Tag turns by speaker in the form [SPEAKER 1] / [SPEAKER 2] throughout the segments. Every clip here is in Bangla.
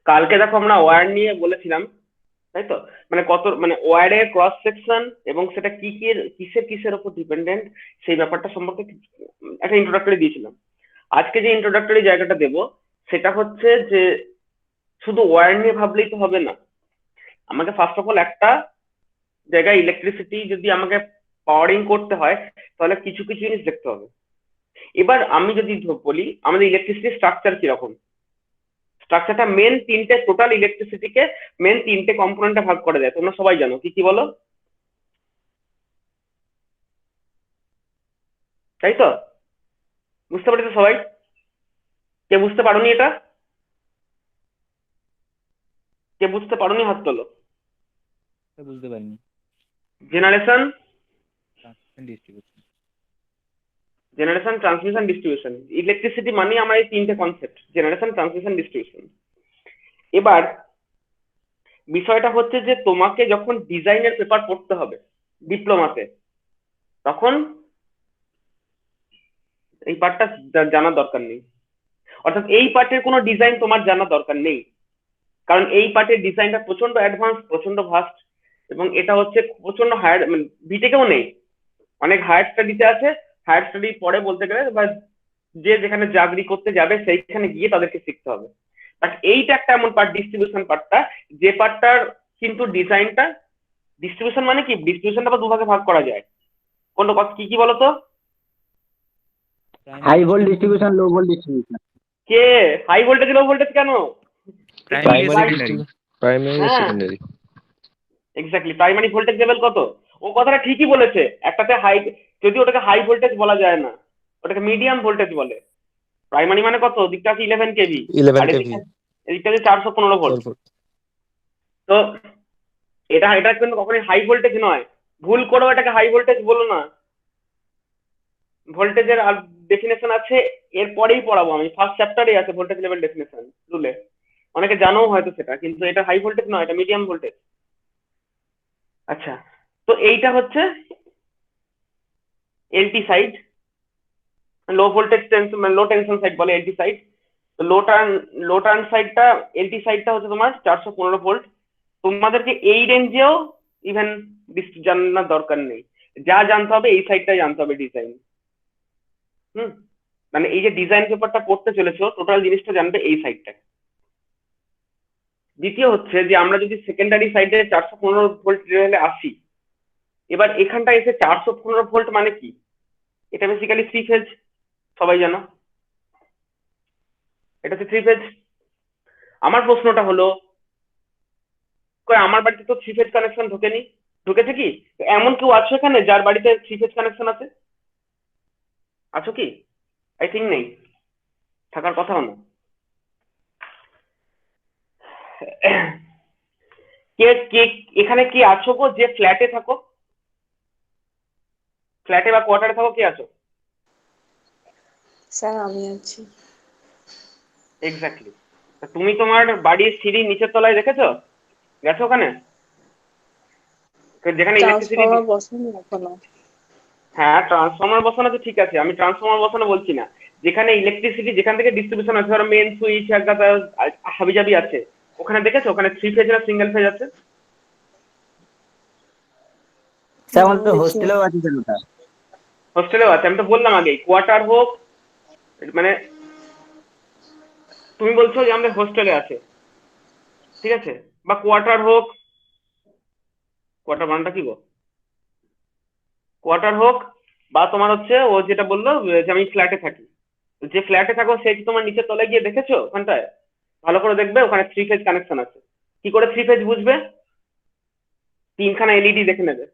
[SPEAKER 1] কালকে দেখো আমরা ওয়্যার নিয়ে বলেছিলাম, তাই তো? মানে কত, মানে ওয়্যারের ক্রস সেকশন এবং সেটা কি কি কিসের কিসের উপর ডিপেন্ডেন্ট, সেই ব্যাপারটা সম্পর্কে একটা ইন্ট্রোডাক্টরি দিয়েছিলাম। আজকে যে ইন্ট্রোডাক্টরি জায়গাটা দেবো সেটা হচ্ছে যে শুধু ওয়্যার নিয়ে ভাবলেই তো হবে না। আমাকে ফার্স্ট অফ অল একটা জায়গায় ইলেকট্রিসিটি যদি আমাকে পাওয়ারিং করতে হয়, তাহলে কিছু কিছু জিনিস দেখতে হবে। এবার আমি যদি বলি আমাদের ইলেকট্রিসিটি স্ট্রাকচার কিরকম, স্ট্রাকচারটা মেন তিনটে, টোটাল ইলেকট্রিসিটিকে মেন তিনটে কম্পোনেন্টে ভাগ করা যায়, তোমরা সবাই জানো কি কি বলো, তাই তো? বুঝতে পারছো সবাই? কে বুঝতে পারোনি এটা? কে বুঝতে পারোনি হাত তোলো।
[SPEAKER 2] বুঝতে পারিনি।
[SPEAKER 1] Generation,
[SPEAKER 2] transmission, distribution.
[SPEAKER 1] Generation, transmission, distribution. Electricity মানে আমরা এই তিনটে কনসেপ্ট, জেনারেশন, ট্রান্সমিশন, ডিস্ট্রিবিউশন। এবার বিষয়টা হচ্ছে যে তোমাকে যখন ডিজাইনের পেপার পড়তে হবে ডিপ্লোমাতে, তখন এই পার্টটা জানার দরকার নেই। অর্থাৎ এই পার্টের কোনো ডিজাইন তোমার জানার দরকার নেই, কারণ এই পার্টের ডিজাইনটা প্রচন্ড অ্যাডভান্স, প্রচন্ড ভাস্ট, এবং এটা হচ্ছে প্রচন্ড হায়ার, মানে বিটেকেও নেই, অনেক হায়ার স্টাডিতে আছে। হায়ার স্টাডি পরে বলতে গেলে বা যে যেখানে চাকরি করতে যাবে সেইখানে গিয়ে তাদেরকে শিখতে হবে। বাট এইটা একটা এমন পার্ট, ডিস্ট্রিবিউশন পার্টটা, যে পার্টটার কিন্তু ডিজাইনটা, ডিস্ট্রিবিউশন মানে কি, ডিস্ট্রিবিউশনটা আবার দুভাগে ভাগ করা যায়। কোনটা কি কি বলতো?
[SPEAKER 3] High volt distribution, low volt distribution.
[SPEAKER 1] কে হাই ভোল্টেজ লো ভোল্টেজ কেন?
[SPEAKER 4] প্রাইমারি
[SPEAKER 1] হ্যাঁ,
[SPEAKER 4] secondary.
[SPEAKER 1] Exactly, primary voltage level কত? ও কথাটা ঠিকই বলেছে, একটাতে হাই, যদি ওটাকে হাই ভোল্টেজ বলা যায় না, ওটাকে মিডিয়াম ভোল্টেজ বলে। প্রাইমারি মানে কত, দিকটা আছে 11 কেভি,
[SPEAKER 4] 11
[SPEAKER 1] আর
[SPEAKER 4] কেভি
[SPEAKER 1] এদিকটা আছে 415 ভোল্ট। তো এটা এটা কিন্তু কখনোই হাই ভোল্টেজ নয়, ভুল করেও এটাকে হাই ভোল্টেজ বলো না। ভোল্টেজের ডেফিনেশন আছে, এর পরেই পড়াবো আমি, ফার্স্ট চ্যাপ্টারে আছে ভোল্টেজ লেভেল ডেফিনেশন রুলে, অনেকে জানো হয়তো সেটা, কিন্তু এটা হাই ভোল্টেজ নয়, এটা মিডিয়াম ভোল্টেজ। আচ্ছা, তো এইটা হচ্ছে LT side, low voltage tension, মানে লো টেনশন সাইড বলে এলটি সাইড। তো লো টার্ন সাইডটা, এলটি সাইডটা হচ্ছে তোমার 415 ভোল্ট। তোমাদেরকে এই রেঞ্জেও ইভেন জানার দরকার নেই, যা জানতে হবে এই সাইডটাই জানতে হবে, ডিজাইন। হুম, মানে এই যে ডিজাইন পেপারটা পড়তে চলেছো, টোটাল জিনিসটা জানবে এই সাইডটা। দ্বিতীয় হচ্ছে যে আমরা যদি সেকেন্ডারি সাইডে 415 ভোল্ট লেভেলে আসি, এবার এখানটা এসে 415 ভোল্ট মানে কি, এটা বেসিক্যালি থ্রি ফেজ, সবাই জানো এটা হচ্ছে থ্রি ফেজ। আমার প্রশ্নটা হলো, কই আমার বাড়িতে তো থ্রি ফেজ কানেকশন ঢোকেনি, ঢুকেছে কি? এমন কেউ আছে এখানে যার বাড়িতে থ্রি ফেজ কানেকশন আছে? আছো কি? আই থিঙ্ক নেই, থাকার কথাও না। কে কে এখানে কি আছো গো যে ফ্ল্যাটে থাকো, ফ্ল্যাটে বা কোয়ার্টারে থাকো, কে আছো?
[SPEAKER 5] স্যার আমি আছি।
[SPEAKER 1] এক্স্যাক্টলি। তুমি তোমার বাড়ির সিঁড়ি নিচের তলায় দেখেছো? গেছো ওখানে যেখানে ইলেকট্রিসিটি?
[SPEAKER 5] ট্রান্সফরমার বসানো এখনো।
[SPEAKER 1] হ্যাঁ, ট্রান্সফরমার বসানো তো ঠিক আছে, আমি ট্রান্সফরমার বসানো বলছি না। যেখানে ইলেকট্রিসিটি, যেখান থেকে ডিস্ট্রিবিউশন আছে, ধরো মেন সুইচ একটা হাবিজাবি আছে, ওখানে দেখেছো ওখানে থ্রি ফেজ না সিঙ্গেল ফেজ আছে?
[SPEAKER 3] স্যার আমাদের হোস্টেলেও আছে স্যার ওটা।
[SPEAKER 1] হোস্টেলেও আছে, আমি তো বললাম আগেই, কোয়ার্টার হোক, মানে তুমি বলছো যে আমাদের হোস্টেলে আছে, ঠিক আছে, বা কোয়ার্টার হোক, কোয়ার্টার মানটা কি গো, কোয়ার্টার হোক, বা তোমার হচ্ছে ও যেটা বললো যে আমি ফ্ল্যাটে থাকি, যে ফ্ল্যাটে থাকো সে কি তোমার নিচের তলায় গিয়ে দেখেছো ওখানটায়? ভালো করে দেখবে, ওখানে থ্রি ফেজ কানেকশন আছে। কি করে থ্রি ফেজ বুঝবে? তিনখানা এলইডি দেখে নেবে,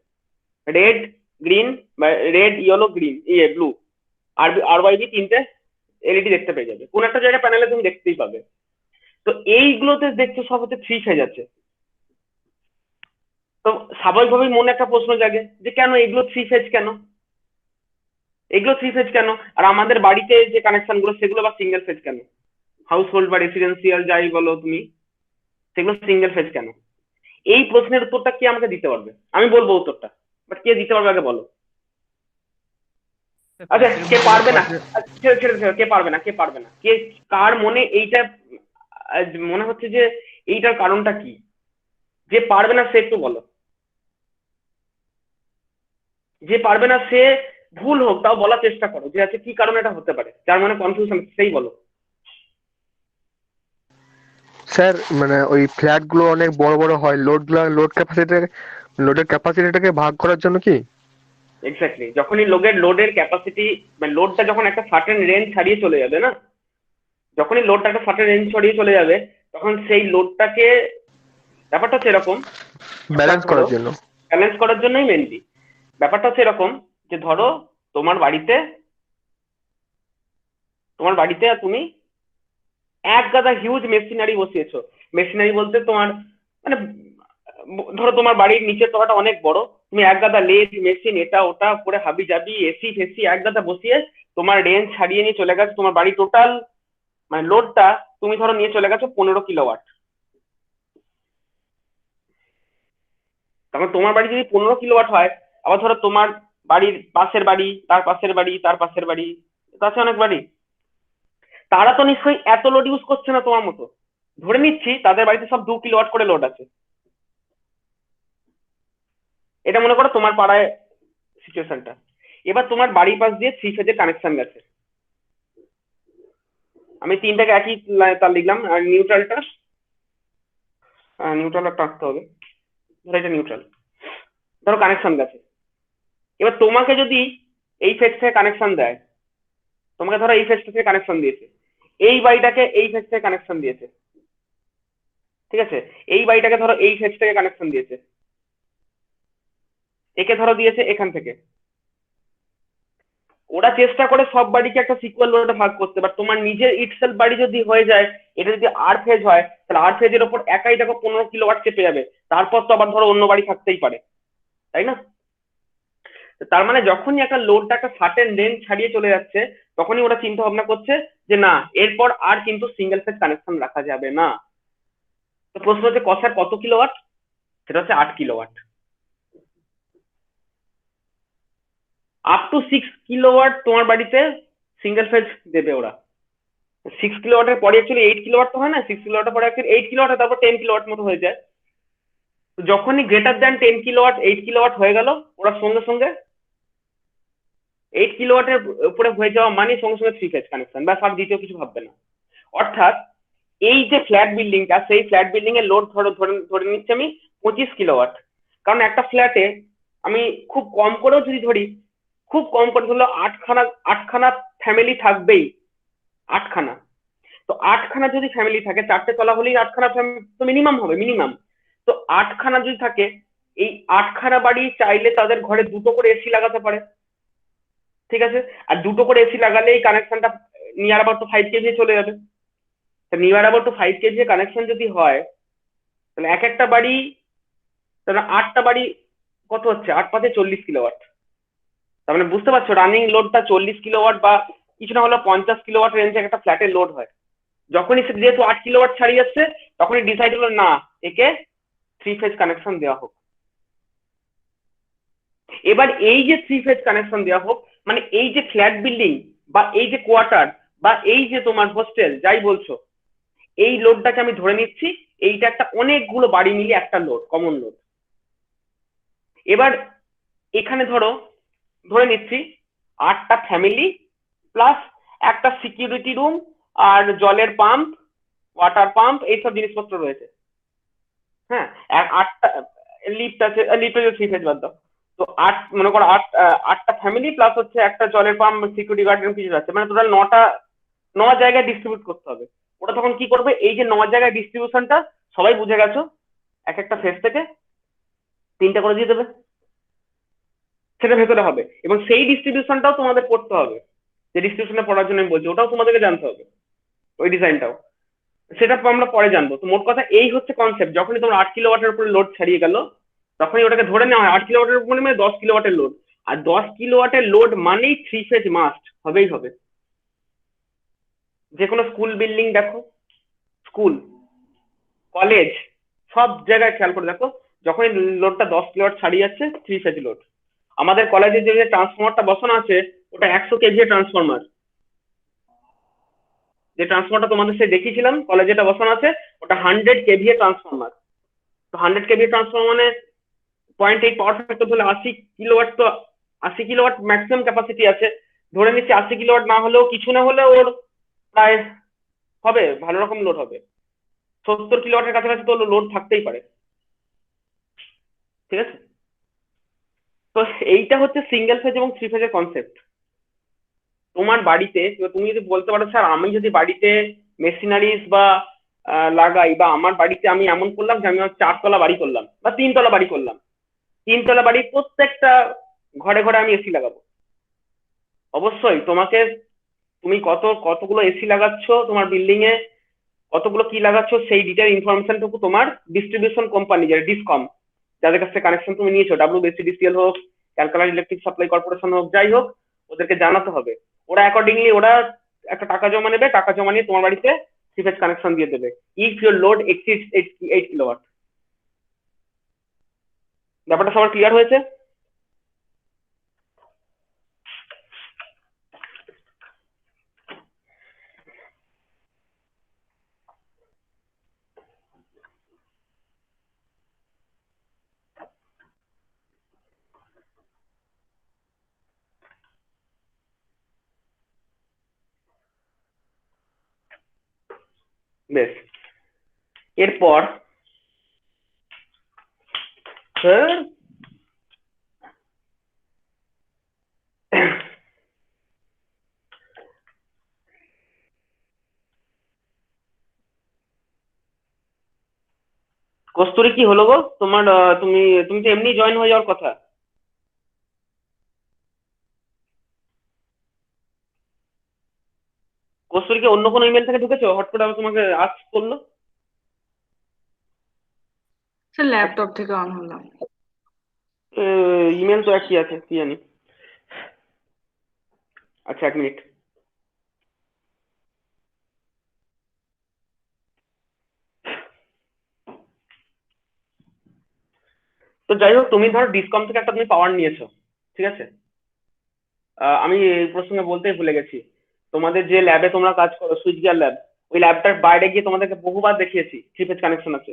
[SPEAKER 1] রেড, গ্রিন, বা রেড, ইয়েলো, গ্রিন, ইয়ে ব্লু, আর আরওয়াইবি তিনটে এলইডি দেখতে পেয়ে যাবে, কোন একটা জায়গায় প্যানেলে তুমি দেখতেই পাবে। তো এইগুলোতে দেখছো সব হচ্ছে থ্রি ফেজ আছে। তো স্বাভাবিকভাবেই মনে একটা প্রশ্ন জাগে যে কেন এগুলো থ্রি ফেজ, কেন এগুলো থ্রি ফেজ কেন, আর আমাদের বাড়িতে যে কানেকশন গুলো সেগুলো বা সিঙ্গেল ফেজ কেন? হাউস হোল্ড বা রেসিডেন্সিয়াল যাই বলো তুমি, সেগুলো সিঙ্গেল ফেজ কেন? এই প্রশ্নের উত্তরটা কে আমাকে দিতে পারবে? আমি বলবো উত্তরটা, বাট কে দিতে পারবে আগে বলো। আচ্ছা, কে পারবে না? ছেড়ে ছেড়ে ছেড়ে, কে পারবে না, কে পারবে না, কে, কার মনে এইটা আজ মনে হচ্ছে যে এইটার কারণটা কি? যে পারবে না সে একটু বলো, যে পারবে না সে ভুল হোক তাও বলার চেষ্টা করো যে আচ্ছা কি কারণে এটা হতে পারে, যার মানে কনফিউশন সেই বলো।
[SPEAKER 4] স্যার মানে ওই ফ্ল্যাট গুলো অনেক বড় বড় হয়, লোডের ক্যাপাসিটিটাকে ভাগ করার জন্য কি?
[SPEAKER 1] এক্স্যাক্টলি, যখনই লোডের ক্যাপাসিটি মানে লোডটা যখন একটা সার্টেন রেঞ্জ ছাড়িয়ে চলে যাবে না, যখনই লোডটা একটা সার্টেন রেঞ্জ ছাড়িয়ে চলে যাবে তখন সেই লোডটাকে, ব্যাপারটা হচ্ছে এরকম,
[SPEAKER 4] ব্যালেন্স করার জন্য।
[SPEAKER 1] ব্যালেন্স করার জন্যই মেনলি। ব্যাপারটা হচ্ছে এরকম যে ধরো তোমার বাড়িতে তুমি এক গাদা হিউজ মেশিনারি বসিয়েছো। মেশিনারি বলতে তোমার মানে ধরো তোমার বাড়ির নিচের তলাটা অনেক বড়, তুমি এক গাদা লেজ মেশিন এটা ওটা করে হাবি জাবি এসি ফেসি এক গাদা বসিয়ে তোমার রেঞ্জ ছাড়িয়ে নিয়ে চলে গেছো, তোমার বাড়ি টোটাল মানে লোডটা তুমি ধরো নিয়ে চলে গেছো 15 কিলোওয়াট। তখন তোমার বাড়ি যদি 15 কিলোওয়াট হয়, আবার ধরো তোমার বাড়ির পাশের বাড়ি, তার পাশের বাড়ি, তার পাশের বাড়ি, আছে অনেক বাড়ি, তারা তো নিশ্চয়ই এত লোড ইউজ করছে না তোমার মতো। ধরে নিচ্ছি তাদের বাড়িতে সব 2 কিলোওয়াট করে লোড আছে। এটা মনে করো তোমার পাড়ায় সিচুয়েশনটা। এবার তোমার বাড়ির পাশ দিয়ে 3 ফেজের কানেকশন গেছে। আমি তিনটাকে একই তার লিখলাম, আর নিউট্রাল একটা আঁকতে হবে, ধরো এটা নিউট্রাল, ধরো কানেকশন গেছে। এবার তোমাকে যদি এই ফেজ থেকে কানেকশন দেয়, তোমাকে ধরো এই ফেজ থেকে কানেকশন দিয়েছে, এই বাড়িটাকে এই ফেজ থেকে কানেকশন দিয়েছে, ঠিক আছে, এই বাড়িটাকে ধরো এই ফেজ থেকে কানেকশন দিয়েছে, একে ধরো দিয়েছে এখান থেকে। ওরা চেষ্টা করে সব বাড়িকে একটা সিকুয়াল লোডে ভাগ করতে, বাট তোমার নিজের ইটসেলফ বাড়ি যদি হয়ে যায়, এটা যদি আর ফেজ হয় তাহলে আর ফেজের ওপর একাই দেখো 15 কিলোওয়াট চেপে যাবে, তারপর তো আবার ধরো অন্য বাড়ি থাকতেই পারে, তাই না? তার মানে যখনই একটা লোডটা একটা সার্টেন রেঞ্জ ছাড়িয়ে চলে যাচ্ছে, তখনই ওরা চিন্তা ভাবনা করছে যে না এরপর আর কিন্তু সিঙ্গেল ফেজ কানেকশন রাখা যাবে না। তো প্রশ্ন হচ্ছে কষার কত কিলোওয়াট? সেটা হচ্ছে 8 কিলোওয়াট। আপ টু 6 কিলোওয়াট তোমার বাড়িতে সিঙ্গেল ফেজ দেবে ওরা। 6 কিলোওয়াটের পরে অ্যাকচুয়ালি 8 কিলোওয়াট তো হয় না, 6 কিলোওয়াটের পরে অ্যাকচুয়ালি 8 কিলোওয়াট, তারপর 10 কিলোওয়াট মতো হয়ে যায়। তো যখনই গ্রেটার দ্যান 10 কিলোওয়াট 8 কিলোওয়াট হয়ে গেল, ওরা সঙ্গে সঙ্গে 8 কিলোওয়াটের উপরে হয়ে যাওয়া মানে সঙ্গে সঙ্গে 3 ফেজ কানেকশন, বা আর দ্বিতীয় কিছু ভাববে না। অর্থাৎ এই যে ফ্ল্যাট বিল্ডিংটা, সেই ফ্ল্যাট বিল্ডিং এর লোড ধরে ধরে নিচ্ছি আমি 25 কিলোওয়াট। কারণ একটা ফ্ল্যাটে আমি খুব কম করেও যদি ধরি, খুব কম করে ধরলো আটখানা ফ্যামিলি থাকবেই, 8খানা। তো 8খানা যদি ফ্যামিলি থাকে, 4টে তলা হলেই 8খানা তো মিনিমাম হবে, মিনিমাম। তো 8খানা যদি থাকে, এই 8খানা বাড়ি চাইলে তাদের ঘরে 2টো করে এসি লাগাতে পারে, ঠিক আছে। আর 2টো করে এসি লাগালে এই কানেকশনটা নিয়ার অ্যাবাউট তো 5 কেজি চলে যাবে। নিয়ার অ্যাবাউট তো 5 কেজি কানেকশন যদি হয়, তাহলে এক একটা বাড়ি, তাহলে 8টা বাড়ি কত হচ্ছে, 8 × 5 = 40 কিলোওয়াট। তার মানে বুঝতে পারছো রানিং লোডটা 40 কিলোওয়াট বা কিছু না হলো 50 কিলোওয়াট রেঞ্জে একটা ফ্ল্যাটের লোড হয়। যখনই সে যেহেতু 8 কিলোওয়াট ছাড়িয়ে যাচ্ছে, তখনই ডিসাইড হলো না একে 3 ফেজ কানেকশন দেওয়া হোক। এবার এই যে 3 ফেজ কানেকশন দেওয়া হোক মানে এই যে ফ্ল্যাট বিল্ডিং বা এই যে কোয়ার্টার বা এই যে তোমার হোস্টেল যাই বলছো, এই লোডটাকে আমি ধরে নিচ্ছি এইটা একটা অনেকগুলো বাড়ি মিলে একটা লোড, কমন লোড। এবার এখানে ধরে নিচ্ছি 8টা ফ্যামিলি প্লাস একটা সিকিউরিটি রুম আর জলের পাম্প, ওয়াটার পাম্প, এইসব জিনিসপত্র রয়েছে। হ্যাঁ, 8টা লিফট আছে, লিফটে 3 ফেজ বাদ দাও। তো মনে করো 8টা ফ্যামিলি প্লাস হচ্ছে একটা জলের পাম্প, সিকিউরিটি গার্ড এরকম কিছু আছে, মানে টোটাল 9 জায়গায় ডিস্ট্রিবিউট করতে হবে। ওটা তখন কি করবে, এই যে 9 জায়গায় ডিস্ট্রিবিউশনটা সবাই বুঝে গেছো, এক একটা ফেজ থেকে 3টা করে দিয়ে দেবে, সেটা ভেতরে হবে। এবং সেই ডিস্ট্রিবিউশনটাও তোমাদের পড়তে হবে, যে ডিস্ট্রিবিউশনটা পড়ার জন্য আমি বলছি ওটাও তোমাদেরকে জানতে হবে, ওই ডিজাইনটাও। সেটা আমরা পরে জানবো। তো মোট কথা এই হচ্ছে কনসেপ্ট, যখনই তোমার 8 কিলোওয়াটের উপরে লোড ছাড়িয়ে গেল, তখনই ওটাকে ধরে নেওয়া হয় 8 কিলোওয়াটের উপরে মানে 10 কিলোওয়াটের লোড। আর 10 কিলোওয়াটের লোড মানেই 3 ফেজ মাস্ট হবেই হবে। যে কোনো স্কুল বিল্ডিং দেখো, স্কুল, কলেজ, সব জায়গায় খেয়াল করে দেখো, যখনই লোডটা 10 কিলোওয়াট ছাড়িয়ে যাচ্ছে 3 ফেজ লোড। আমাদের কলেজে যে ট্রান্সফরমারটা বসানো আছে ওটা 100 কেভি ট্রান্সফরমার। যে ট্রান্সফর্মারটা তোমাদের সে দেখিয়েছিলাম কলেজে যেটা বসানো আছে, ওটা 100 কেভিএ ট্রান্সফর্মার। তো 100 কেভিএ ট্রান্সফর্মার মানে 0.8 পাওয়ার ফ্যাক্টর হলে 80 কিলোওয়াট, তো 80 কিলোওয়াট ম্যাক্সিমাম ক্যাপাসিটি আছে। ধরে নিচ্ছি 80 কিলোওয়াট না হলেও কিছু না হলেও ওর প্রায় হবে, ভালো রকম লোড হবে, 70 কিলোওয়াটের কাছাকাছি তো লোড থাকতেই পারে। ঠিক আছে, তো এইটা হচ্ছে সিঙ্গেল ফেজ এবং থ্রি ফেজের কনসেপ্ট। তোমার বাড়িতে তুমি যদি বলতে পারো স্যার আমি যদি বাড়িতে মেশিনারিজ বা লাগাই, বা আমার বাড়িতে আমি এমন করলাম যে আমি আমার 4 তলা বাড়ি করলাম বা 3 তলা বাড়ি করলাম, 3 তলা বাড়ির প্রত্যেকটা ঘরে ঘরে আমি এসি লাগাবো। অবশ্যই তোমাকে, তুমি কতগুলো এসি লাগাচ্ছ তোমার বিল্ডিং এ, কতগুলো কি লাগাচ্ছ সেই ডিটেল ইনফরমেশনটুকু তোমার ডিস্ট্রিবিউশন কোম্পানি যারা ডিসকম, যাদের কাছ থেকে কানেকশন তুমি নিয়েছো, WBCDCL হোক, ক্যালকাটা ইলেকট্রিক সাপ্লাই কর্পোরেশন হোক, যাই হোক, ওদেরকে জানাতে হবে। ওরা অ্যাকর্ডিংলি ওরা একটা টাকা জমা নেবে, টাকা জমা নিয়ে তোমার বাড়িতে থ্রি ফেজ কানেকশন দিয়ে দেবে if your load exceeds 8 kilowatt. ব্যাপারটা সবার ক্লিয়ার হয়েছে? বেশ, এরপর হ্যাঁ, কস্তুরি কি হলো গো তোমার? তুমি তুমি তো এমনি জয়েন হয়ে যাওয়ার কথা। কস্তুরীকে অন্য কোনো ইমেল থেকে ঢুকেছো? হটস্পট আবার তোমাকে আজ করলো?
[SPEAKER 5] স্যার ল্যাপটপ থেকে অন হলাম।
[SPEAKER 1] ইমেল তো একই আছে, কি জানি। আচ্ছা, 1 মিনিট। তো যাই হোক, তুমি ধরো ডিসকম থেকে একটা তুমি পাওয়ার নিয়েছো, ঠিক আছে। আমি এই প্রসঙ্গে বলতেই ভুলে গেছি, তোমাদের যে ল্যাবে তোমরা কাজ করো, সুইচ গিয়ার ল্যাব, ওই ল্যাবটার বাইরে গিয়ে তোমাদেরকে বহুবার দেখিয়েছি থ্রি ফেজ কানেকশন আছে।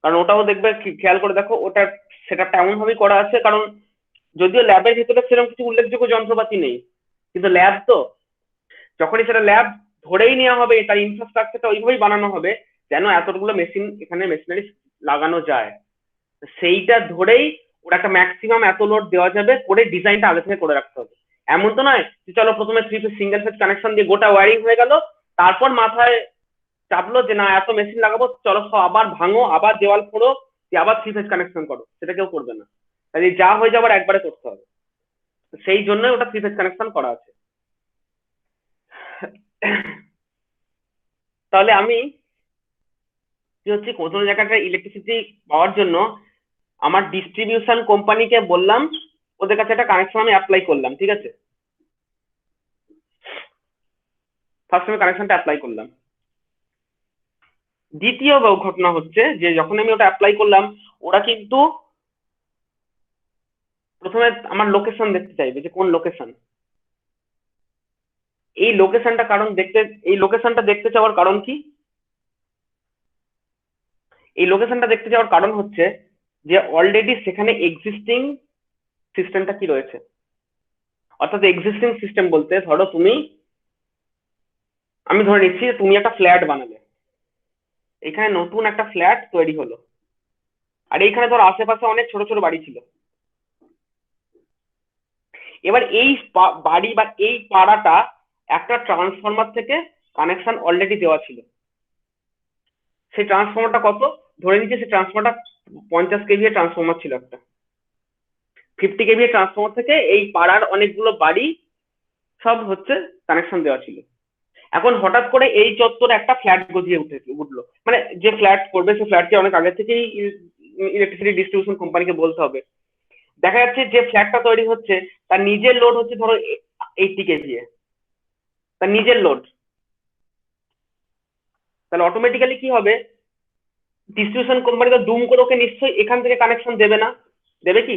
[SPEAKER 1] কারণ ওটাও দেখবে, খেয়াল করে দেখো, ওটার সেটআপটা এমন ভাবেই করা আছে, কারণ যদিও ল্যাবের ভিতরে সেরকম কিছু উল্লেখযোগ্য যন্ত্রপাতি নেই, কিন্তু ল্যাব তো, যখনই সেটা ল্যাব ধরেই নেওয়া হবে, তার ইনফ্রাস্ট্রাকচারটা ওইভাবেই বানানো হবে যেন এতগুলো মেশিন, এখানে মেশিনারি লাগানো যায়। সেইটা ধরেই ওরা একটা ম্যাক্সিমাম এত লোড দেওয়া যাবে করে ডিজাইনটা আগে থেকে করে রাখতে হবে। এমন তো নয় যে চলো প্রথমে three phase single phase connection দিয়ে গোটা ওয়ারিং হয়ে গেল, তারপর মাথায় চাপলো যে না এত মেশিন লাগাবো, চলো সব আবার ভাঙো, আবার দেওয়াল ফোড়ো, দিয়ে আবার থ্রি ফেজ কানেকশন করো। সেটা কেউ করবে না, তাই যা হয়ে যাবার একবারে করতে হবে। সেই জন্যই ওটা থ্রি ফেজ কানেকশন করা আছে। তাহলে আমি কি হচ্ছে, কোনো জায়গাটা ইলেকট্রিসিটি পাওয়ার জন্য আমার ডিস্ট্রিবিউশন কোম্পানিকে বললাম, ওদের কাছে একটা কানেকশন আমি অ্যাপ্লাই করলাম, ঠিক আছে। ফার্স্ট আমি কানেকশনটা অ্যাপ্লাই করলাম। দ্বিতীয় ঘটনা হচ্ছে যে যখন আমি ওটা অ্যাপ্লাই করলাম, ওরা কিন্তু প্রথমে আমার লোকেশন দেখতে চাইবে যে কোন লোকেশন। এই লোকেশনটা কারণ দেখতে, এই লোকেশনটা দেখতে চাওয়ার কারণ কি? এই লোকেশনটা দেখতে চাওয়ার কারণ হচ্ছে যে অলরেডি সেখানে এক্সিস্টিং সিস্টেমটা কি রয়েছে। অর্থাৎ এক্সিস্টিং সিস্টেম বলতে ধরো তুমি, আমি ধরে নিচ্ছি যে তুমি একটা ফ্ল্যাট বানালে, এখানে নতুন একটা ফ্ল্যাট তৈরি হলো, আর এইখানে ধরো আশেপাশে অনেক ছোট ছোট বাড়ি ছিল। এবার এই বাড়ি বা এই পাড়াটা একটা ট্রান্সফরমার থেকে কানেকশন অলরেডি দেওয়া ছিল। সেই ট্রান্সফরমারটা কত? ধরে নিচ্ছি সেই ট্রান্সফরমারটা 50 কেভিএ ট্রান্সফরমার ছিল একটা। 50 কেভিএ ট্রান্সফরমার থেকে এই পাড়ার অনেকগুলো বাড়ি সব হচ্ছে কানেকশন দেওয়া ছিল। এখন হঠাৎ করে এই চত্বরে একটা ফ্ল্যাট গজিয়ে উঠলো, মানে যে ফ্ল্যাট করবে সে ফ্ল্যাটকে অনেক আগে থেকেই ইলেকট্রিসিটি ডিস্ট্রিবিউশন কোম্পানিকে বলতে হবে। দেখা যাচ্ছে যে ফ্ল্যাটটা তৈরি হচ্ছে তার নিজের লোড হচ্ছে ধরো 80 কেভিএ, তার নিজের লোড। তাহলে অটোমেটিক্যালি কি হবে, ডিস্ট্রিবিউশন কোম্পানি তো দুম করে ওকে নিশ্চয়ই এখান থেকে কানেকশন দেবে না, দেবে কি?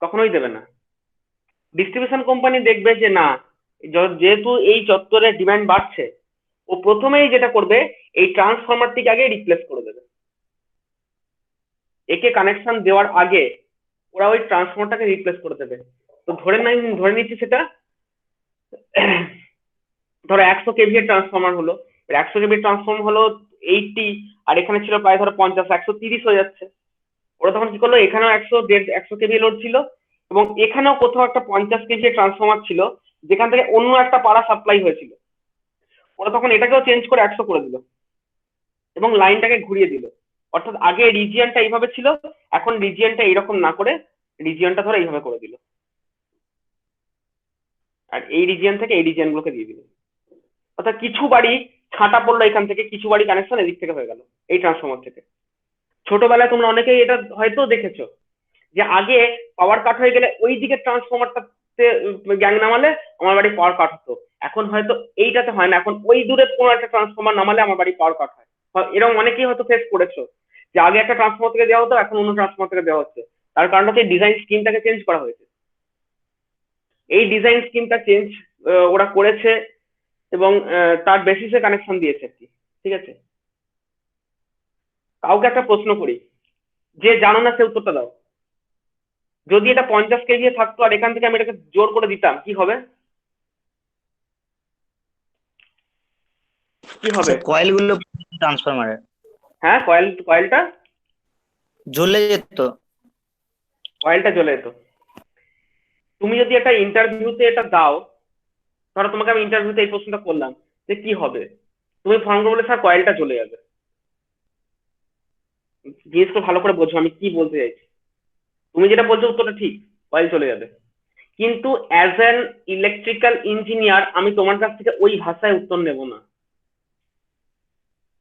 [SPEAKER 1] কখনোই দেবে না। ডিস্ট্রিবিউশন কোম্পানি দেখবে যে না, যেহেতু এই চত্বরের ডিমান্ড বাড়ছে, ও প্রথমেই যেটা করবে, এই ট্রান্সফরমারটিকে আগে রিপ্লেস করে দেবে। একে কানেকশন দেওয়ার আগে ওরা ওই ট্রান্সফরমারটাকে রিপ্লেস করে দেবে। তো ধরে নিচ্ছি সেটা ধরো 100 কেভি এর ট্রান্সফরমার হলো, 100 কেভি ট্রান্সফর্ম হলো 80, আর এখানে ছিল প্রায় ধরো 50, 130 হয়ে যাচ্ছে। ওরা তখন কি করলো, এখানেও 100 কেভি লোড ছিল এবং এখানেও কোথাও একটা 50 কেভি ট্রান্সফরমার ছিল যেখান থেকে অন্য একটা পারা সাপ্লাই হয়েছিল। ওরা তখন এটাকেও চেঞ্জ করে 100 করে দিল এবং লাইনটাকে ঘুরিয়ে দিল। অর্থাৎ আগে রিজিয়নটা এইভাবে ছিল, এখন রিজিয়নটা এইরকম না করে রিজিয়নটা ধরো এইভাবে করে দিল, আর এই রিজিয়ন থেকে এই রিজিয়ন গুলোকে দিয়ে দিল। অর্থাৎ কিছু বাড়ি ছাঁটা পড়লো এখান থেকে, কিছু বাড়ি কানেকশন এদিক থেকে হয়ে গেল এই ট্রান্সফরমার থেকে। ছোটবেলায় তোমরা অনেকেই এটা হয়তো দেখেছো যে আগে পাওয়ার কাট হয়ে গেলে ওই দিকে ট্রান্সফরমারটাতে গ্যাং নামালে আমার বাড়ি পাওয়ার কাট হতো। এখন হয়তো এইটাতে হয় না, এখন ওই দূরে কোনো একটা ট্রান্সফরমার নামালে আমার বাড়ি পাওয়ার কাট হয়। এরকম অনেকেই হয়তো ফেস করেছো যে আগে একটা ট্রান্সফরমার থেকে দেওয়া হতো, এখন অন্য ট্রান্সফরমার থেকে দেওয়া হচ্ছে। তার কারণ হচ্ছে ডিজাইন স্কিমটাকে চেঞ্জ করা হয়েছে। এই ডিজাইন স্কিমটা চেঞ্জ ওরা করেছে এবং তার বেসিসে কানেকশন দিয়েছে আর কি। ঠিক আছে, কাউকে একটা প্রশ্ন করি, যে জানো না সে উত্তরটা দাও। যদি এটা 50 কেজি থাকতো আর এখান থেকে আমি এটাকে জোর করে দিতাম, কি হবে? কি হবে?
[SPEAKER 3] কয়েল গুলো ট্রান্সফরমারের
[SPEAKER 1] হ্যাঁ, কয়েলটা
[SPEAKER 3] জ্বলে যেত।
[SPEAKER 1] জ্বলে যেত। তুমি যদি একটা ইন্টারভিউতে এটা দাও, ধরো তোমাকে আমি ইন্টারভিউতে এই প্রশ্নটা করলাম যে কি হবে, তুমি ফর্ম করে বলে স্যার কয়েলটা জ্বলে যাবে। জিনিসটা ভালো করে বোঝো আমি কি বলতে চাইছি। তুমি যেটা বলছো উত্তরটা ঠিক, কয়েল চলে যাবে, কিন্তু অ্যাজ অ্যান ইলেকট্রিক্যাল ইঞ্জিনিয়ার আমি তোমার কাছ থেকে ওই ভাষায় উত্তর নেব না।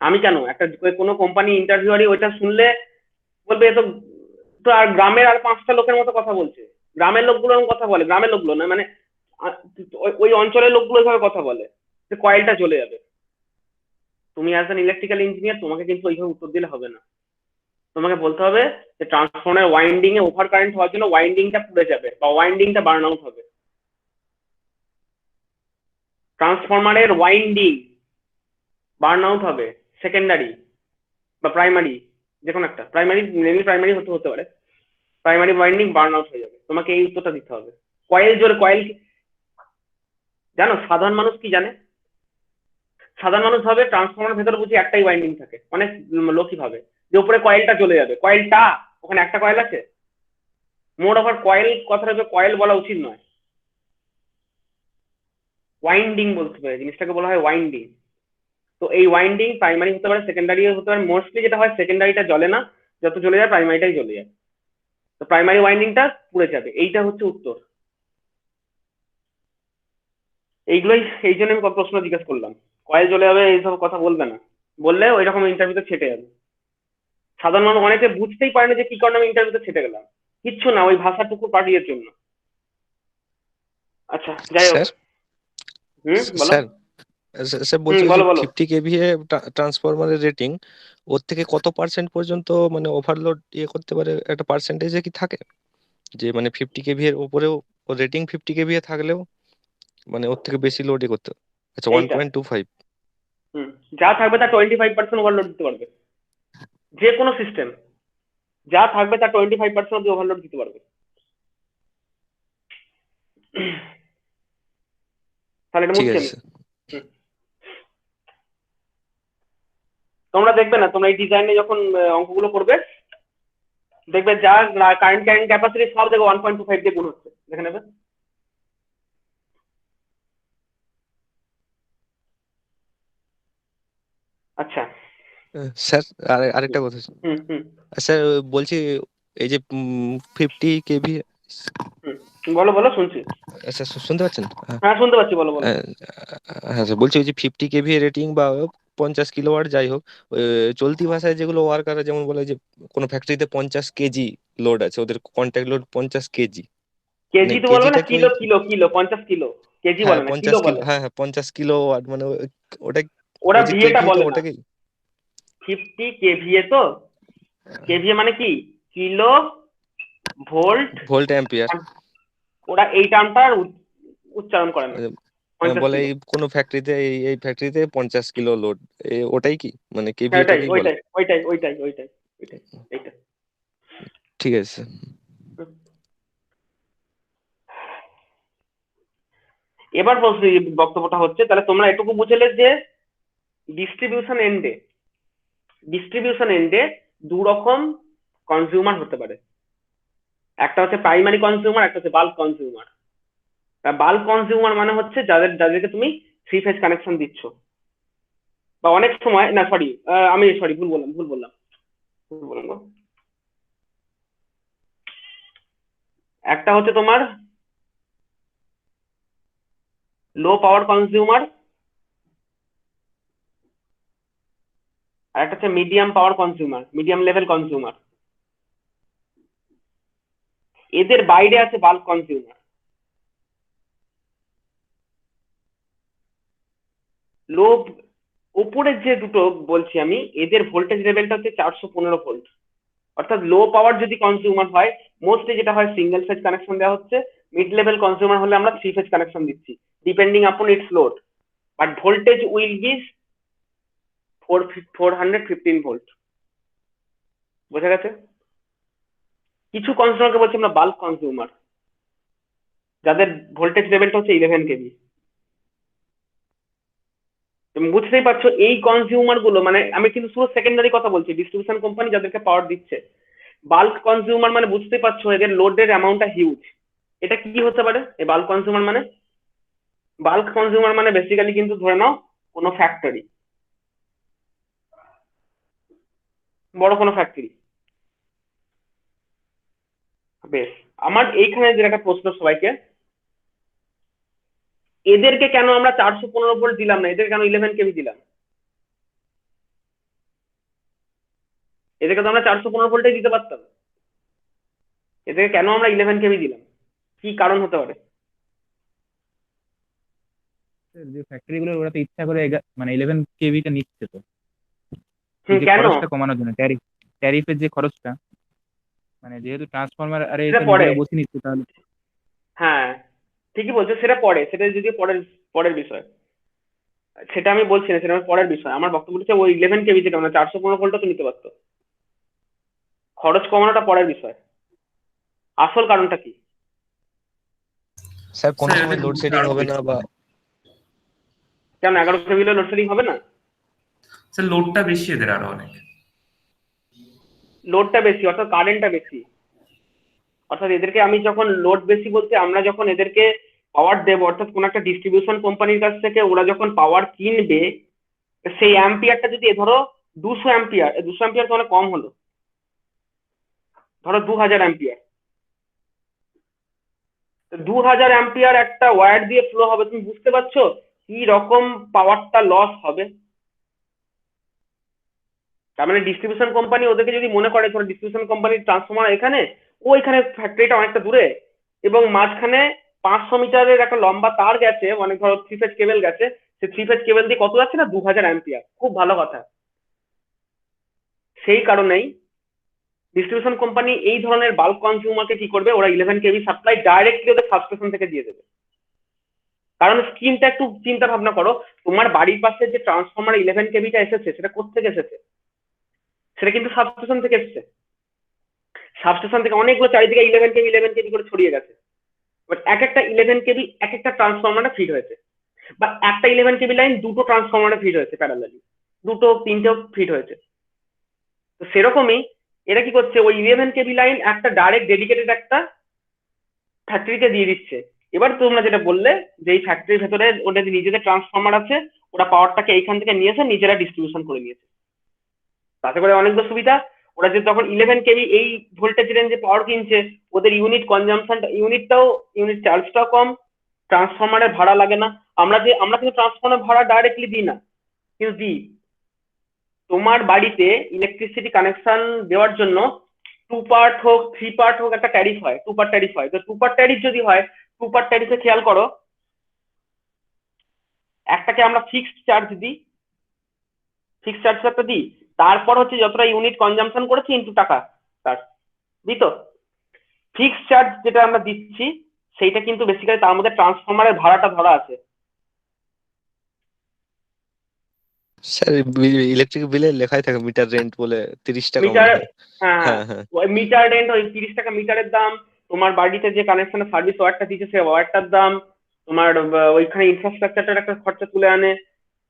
[SPEAKER 1] আমি কেন, একটা কোনো কোম্পানি ইন্টারভিউয়ারই ওইটা শুনলে বলবে এ তো তো আর গ্রামের আর 5টা লোকের মতো কথা বলছে। গ্রামের লোকগুলো এরকম কথা বলে, গ্রামের লোকগুলো না মানে ওই অঞ্চলের লোকগুলো এইভাবে কথা বলে যে কয়েলটা চলে যাবে। তুমি অ্যাজ অ্যান ইলেকট্রিক্যাল ইঞ্জিনিয়ার তোমাকে কিন্তু ওইভাবে উত্তর দিলে হবে না। তোমাকে বলতে হবে যে ট্রান্সফর্মার ওয়াইন্ডিং এ ওভার কারেন্ট হওয়ার জন্য ওয়াইন্ডিংটা পুড়ে যাবে বা ওয়াইন্ডিংটা বার্ন আউট হবে। ট্রান্সফরমারের ওয়াইন্ডিং বার্ন আউট হবে, সেকেন্ডারি বা প্রাইমারি, যে কোনো একটা প্রাইমারি, মেনলি প্রাইমারি হতে পারে। প্রাইমারি ওয়াইন্ডিং বার্ন আউট হয়ে যাবে, তোমাকে এই উত্তরটা দিতে হবে। কয়েল জানো সাধারণ মানুষ কি জানে? সাধারণ মানুষ ভাবে ট্রান্সফরমারের ভেতরে বুঝি একটাই ওয়াইন্ডিং থাকে, অনেক লোকই ভাবে যে উপরে কয়েলটা চলে যাবে। কয়েলটা, ওখানে একটা কয়েল আছে। মোর ওভার কয়েল কথাটা কয়েল বলা উচিত নয়, ওয়াইন্ডিং বলতে হবে, জিনিসটাকে বলা হয় ওয়াইন্ডিং। তো এই ওয়াইন্ডিং প্রাইমারি হতে পারে, সেকেন্ডারি হতে পারে। মোস্টলি যেটা হয় সেকেন্ডারিটা জ্বলে না, যত জ্বলে যায় প্রাইমারিটাই জ্বলে যায়। তো প্রাইমারি ওয়াইন্ডিংটা পুড়ে যাবে, এইটা হচ্ছে উত্তর। এইগুলোই, এই জন্য আমি প্রশ্ন জিজ্ঞেস করলাম। কয়েল জ্বলে যাবে এইসব কথা বলবে না, বললে ওই রকম ইন্টারভিউতে ছেটে যাবে। সাধারণ মানুষ অনেকে বুঝতেই পারে না যে কি কারণে আমি ইন্টারভিউতে ছেটে গেলাম, কিচ্ছু না, ওই ভাষাটুকু পাঠিয়ে জন্য। আচ্ছা যাই হোক, বলো।
[SPEAKER 6] স্যার স্যার বলছি ওই যে
[SPEAKER 1] বলো।
[SPEAKER 6] 50 কেভিএ ট্রান্সফরমারের রেটিং, ওর থেকে কত পার্সেন্ট পর্যন্ত মানে ওভারলোড করতে পারে, একটা পার্সেন্টেজে কি থাকে যে মানে 50 কেভিএর উপরেও, ও রেটিং 50 কেভিএ থাকলেও মানে ওর থেকে বেশি লোডই করতে? আচ্ছা,
[SPEAKER 1] এইটা
[SPEAKER 6] 1.25।
[SPEAKER 1] যা থাকবে তার 25% ওভারলোড দিতে পারবে। যে কোনো সিস্টেম যা থাকবে তার 25% অব্দি ওভারলোড দিতে পারবে। তাহলে এটা
[SPEAKER 6] ঠিক
[SPEAKER 1] মুশকিল।
[SPEAKER 6] আছে স্যার।
[SPEAKER 1] তোমরা দেখবে না, তোমরা এই ডিজাইনে যখন অঙ্কগুলো করবে দেখবে যা কারেন্ট ক্যারিং ক্যাপাসিটি সব দেখবে 1.25 দিয়ে গুণ হচ্ছে, দেখে নেবে। আচ্ছা।
[SPEAKER 6] স্যার আরেকটা কথা
[SPEAKER 1] হুম হুম
[SPEAKER 6] স্যার, বলছি এই যে 50 কেভি,
[SPEAKER 1] বলো শুনছি।
[SPEAKER 6] আচ্ছা শুনতে পাচ্ছেন?
[SPEAKER 1] হ্যাঁ শুনতে পাচ্ছি, বলো।
[SPEAKER 6] হ্যাঁ হ্যাঁ স্যার, বলছি ওই যে 50 কেভি রেটিং বা 50 কিলোওয়াট যাই হোক, চলতি ভাষায় যেগুলো ওয়ার্কাররা যেমন বলে যে কোনো ফ্যাক্টরিতে 50 কেজি লোড আছে, ওদের কন্ট্যাক্ট লোড 50 কেজি, মানে
[SPEAKER 1] কেজি তো বলবে না,
[SPEAKER 6] কেজিটা কি ওই?
[SPEAKER 1] Kilo 50 kilo. কেজি
[SPEAKER 6] হ্যাঁ
[SPEAKER 1] বলে না,
[SPEAKER 6] 50
[SPEAKER 1] কিলো
[SPEAKER 6] কিলো,
[SPEAKER 1] বলে।
[SPEAKER 6] হ্যাঁ হ্যাঁ 50 কিলোওয়াট, মানে ওটা
[SPEAKER 1] ওরা
[SPEAKER 6] ওই যে
[SPEAKER 1] ভিএটা
[SPEAKER 6] কেভি, তো
[SPEAKER 1] বলে না,
[SPEAKER 6] ওটাকেই
[SPEAKER 1] 50 কেভিএ। তো কেভিএ মানে কি, কিলো ভোল্ট
[SPEAKER 6] ভোল্ট অ্যাম্পিয়ার।
[SPEAKER 1] ওরা এই টার্মটার উচ্চারণ করে না। 50
[SPEAKER 6] বলে
[SPEAKER 1] কিলো।
[SPEAKER 6] এই কোনো ফ্যাক্টরিতে এই ফ্যাক্টরিতে 50 কিলো লোড, ওটাই কি মানে
[SPEAKER 1] হ্যাঁ,
[SPEAKER 6] কেভিএটাকেই বলে?
[SPEAKER 1] ওইটাই এইটা।
[SPEAKER 6] ঠিক আছে।
[SPEAKER 1] হুম। এবার বক্তব্যটা হচ্ছে, তাহলে তোমরা এটুকু বুঝলে যে ডিস্ট্রিবিউশন এন্ডে দু রকম কনজিউমার হতে পারে, একটা হচ্ছে প্রাইমারি কনজিউমার, একটা হচ্ছে বাল্ক কনজিউমার। বাল্ক কনজিউমার মানে হচ্ছে যাদেরকে তুমি 3 ফেজ কানেকশন দিচ্ছ, বা অনেক সময় না, সরি ভুল বললাম। একটা হচ্ছে তোমার লো পাওয়ার কনজিউমার, আর একটা হচ্ছে মিডিয়াম পাওয়ার কনজিউমার, মিডিয়াম লেভেল কনজিউমার। এদের বাইরে আছে বাল্ক কনজিউমার। লো উপরের যে দুটো বলছি আমি, এদের ভোল্টেজ লেভেলটা হচ্ছে 415 ভোল্ট। অর্থাৎ লো পাওয়ার যদি কনজিউমার হয়, মোস্টলি যেটা হয় সিঙ্গেল ফেজ কানেকশন দেওয়া হচ্ছে। মিড লেভেল কনজিউমার হলে আমরা 3 ফেজ কানেকশন দিচ্ছি, ডিপেন্ডিং আপন it's load, but voltage will be 415 volt. বোঝা গেছে? কিছু কনজিউমারকে বলছি আমরা বাল্ক কনজিউমার, যাদের ভোল্টেজ লেভেলটা হচ্ছে 11 কেভি। তুমি বুঝতেই পারছো এই কনজিউমার গুলো, মানে আমি কিন্তু শুধু সেকেন্ডারি কথা বলছি, ডিস্ট্রিবিউশন কোম্পানি যাদেরকে পাওয়ার দিচ্ছে। বাল্ক কনজিউমার মানে বুঝতেই পারছো এদের লোডের অ্যামাউন্টটা হিউজ। এটা কি হতে পারে এই বাল্ক কনজিউমার মানে? বাল্ক কনজিউমার মানে বেসিক্যালি কিন্তু ধরে নাও কোনো ফ্যাক্টরি, বড় কোনো ফ্যাক্টরি। বেশ, আমার এইখানে যে একটা প্রশ্ন সবাইকে, এদেরকে কেন আমরা 415 ভোল্ট দিলাম না, এদের কেন 11 কেভি দিলাম? এদেরকে তো আমরা 415 ভোল্টে দিতে পারতাম, এদেরকে কেন আমরা 11 কেভি দিলাম? কি কারণ হতে পারে?
[SPEAKER 2] যে ফ্যাক্টরি গুলো ওরা তো ইচ্ছা করে মানে 11 কেভিটা নিচ্ছে তো, এই যে
[SPEAKER 1] কেন?
[SPEAKER 2] খরচটা কমানোর জন্য, ট্যারিফের যে খরচটা, মানে যেহেতু ট্রান্সফরমার আরে
[SPEAKER 1] সেটা
[SPEAKER 2] তো
[SPEAKER 1] পরে,
[SPEAKER 2] নিজেরা বসে নিচ্ছে তাহলে।
[SPEAKER 1] হ্যাঁ ঠিকই বলছো, সেটা যদি পরের পরের বিষয়, সেটা আমি বলছি না, সেটা আমার পরের বিষয়। আমার বক্তব্য হচ্ছে ওই 11 কেভি যেটা মানে 415 ভোল্টটা তো নিতে পারতো, খরচ কমানোটা পরের বিষয়। আসল কারণটা কি?
[SPEAKER 6] স্যার কোনো
[SPEAKER 7] স্যার
[SPEAKER 6] সময়
[SPEAKER 7] এদের
[SPEAKER 6] লোডশেডিং
[SPEAKER 7] আরো
[SPEAKER 6] হবে না
[SPEAKER 7] বেশি।
[SPEAKER 6] বা?
[SPEAKER 1] কেন 11 কেভি লোডশেডিং হবে না?
[SPEAKER 7] স্যার লোডটা বেশি এদের আরো অনেক।
[SPEAKER 1] লোডটা বেশি অর্থাৎ কারেন্টটা বেশি, অর্থাৎ এদেরকে আমি যখন লোড বেশি বলতে, আমরা যখন এদেরকে পাওয়ার দেবো, অর্থাৎ কোন একটা ডিস্ট্রিবিউশন কোম্পানির কাছ থেকে ওরা যখন পাওয়ার কিনবে, সেই অ্যাম্পিয়ারটা যদি ধরো 200 অ্যাম্পিয়ার, 200 অ্যাম্পিয়ার তো অনেক কম হলো, ধরো 2000 অ্যাম্পিয়ার, 2000 অ্যাম্পিয়ার একটা ওয়্যার দিয়ে ফ্লো হবে, তুমি বুঝতে পারছো কি রকম পাওয়ারটা লস হবে? তার মানে ডিস্ট্রিবিউশন কোম্পানি ওদেরকে যদি মনে করে, ধরো ডিস্ট্রিবিউশন কোম্পানির ট্রান্সফরমার এখানে, ও এখানে ফ্যাক্টরিটা অনেকটা দূরে, এবং মাঝখানে 500 মিটারের একটা লম্বা তার গেছে, মানে ধরো 3 ফেজ কেবল গেছে, সেই 3 ফেজ কেবল দিয়ে কত যাচ্ছে না, 2000 অ্যাম্পিয়ার, খুব ভালো কথা। সেই কারণেই ডিস্ট্রিবিউশন কোম্পানি এই ধরনের বাল্ক কনজিউমারকে কি করবে, ওরা 11 কেভি সাপ্লাই ডাইরেক্টলি ওদের সাবস্টেশন থেকে দিয়ে দেবে। কারণ স্কিমটা একটু চিন্তা ভাবনা করো, তোমার বাড়ির পাশে যে ট্রান্সফরমার 11 কেভিটা এসেছে, সেটা কোথেকে এসেছে? সেটা কিন্তু সাবস্টেশন থেকে এসেছে। সাবস্টেশন থেকে অনেকগুলো চারিদিকে 11 কেভি করে ছড়িয়ে গেছে, বাট এক একটা 11 কেভি এক একটা ট্রান্সফরমারে ফিড হয়েছে, বা একটা 11 কেভি লাইন দুটো ট্রান্সফরমারে ফিড হয়েছে প্যারালালি, দুটো তিনটেও ফিড হয়েছে। তো সেরকমই এরা কি করছে, ওই 11 কেভি লাইন একটা ডাইরেক্ট ডেডিকেটেড একটা ফ্যাক্টরিকে দিয়ে দিচ্ছে। এবার তোমরা যেটা বললে যে এই ফ্যাক্টরির ভেতরে ওদের নিজেদের ট্রান্সফরমার আছে, ওরা পাওয়ারটাকে এইখান থেকে নিয়ে এসে নিজেরা ডিস্ট্রিবিউশন করে নিয়েছে, তাতে করে অনেকগুলো সুবিধা। ওরা যে তখন 11 কেভি এই ভোল্টেজ রেঞ্জে পাওয়ার কিনছে, ওদের ইউনিট কনজাম্পশনটা, ইউনিট চার্জটাও কম, ট্রান্সফরমারের ভাড়া লাগে না। আমরা কিন্তু ট্রান্সফরমার ভাড়া ডাইরেক্টলি দিই না, কিন্তু দিই। তোমার বাড়িতে ইলেকট্রিসিটি কানেকশন দেওয়ার জন্য 2 পার্ট হোক 3 পার্ট হোক একটা ট্যারিফ হয়, 2 পার্ট ট্যারিফ হয়। তো 2 পার্ট ট্যারিফ যদি হয়, 2 পার্ট ট্যারিফে খেয়াল করো, একটাকে আমরা ফিক্সড চার্জ দিই, ফিক্সড চার্জ একটা দিই, তারপর হচ্ছে যতটা ইউনিট কনজাম্পশন করেছি ইনটু টাকা তার দিই। তো ফিক্সড চার্জ যেটা আমরা দিচ্ছি, সেইটা কিন্তু বেসিক্যালি তার মধ্যে ট্রান্সফরমারের ভাড়াটা ধরা আছে।
[SPEAKER 6] স্যার ইলেকট্রিক বিলে লেখাই থাকে মিটার রেন্ট বলে 30 টাকা মনে
[SPEAKER 1] মিটার,
[SPEAKER 6] হয়।
[SPEAKER 1] হ্যাঁ হ্যাঁ,
[SPEAKER 6] হ্যাঁ হ্যাঁ
[SPEAKER 1] ওই মিটার রেন্ট ওই 30 টাকা মিটারের দাম, তোমার বাড়িতে যে কানেকশনের সার্ভিস ওয়ারটা দিচ্ছে সে ওয়ারটার দাম, তোমার ওইখানে ইনফ্রাস্ট্রাকচারটার একটা খরচা তুলে আনে,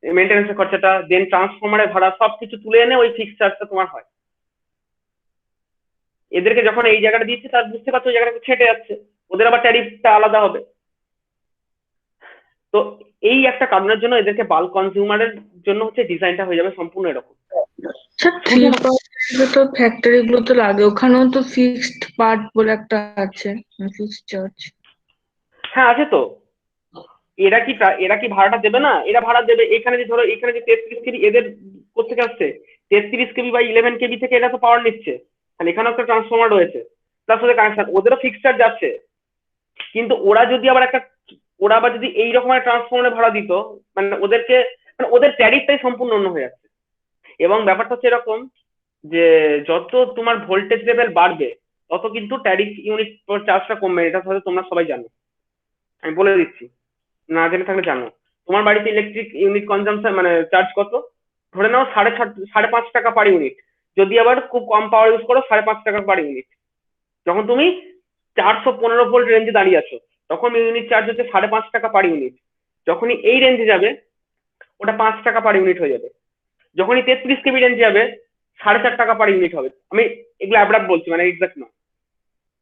[SPEAKER 1] মেনটেন্যান্সের খরচাটা, দেন ট্রান্সফরমারের ভাড়া, সবকিছু তুলে এনে ওই ফিক্সড চার্জটা তোমার হয়। এদেরকে যখন এই জায়গাটা দিচ্ছে তার বুঝতে পারছো ওই জায়গাটা ছেটে যাচ্ছে, ওদের আবার ট্যারিফটা আলাদা হবে। তো এই একটা কারণের জন্য এদেরকে বাল্ক কনজিউমারের জন্য হচ্ছে ডিজাইনটা হয়ে যাবে সম্পূর্ণ এরকম।
[SPEAKER 5] স্যার 3% তো ফ্যাক্টরি গুলোতে লাগে, ওখানেও তো ফিক্সড পার্ট বলে একটা আছে, ফিক্সড চার্জ।
[SPEAKER 1] হ্যাঁ আছে তো। এরা কি ভাড়াটা দেবে না? এরা ভাড়া দেবে। এখানে যে ধরো এখানে যে 33 কেবি এদের কোথেকে আসছে? 33 কেবি বা 11 কেবি থেকে এরা তো পাওয়ার নিচ্ছে, তাহলে এখানেও একটা ট্রান্সফরমার রয়েছে, প্লাস ওদের কানেকশন, ওদেরও ফিক্সড চার্জ যাচ্ছে। কিন্তু ওরা আবার যদি এই রকমের ট্রান্সফরমারে ভাড়া দিত, মানে ওদের ট্যারিফটাই সম্পূর্ণ অন্য হয়ে যাচ্ছে। এবং ব্যাপারটা হচ্ছে এরকম যে যত তোমার ভোল্টেজ লেভেল বাড়বে তত কিন্তু ট্যারিফ ইউনিট চার্জটা কমবে, এটা হয়তো তোমরা সবাই জানো, আমি বলে দিচ্ছি, না জেনে থাকলে জানো। তোমার বাড়িতে ইলেকট্রিক ইউনিট কনজাম্পশন মানে চার্জ কত? ধরে নাও 5.5 টাকা পার ইউনিট। যদি আবার খুব কম পাওয়ার ইউজ করো 5.5 টাকা পার ইউনিট। যখন তুমি 415 ভোল্ট রেঞ্জে দাঁড়িয়ে আছো তখন ইউনিট চার্জ হচ্ছে 5.5 টাকা পার ইউনিট। যখনই এই রেঞ্জে যাবে ওটা 5 টাকা পার ইউনিট হয়ে যাবে। যখনই 33 কেবি রেঞ্জে যাবে 4.5 টাকা পার ইউনিট হবে। আমি এগুলো অ্যাবরাপ বলছি, মানে এক্সাক্ট না।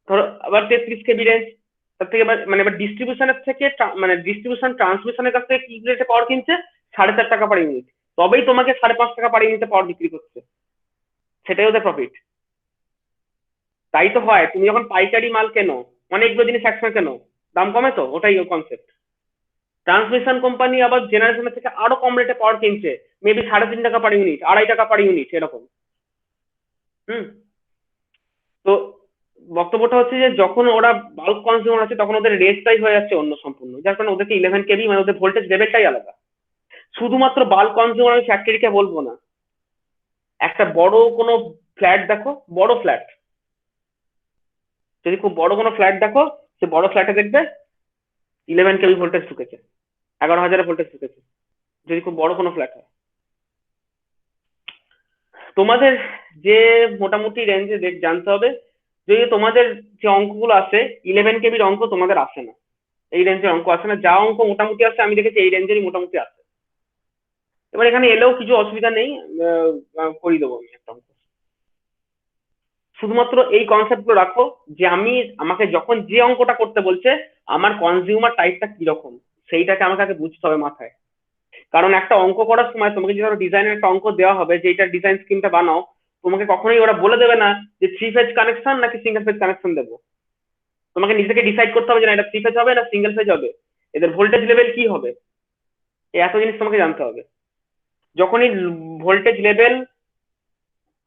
[SPEAKER 1] ধরো আবার 33 কেবি রেঞ্জ, তার থেকে এবার ডিস্ট্রিবিউশনের থেকে মানে ডিস্ট্রিবিউশন ট্রান্সমিশনের কাছ থেকে কি রেটে পাওয়ার কিনছে? 4.5 টাকা পার ইউনিট। তবেই তোমাকে 5.5 টাকা পার ইউনিটে পাওয়ার বিক্রি করছে, সেটাই ওদের প্রফিট। তাই তো হয়, তুমি যখন পাইকারি মাল কেনো অনেকগুলো জিনিস একসঙ্গে কেনো, দাম কমে, তো ওটাই কনসেপ্ট। ট্রান্সমিশন কোম্পানি আবার জেনারেশনের থেকে আরো কম রেটে পাওয়ার কিনছে, মেবি 3.5 টাকা পার ইউনিট, 2.5 টাকা পার ইউনিট এরকম। হুম। তো বক্তব্যটা হচ্ছে যে যখন ওরা বাল্ক কনজিউমার আছে তখন ওদের রেটটাই হয়ে যাচ্ছে অন্য সম্পূর্ণ, যার কারণে ওদেরকে 11 কেবি মানে ওদের ভোল্টেজ লেভেলটাই আলাদা। শুধুমাত্র বাল্ক কনজিউমার আমি ফ্যাক্টরিকে বলবো না, একটা বড় কোনো ফ্ল্যাট দেখো, বড় ফ্ল্যাট, যদি খুব বড় কোনো ফ্ল্যাট দেখো, সে বড় ফ্ল্যাটে দেখবে 11 কেবি ভোল্টেজ ঢুকেছে, 11,000 ভোল্টেজ ঢুকেছে, যদি খুব বড় কোনো ফ্ল্যাট হয়। তোমাদের যে মোটামুটি রেঞ্জে জানতে হবে, যদি তোমাদের যে অঙ্কগুলো আসে 11 কেবির অঙ্ক তোমাদের আসে না, এই রেঞ্জের অঙ্ক আসে না। যা অঙ্ক মোটামুটি আসে আমি দেখেছি এই রেঞ্জেরই মোটামুটি আসে। এবার এখানে এলেও কিছু অসুবিধা নেই, করিয়ে দেবো আমি একটা অঙ্ক। শুধুমাত্র এই কনসেপ্ট গুলো রাখো যে আমাকে যখন যে অঙ্কটা করতে বলছে আমার কনজিউমার টাইপটা কিরকম সেইটাকে আমাকে আগে বুঝতে হবে মাথায়। কারণ একটা অঙ্ক করার সময় তোমাকে যদি ধরো ডিজাইনের একটা অঙ্ক দেওয়া হবে যে এটা ডিজাইন স্কিমটা বানাও, তোমাকে কখনোই ওরা বলে দেবে না যে 3 ফেজ কানেকশন নাকি সিঙ্গেল ফেজ কানেকশন দেবো। তোমাকে নিজেকে ডিসাইড করতে হবে যে না এটা 3 ফেজ হবে না সিঙ্গেল ফেজ হবে, এদের ভোল্টেজ লেভেল কি হবে, এই এত জিনিস তোমাকে জানতে হবে। যখনই ভোল্টেজ লেভেল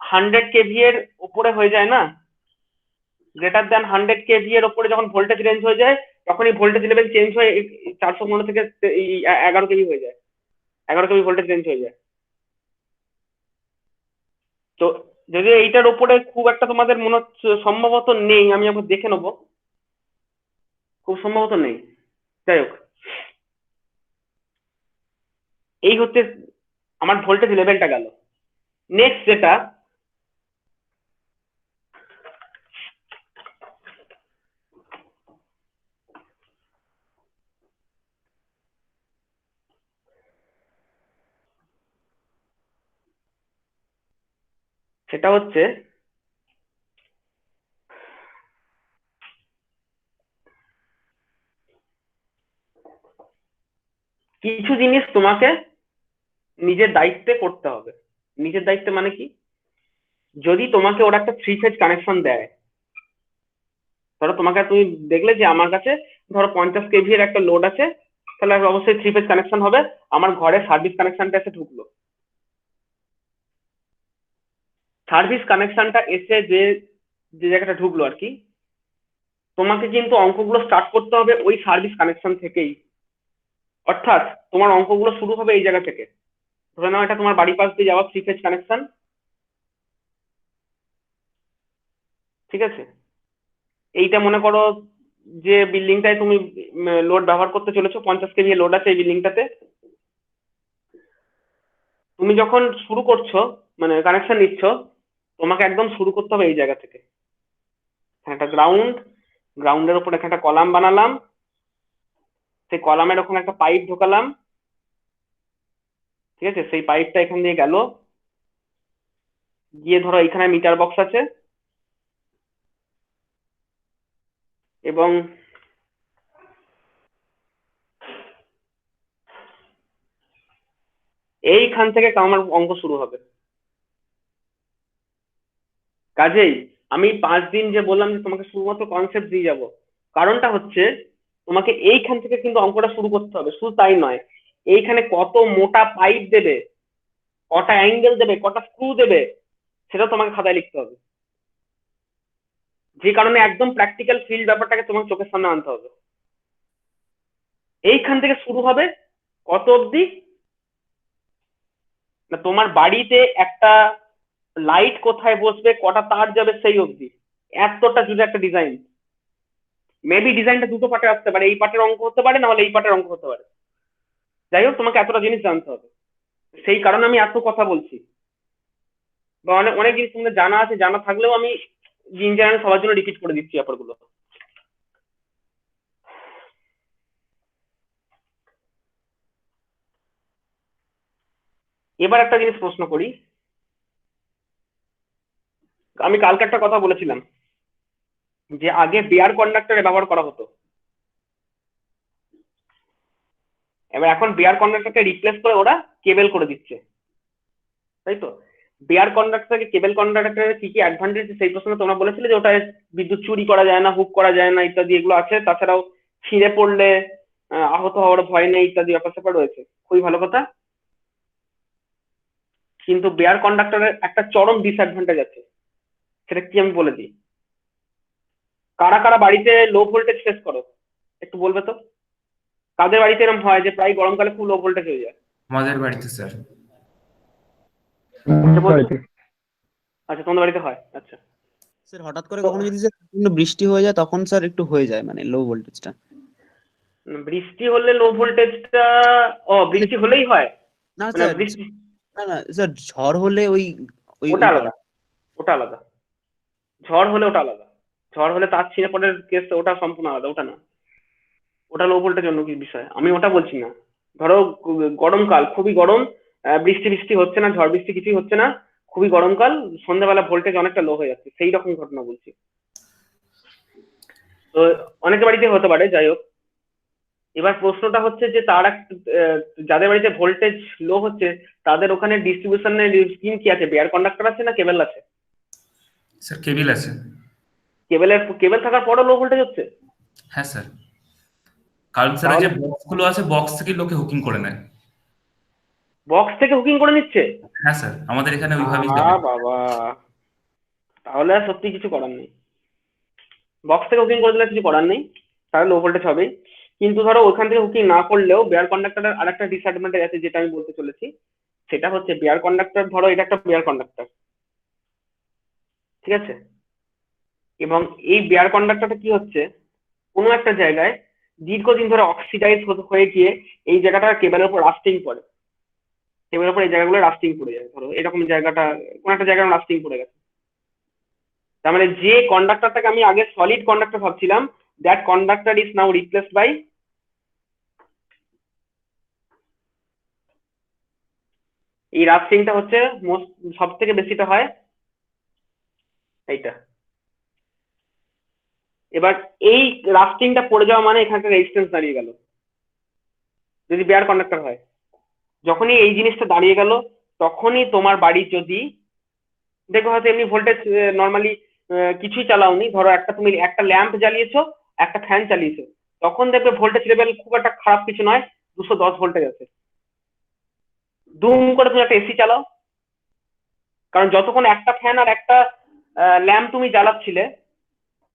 [SPEAKER 1] 100 কেভি এর উপরে হয়ে যায় না, গ্রেটার দ্যান 100 কেভি এর উপরে যখন ভোল্টেজ রেঞ্জ হয়ে যায় তখনই ভোল্টেজ লেভেল চেঞ্জ হয়ে 415 থেকে 11 কেভি হয়ে যায়, 11 কেভি ভোল্টেজ রেঞ্জ হয়ে যায়। তো যদি এইটার উপরে খুব একটা তোমাদের মনে হচ্ছে সম্ভবত নেই, আমি আবার দেখে নেবো, খুব সম্ভবত নেই। যাই হোক, এই হচ্ছে আমার ভোল্টেজ লেভেলটা গেল। নেক্সট যেটা সেটা হচ্ছে কিছু জিনিস তোমাকে নিজের দায়িত্বে করতে হবে। নিজের দায়িত্বে মানে কি? যদি তোমাকে ওরা একটা 3 ফেজ কানেকশন দেয়, ধরো তোমাকে তুমি দেখলে যে আমার কাছে ধরো 50 কেভি এর একটা লোড আছে, তাহলে অবশ্যই 3 ফেজ কানেকশন হবে। আমার ঘরে সার্ভিস কানেকশনটা এসে ঢুকলো, সার্ভিস কানেকশনটা এসে যে যে জায়গাটা ঢুকলো আর কি, তোমাকে কিন্তু অঙ্কগুলো স্টার্ট করতে হবে ওই সার্ভিস কানেকশন থেকেই। অর্থাৎ তোমার অঙ্কগুলো শুরু হবে এই জায়গা থেকে। ধরে নাও এটা তোমার বাড়ি পাশ দিয়ে যাওয়া 3 ফেজ কানেকশন, ঠিক আছে? এইটা মনে করো যে বিল্ডিংটায় তুমি লোড ব্যবহার করতে চলেছো, 50 কেভি লোড আছে এই বিল্ডিংটাতে। তুমি যখন শুরু করছো মানে কানেকশন নিচ্ছ, তোমাকে একদম শুরু করতে হবে এই জায়গা থেকে। এখানে একটা গ্রাউন্ডের উপর এখানে একটা কলাম বানালাম, সেই কলামের ওখানে একটা পাইপ ঢোকালাম, ঠিক আছে? সেই পাইপটা এখান দিয়ে গেল, গিয়ে ধরো এখানে মিটার বক্স আছে, এবং এইখান থেকে আমার অঙ্ক শুরু হবে। কাজেই আমি 5 দিন যে বললাম যে তোমাকে শুধুমাত্র কনসেপ্ট দিয়ে যাব, কারণটা হচ্ছে তোমাকে এইখান থেকে কিন্তু অঙ্কটা শুরু করতে হবে। শুধু তাই নয়, এইখানে কত মোটা পাইপ দেবে, কটা অ্যাঙ্গেল দেবে, কটা স্ক্রু দেবে, সেটাও তোমাকে খাতায় লিখতে হবে। যে কারণে একদম প্র্যাকটিক্যাল ফিল্ড ব্যাপারটাকে তোমার চোখের সামনে আনতে হবে। এইখান থেকে শুরু হবে কত অবধি না, তোমার বাড়িতে একটা লাইট কোথায় বসবে, কটা তার যাবে, সেই অবধি এতটা জুড়ে একটা ডিজাইন। মেবি ডিজাইনটা দুটো পার্টে আসতে পারে, এই পার্টের অঙ্ক হতে পারে, না হলে এই পার্টের অঙ্ক হতে পারে। যাই হোক, তোমাকে এতটা জিনিস জানতে হবে। সেই কারণে আমি এত কথা বলছি, বা অনেক অনেক জিনিস তোমাদের জানা আছে, জানা থাকলেও আমি ইঞ্জিনিয়ারিং সবার জন্য রিপিট করে দিচ্ছি ব্যাপারগুলো। এবার একটা জিনিস প্রশ্ন করি। আমি কালকে একটা কথা বলেছিলাম যে আগে বেয়ার কন্ডাক্টর ব্যবহার করা হতো, এবার এখন বেয়ার কন্ডাক্টরকে রিপ্লেস করে ওরা কেবল করে দিচ্ছে, তাই তো? বেয়ার কন্ডাক্টর থেকে কেবল কন্ডাক্টরের কি কি অ্যাডভান্টেজ, সেই প্রশ্নে তোমরা বলেছিলে যে ওটা বিদ্যুৎ চুরি করা যায় না, হুক করা যায় না, ইত্যাদি এগুলো আছে। তাছাড়াও ছিঁড়ে পড়লে আহত হওয়ার ভয় নেই, ইত্যাদি ব্যাপার স্যাপার রয়েছে। খুবই ভালো কথা। কিন্তু বেয়ার কন্ডাক্টরের একটা চরম ডিসঅ্যাডভান্টেজ আছে, সেটা কি আমি বলে দিই। কারা কারা বাড়িতে লো ভোল্টেজ ফেস করো একটু বলবে তো? কাদের বাড়িতে এরকম হয় যে প্রায় গরমকালে খুব লো ভোল্টেজ হয়ে যায়?
[SPEAKER 7] আমাদের বাড়িতে স্যার।
[SPEAKER 4] বাড়িতে
[SPEAKER 1] আচ্ছা, তোমাদের বাড়িতে হয়, আচ্ছা।
[SPEAKER 8] স্যার হঠাৎ করে কখনো যদি স্যার প্রচন্ড বৃষ্টি হয়ে যায় তখন স্যার একটু হয়ে যায় মানে লো ভোল্টেজটা।
[SPEAKER 1] বৃষ্টি হলে লো ভোল্টেজটা, ও বৃষ্টি হলেই হয়?
[SPEAKER 8] না
[SPEAKER 1] মানে
[SPEAKER 8] স্যার,
[SPEAKER 1] বৃষ্টি,
[SPEAKER 8] না না স্যার, ঝড় হলে ওই ওই
[SPEAKER 1] ওটা আলাদা, ওটা আলাদা। ঝড় হলে ওটা আলাদা, ঝড় হলে তার ছিঁড়ে পড়ার কেস, ওটা সম্পূর্ণ আলাদা, ওটা না। ওটা লো ভোল্টেজ অন্য কি বিষয়, আমি ওটা বলছি না। ধরো গরমকাল, খুবই গরম, বৃষ্টি বৃষ্টি হচ্ছে না, ঝড় বৃষ্টি কিছুই হচ্ছে না, খুবই গরমকাল, সন্ধ্যাবেলা ভোল্টেজ অনেকটা লো হয়ে যাচ্ছে, সেই রকম ঘটনা বলছি। তো অনেকের বাড়িতে হতে পারে, যাই হোক। এবার প্রশ্নটা হচ্ছে যে তারা যাদের বাড়িতে ভোল্টেজ লো হচ্ছে, তাদের ওখানে ডিস্ট্রিবিউশনের স্কিম কি আছে? বেয়ার কন্ডাক্টর আছে না কেবল আছে?
[SPEAKER 7] স্যার কেবিল আছে।
[SPEAKER 1] কেবল থাকার পরও লো ভোল্টেজ হচ্ছে?
[SPEAKER 7] হ্যাঁ স্যার, কারণ স্যার এই যে বক্স গুলো আছে, বক্স থেকে লোকে হুকিং করে নেয়।
[SPEAKER 1] বক্স থেকে হুকিং করে নিচ্ছে?
[SPEAKER 7] হ্যাঁ স্যার, আমাদের এখানে ওইভাবেই চলে।
[SPEAKER 1] বাবা, তাহলে আর সত্যি কিছু করার নেই। বক্স থেকে হুকিং করে দিলে কিছু করার নেই, তাহলে লো ভোল্টেজ হবেই। কিন্তু ধরো ওখান থেকে হুকিং না করলেও বেয়ার কন্ডাক্টরের আরেকটা ডিসঅ্যাডভান্টেজ আছে, যেটা আমি বলতে চলেছি। সেটা হচ্ছে বেয়ার কন্ডাক্টর, ধরো এটা একটা বেয়ার কন্ডাক্টর, ঠিক আছে? এবং এই বেয়ার কন্ডাক্টরটা কি হচ্ছে, কোনো একটা জায়গায় দীর্ঘদিন ধরে অক্সিডাইজ হয়ে গিয়ে এই জায়গাটা কেবলের উপর রাস্টিং পড়ে, কেবলের উপর এই জায়গাগুলো রাস্টিং পড়ে যায়। ধরো এরকম জায়গাটা, কোনো একটা জায়গায় রাস্টিং পড়ে গেছে, তার মানে যে কন্ডাক্টরটাকে আমি আগে সলিড কন্ডাক্টর ভাবছিলাম, that conductor is now replaced by, এই রাস্টিংটা হচ্ছে সব থেকে বেশিটা হয় এইটা। এবার এই রাস্টিংটা পড়ে যাওয়া মানে এখানকার রেজিস্ট্যান্স দাঁড়িয়ে গেল, যদি বেয়ার কন্ডাক্টর হয়। যখনই এই জিনিসটা দাঁড়িয়ে গেল, তখনই তোমার বাড়ি যদি দেখো হয়তো এমনি ভোল্টেজ নর্মালি কিছুই চালাওনি, ধরো একটা তুমি একটা ল্যাম্প জ্বালিয়েছো, একটা ফ্যান চালিয়েছো, তখন দেখবে ভোল্টেজ লেভেল খুব একটা খারাপ কিছু নয়, 210 ভোল্টেজ আছে। দুম করে তুমি একটা এসি চালাও, কারণ যতক্ষণ একটা ফ্যান আর একটা ল্যাম্প তুমি জ্বালাচ্ছিলে,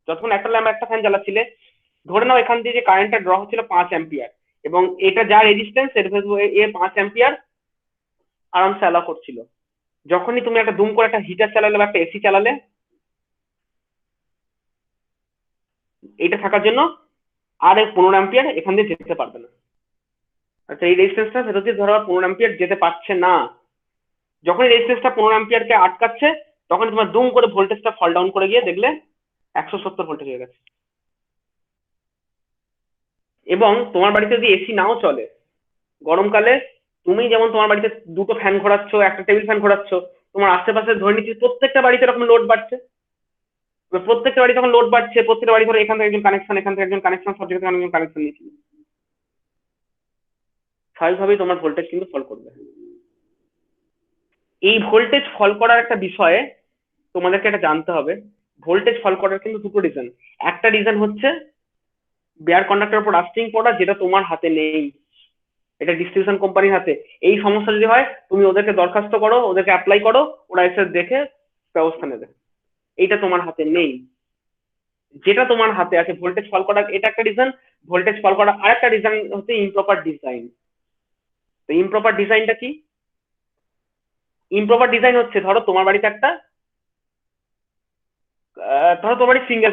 [SPEAKER 1] যতক্ষণ একটা ল্যাম্প একটা ফ্যান জ্বালাচ্ছিলে, ধরে নাও এখান দিয়ে যে কারেন্টটা ড্র হচ্ছিল 5 অ্যাম্পিয়ার, এবং এটা যা রেজিস্ট্যান্স এর 5 অ্যাম্পিয়ার আরামসে অ্যালাউ করছিল। যখনই তুমি একটা দুম করে একটা হিটার চালালে বা একটা এসি চালালে, এটা থাকার জন্য আর 15 অ্যাম্পিয়ার এখান দিয়ে যেতে পারবে না। আচ্ছা, এই রেজিস্ট্যান্সটা ভেতর দিয়ে ধরো 15 অ্যাম্পিয়ার যেতে পারছে না, যখন রেজিস্ট্যান্সটা 15 অ্যাম্পিয়ারকে আটকাচ্ছে তখন তোমার দুম করে ভোল্টেজটা ফল ডাউন করে গিয়ে দেখলে 170 ভোল্টেজ হয়ে গেছে। এবং তোমার বাড়িতে যদি এসি নাও চলে, গরমকালে তুমি যেমন তোমার বাড়িতে দুটো ফ্যান ঘোরাচ্ছ, একটা টেবিল ফ্যান ঘোরাচ্ছ, তোমার আশেপাশে ধরে নিচ্ছি প্রত্যেকটা বাড়িতে এরকম লোড বাড়ছে। প্রত্যেকটা বাড়ি যখন লোড বাড়ছে, প্রত্যেকটা বাড়ি ধরো এখান থেকে একজন কানেকশন, এখান থেকে একজন কানেকশন, সব জায়গা থেকে একজন কানেকশন নিয়েছিল, স্বাভাবিকভাবেই তোমার ভোল্টেজ কিন্তু ফল করবে। এই ভোল্টেজ ফল করার একটা বিষয়ে তোমাদেরকে এটা জানতে হবে। ভোল্টেজ ফল করার কিন্তু দুটো রিজন। একটা রিজন হচ্ছে বেয়ার কন্ডাক্টরের উপর রাস্টিং পড়া, যেটা তোমার হাতে নেই, এটা ডিস্ট্রিবিউশন কোম্পানির হাতে। এই সমস্যা যদি হয় তুমি ওদেরকে দরখাস্ত করো, ওদেরকে অ্যাপ্লাই করো, ওরা এসে দেখে ব্যবস্থা নেবে। এইটা তোমার হাতে নেই। যেটা তোমার হাতে আছে ভোল্টেজ ফল করা, এটা একটা রিজন। ভোল্টেজ ফল করা আরেকটা রিজন হচ্ছে ইমপ্রপার ডিজাইন। তো ইমপ্রপার ডিজাইনটা কি? ইমপ্রপার ডিজাইন হচ্ছে ধরো তোমার বাড়িতে একটা ধরো তোমার বাড়ি single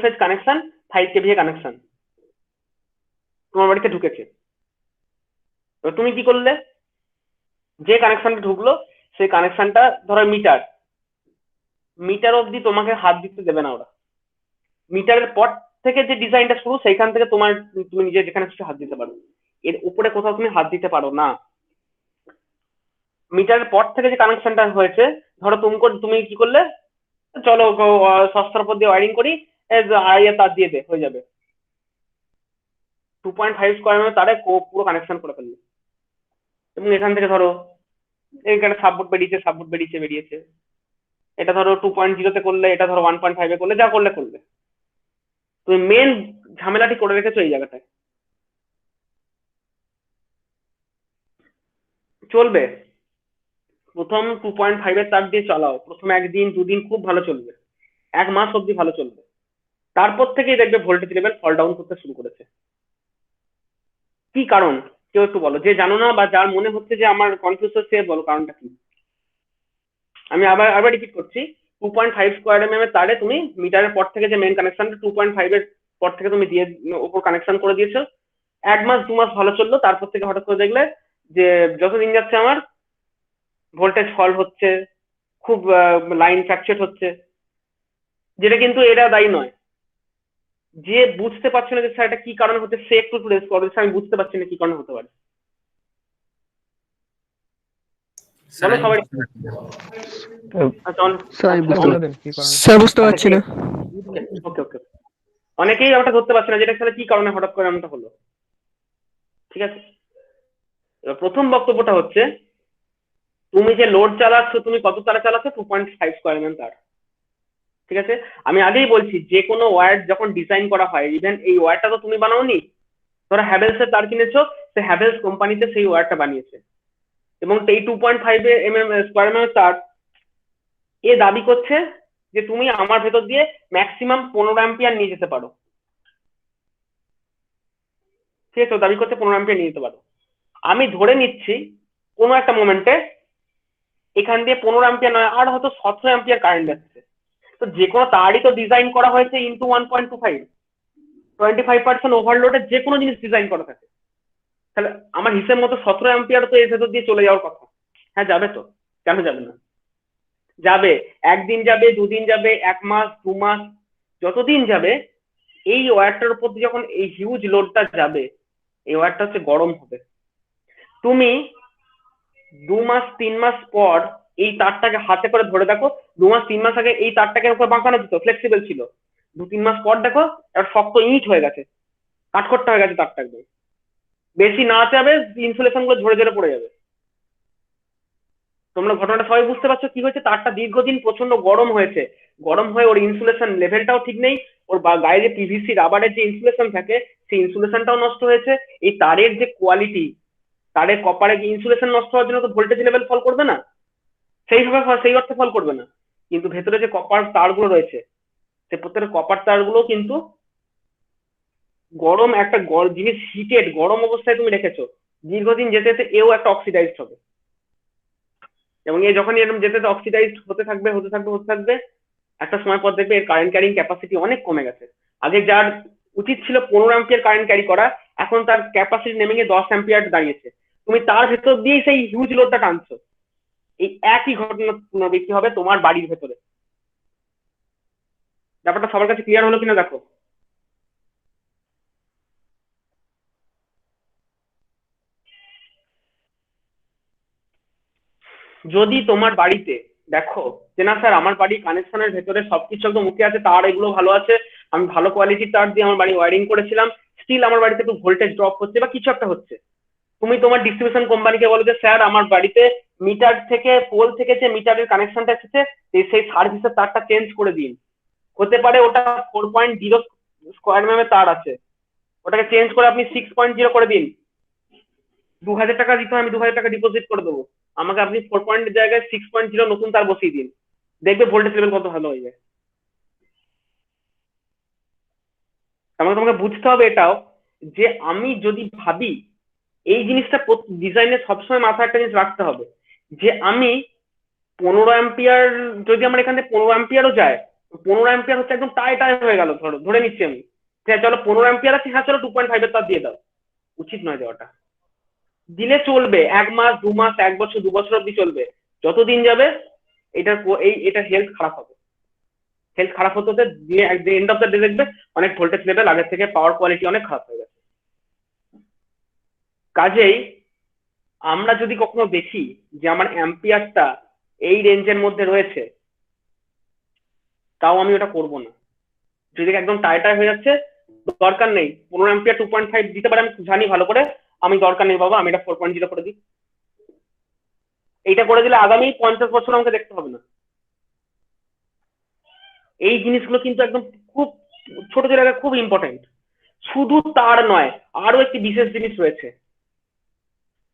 [SPEAKER 1] phase connection, 5 kVA connection তোমার বাড়িতে ঢুকেছে। তো তুমি কি করলে? যে কানেকশনটা ঢুকলো সেই কানেকশনটা ধরো মিটার অবধি তোমাকে হাত দিতে দেবে না ওরা। মিটারের পর থেকে যে ডিজাইনটা শুরু, সেইখান থেকে তুমি নিজে যেখানে খুশি হাত দিতে পারো, এর উপরে কোথাও তুমি হাত দিতে পারো না। মিটারের পর থেকে যে কানেকশনটা হয়েছে, ধরো তুমি কি করলে, চলো সস্তার উপর দিয়ে ওয়ারিং করি, 2.5 তার দিয়ে দে, হয়ে যাবে। 2.5 স্কোয়ার mm তারে পুরো কানেকশন করে ফেললো। এবং এখান থেকে ধরো এইখানে সাববোর্ড বেরিয়েছে। এটা ধরো 2.0 তে করলে, এটা ধরো 1.5 এ করলে, যা করলে তুমি মেন ঝামেলাটি করে রেখেছো এই জায়গাটায়। চলবে প্রথম 2.5 এর তার দিয়ে চালাও, প্রথম 1 দিন 2 দিন খুব ভালো চলবে, 1 মাস অব্দি ভালো চলবে। তারপর থেকেই দেখবে ভোল্টেজ লেভেল ফল ডাউন করতে শুরু করেছে। কি কারণ কেউ একটু বলো, যে জানো না বা যার মনে হচ্ছে যে আমার কনফিউজ হচ্ছে, বলো কারণটা কি। আমি আবার রিপিট করছি, 2.5 স্কোয়ার mm এর তারে তুমি মিটারের পর থেকে যে মেইন কানেকশনটা 2.5 এর পর থেকে তুমি দিয়ে ওপর কানেকশন করে দিয়েছো, 1 মাস 2 মাস ভালো চললো, তারপর থেকে হঠাৎ করে দেখলে যে যতদিন যাচ্ছে আমার ভোল্টেজ ফল হচ্ছে, খুব লাইন ফ্র্যাকচার হচ্ছে। যেটা কিন্তু এটা দায়ী নয়। যে বুঝতে পারছে না যে স্যার এটা কি কারণে হচ্ছে, সে একটু রেস করে, আমি বুঝতে পারছি না কি কারণে হতে পারে।
[SPEAKER 7] স্যার
[SPEAKER 1] বলো সবাই।
[SPEAKER 4] স্যার আমি বুঝতে
[SPEAKER 2] বলে দেন কি কারণে।
[SPEAKER 8] স্যার বুঝতে পারছি না।
[SPEAKER 1] ওকে অনেকেই ওটা ধরতে পারছে না, যেটা স্যার কি কারণে হঠাৎ করে এমনটা হলো। ঠিক আছে, এবার প্রথম বক্তব্যটা হচ্ছে, তুমি যে লোড চালাচ্ছ, তুমি কত তারা চালাচ্ছ? 2.5 স্কোয়ার mm তার। ঠিক আছে, আমি আগেই বলছি যে কোনো ওয়্যার যখন ডিজাইন করা হয়, ইভেন এই ওয়্যারটা তো তুমি বানাওনি, ধরো হ্যাভেলস এর তার কিনেছো, সে হ্যাভেলস কোম্পানিতে সেই ওয়্যারটা বানিয়েছে, এবং এই 2.5 স্কোয়ার mm তার এ দাবি করছে যে তুমি আমার ভেতর দিয়ে ম্যাক্সিমাম 15 অ্যাম্পিয়ার নিয়ে যেতে পারো। ঠিক আছে, দাবি করছে 15 অ্যাম্পিয়ার নিয়ে যেতে পারো। আমি ধরে নিচ্ছি কোনো একটা মোমেন্টে এখান দিয়ে 15 অ্যাম্পিয়ার নয়, আর হয়তো 17 অ্যাম্পিয়ার কারেন্ট যাচ্ছে। তো যে কোনো তারই তো ডিজাইন করা হয়েছে ইন্টু 1.25, 25% ওভারলোডের যে কোনো জিনিস ডিজাইন করা থাকে। তাহলে আমার হিসেব মতো 17 অ্যাম্পিয়ার তো এর ভেতর দিয়ে চলে যাওয়ার কথা। হ্যাঁ যাবে তো, কেন যাবে না? যাবে, 1 দিন যাবে, 2 দিন যাবে, 1 মাস 2 মাস, যতদিন যাবে এই ওয়্যারটার উপর দিয়ে যখন এই হিউজ লোডটা যাবে, এই ওয়্যারটা হচ্ছে গরম হবে। তুমি 2 মাস 3 মাস পর এই তারটাকে হাতে করে ধরে দেখো, 2 মাস 3 মাস আগে এই তারটাকে উপর বাঁকানো যেত, ফ্লেক্সিবল ছিল। 2-3 মাস পর দেখো একটা শক্ত ইট হয়ে গেছে, কাঠখোট্টা হয়ে গেছে তারটা, একদম বেশি না যাবে, ইনসুলেশন গুলো ঝরে ঝরে পড়ে যাবে। তোমরা ঘটনাটা সবাই বুঝতে পারছো কি হয়েছে? তারটা দীর্ঘদিন প্রচন্ড গরম হয়েছে, গরম হয়ে ওর ইনসুলেশন লেভেলটাও ঠিক নেই, ওর গায়ে যে পিভিসি রাবারের যে ইনসুলেশন থাকে সেই ইনসুলেশনটাও নষ্ট হয়েছে। এই তারের যে কোয়ালিটি, তারের কপারে যে ইনসুলেশন নষ্ট হওয়ার জন্য তো ভোল্টেজ লেভেল ফল করবে না, সেই অর্থে ফল করবে না। কিন্তু ভেতরে যে কপার তারগুলো রয়েছে, সে প্রত্যেকটা কপার তারগুলো কিন্তু গরম একটা জিনিস, হিটেড গরম অবস্থায় তুমি রেখেছো, দীর্ঘদিন যেতে যেতে এও একটা অক্সিডাইজড হবে, এবং এ যখন এরকম যেতে অক্সিডাইজড হতে থাকবে, একটা সময় পর দেখবে এর কারেন্ট ক্যারিং ক্যাপাসিটি অনেক কমে গেছে। আগে যার উচিত ছিল 15 অ্যাম্পিয়ার কারেন্ট ক্যারি করা, এখন তার ক্যাপাসিটি নেমে গিয়ে 10 অ্যাম্পিয়ার দাঁড়িয়েছে। তুমি তার ভেতর দিয়েই সেই হিউজ লোডটা টানছো, এই একই ঘটনা পুনরাবৃত্তি হবে তোমার বাড়ির ভেতরে। ব্যাপারটা সবার কাছে ক্লিয়ার হলো কিনা দেখো। যদি তোমার বাড়িতে দেখো যে না স্যার আমার বাড়ি কানেকশনের ভেতরে সবকিছু একদম মুখে আছে, তার এগুলো ভালো আছে, আমি ভালো কোয়ালিটির তার দিয়ে আমার বাড়ি ওয়ারিং করেছিলাম, স্টিল আমার বাড়িতে একটু ভোল্টেজ ড্রপ হচ্ছে বা কিছু একটা হচ্ছে, তুমি তোমার ডিস্ট্রিবিউশন কোম্পানিকে বলো যে স্যার আমার বাড়িতে মিটার থেকে পোল থেকে যে মিটারের কানেকশনটা এসেছে সেই সার্ভিসের তারটা চেঞ্জ করে দিন। হতে পারে ওটা 4.0 স্কোয়ার mm এর তার আছে, ওটাকে চেঞ্জ করে আপনি 6.0 করে দিন। 2000 টাকা দিতে হয়, আমি 2000 টাকা ডিপোজিট করে দেবো, আমাকে আপনি 4 জায়গায় 6.0 নতুন তার বসিয়ে দিন, দেখবে ভোল্টেজ লেভেল কত ভালো হয়ে যায়। তার তোমাকে বুঝতে হবে এটাও যে আমি যদি ভাবি এই জিনিসটা ডিজাইনে সবসময় মাথায় একটা জিনিস রাখতে হবে যে আমি 15 অ্যাম্পিয়ার, যদি আমার এখানে 15 অ্যাম্পিয়ারও যায়, 15 অ্যাম্পিয়ার হচ্ছে একদম টাই টাই হয়ে গেল, ধরে নিচ্ছি আমি, চলো 15 অ্যাম্পিয়ার আছে, হ্যাঁ চলো 2.5 এর তার দিয়ে দাও, উচিত নয় দেওয়াটা। দিলে চলবে 1 মাস 2 মাস 1 বছর 2 বছর অব্দি চলবে, যতদিন যাবে এটা হেলথ খারাপ হবে, হেলথ খারাপ হতে হতে এন্ড অফ দ্য ডে দেখবে অনেক ভোল্টেজ লেভেল আগের থেকে পাওয়ার কোয়ালিটি অনেক খারাপ হয়ে গেছে। কাজেই আমরা যদি কখনো দেখি যে আমার অ্যাম্পিয়ারটা এই রেঞ্জের মধ্যে রয়েছে, তাও আমি ওটা করব না। যদি একদম টাইটার হয়ে যাচ্ছে, দরকার নেই, 15 অ্যাম্পিয়ার 2.5 দিতে পারে, আমি জানি ভালো করে, আমি দরকার নেই বাবা, আমি এটা 4.0 করে দিই। এইটা করে দিলে আগামী 50 বছর আমাকে দেখতে হবে না। এই জিনিসগুলো কিন্তু একদম খুব ছোট জায়গায় খুব ইম্পর্টেন্ট। শুধু তার নয়, আরো একটি বিশেষ জিনিস রয়েছে,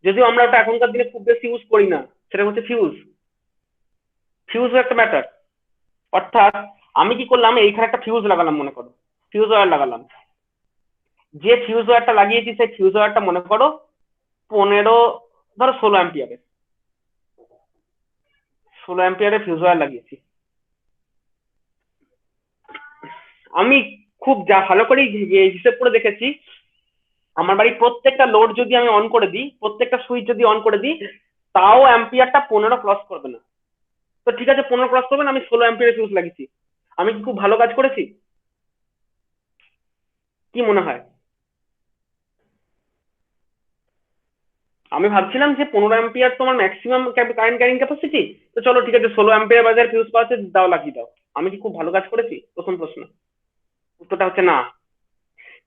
[SPEAKER 1] যদিও আমরা ওটা এখনকার দিনে খুব বেশি ইউজ করি না, সেটা হচ্ছে ফিউজ। ফিউজও একটা ম্যাটার। অর্থাৎ আমি কি করলাম, এইখানে একটা ফিউজ লাগালাম, মনে করো ফিউজ ওয়্যার লাগালাম, যে ফিউজ ওয়্যারটা লাগিয়েছি সেই ফিউজ ওয়্যারটা মনে করো 16 অ্যাম্পিয়ারের, 16 অ্যাম্পিয়ারের ফিউজ ওয়্যার লাগিয়েছি। আমি খুব যা ভালো করে হিসেব করে দেখেছি, আমার বাড়ির প্রত্যেকটা লোড যদি আমি অন করে দিই, প্রত্যেকটা সুইচ যদি অন করে দিই, তাও অ্যাম্পিয়ারটা 15 ক্রস করবে না। তো ঠিক আছে 15 ক্রস করবে না, আমি 16 অ্যাম্পিয়ারের ফিউজ লাগিয়েছি, আমি কি খুব ভালো কাজ করেছি? কি মনে হয়? আমি ভাবছিলাম যে 15 অ্যাম্পিয়ার তোমার ম্যাক্সিমাম কারেন্ট ক্যারিং ক্যাপাসিটি, তো চলো ঠিক আছে 16 অ্যাম্পিয়ার বাজার ফিউজ পাওয়া আছে, দাও লাগিয়ে দাও। আমি কি খুব ভালো কাজ করেছি? প্রথম প্রশ্ন। উত্তরটা হচ্ছে না।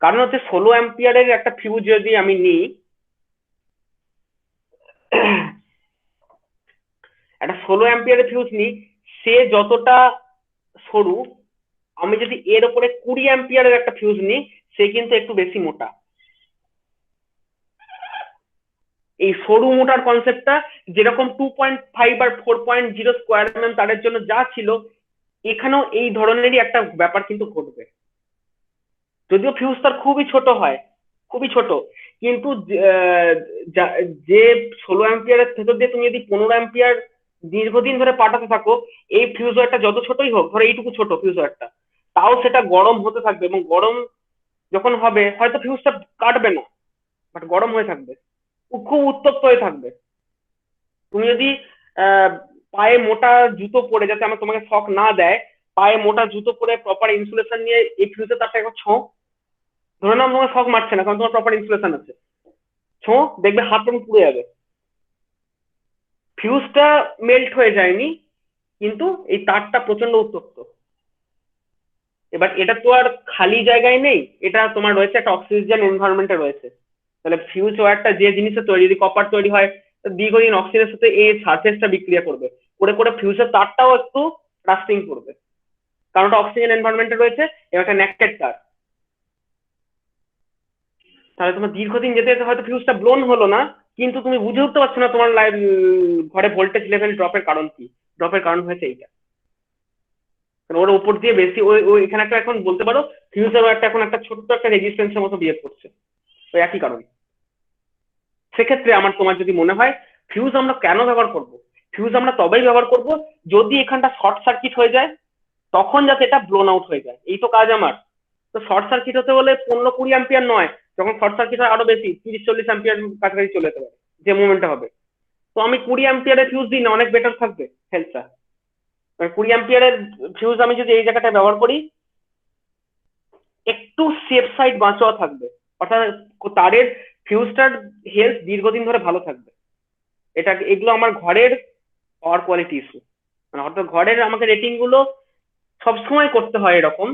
[SPEAKER 1] কারণ হচ্ছে 16 অ্যাম্পিয়ারের একটা ফিউজ যদি আমি নিই, একটা 16 অ্যাম্পিয়ারের ফিউজ নিই, সে যতটা সরু, আমি যদি এর উপরে 20 অ্যাম্পিয়ারের একটা ফিউজ নিই, সে কিন্তু একটু বেশি মোটা। এই সরু মোটার কনসেপ্টটা যেরকম 2.5 আর 4.0 স্কোয়ার mm তারের জন্য যা ছিল, এখানেও এই ধরনেরই একটা ব্যাপার কিন্তু ঘটবে। যদিও ফিউজ তার খুবই ছোট হয়, খুবই ছোট, কিন্তু যে 16 অ্যাম্পিয়ারের ভেতর দিয়ে তুমি যদি 15 অ্যাম্পিয়ার দীর্ঘদিন ধরে পাঠাতে থাকো, এই ফিউজ ওয়্যারটা যত ছোটই হোক, ধরো এইটুকু ছোট ফিউজ ওয়্যারটা, তাও সেটা গরম হতে থাকবে, এবং গরম যখন হবে হয়তো ফিউজটা কাটবে না, বাট গরম হয়ে থাকবে, খুব উত্তপ্ত হয়ে থাকবে। তুমি যদি পায়ে মোটা জুতো পরে, যাতে আমার তোমাকে শক না দেয়, পায়ে মোটা জুতো পরে প্রপার ইনসুলেশন নিয়ে এই ফিউজের তারটা একবার ছো, ধরে নাও তোমার শক মারছে না কারণ তোমার প্রপার ইনসুলেশন আছে, ছো দেখবে হাত এবং পুড়ে যাবে। ফিউজটা মেল্ট হয়ে যায়নি, কিন্তু এই তারটা প্রচন্ড উত্তপ্ত। এবার এটা তো আর খালি জায়গায় নেই, এটা তোমার রয়েছে একটা অক্সিজেন এনভায়রনমেন্টে রয়েছে। তাহলে ফিউজ ওয়্যারটা যে জিনিসের তৈরি, যদি কপার তৈরি হয়, দীর্ঘদিন অক্সিজেনের সাথে এই সারফেসটা বিক্রিয়া করবে, করে করে ফিউজের তারটাও একটু রাস্টিং করবে, কারণ ওটা অক্সিজেন এনভায়রনমেন্টে রয়েছে, এবং একটা নেকেড তার। তাহলে তোমার দীর্ঘদিন যেতে যেতে হয়তো ফিউজটা ব্লোন হলো না, কিন্তু তুমি বুঝে উঠতে পারছো না তোমার ঘরে ভোল্টেজ লেভেল ড্রপের কারণ কি। ড্রপের কারণ হয়েছে এইটা, ওর উপর দিয়ে বেশি ওই এখানে একটা এখন বলতে পারো ফিউজের একটা এখন একটা ছোট্ট একটা রেজিস্ট্যান্সের মতো বিহেভ করছে, ওই একই কারণ। সেক্ষেত্রে আমার তোমার যদি মনে হয় ফিউজ আমরা কেন ব্যবহার করব, ফিউজ আমরা তবেই ব্যবহার করব যদি এখানটা শর্ট সার্কিট হয়ে যায়, তখন যাতে এটা ব্লোন আউট হয়ে যায়, এই তো কাজ আমার। তো শর্ট সার্কিট হতে হলে 15-20 অ্যাম্পিয়ার নয়, যখন শর্ট সার্কিট হয় আরো বেশি 30-40 অ্যাম্পিয়ার কাছাকাছি চলে যেতে পারে যে মুভমেন্টটা হবে। তো তো আমি 20 অ্যাম্পিয়ারের ফিউজ দিই না, অনেক বেটার থাকবে হেলথটা। 20 অ্যাম্পিয়ারের ফিউজ আমি যদি এই জায়গাটা ব্যবহার করি, একটু সেফ সাইড বাঁচাও থাকবে, অর্থাৎ তারের ফিউজটার হেলথ দীর্ঘদিন ধরে ভালো থাকবে। এগুলো আমার ঘরের পাওয়ার কোয়ালিটি ইস্যু, মানে অর্থাৎ ঘরের আমাকে রেটিং গুলো সবসময় করতে হয় এরকম।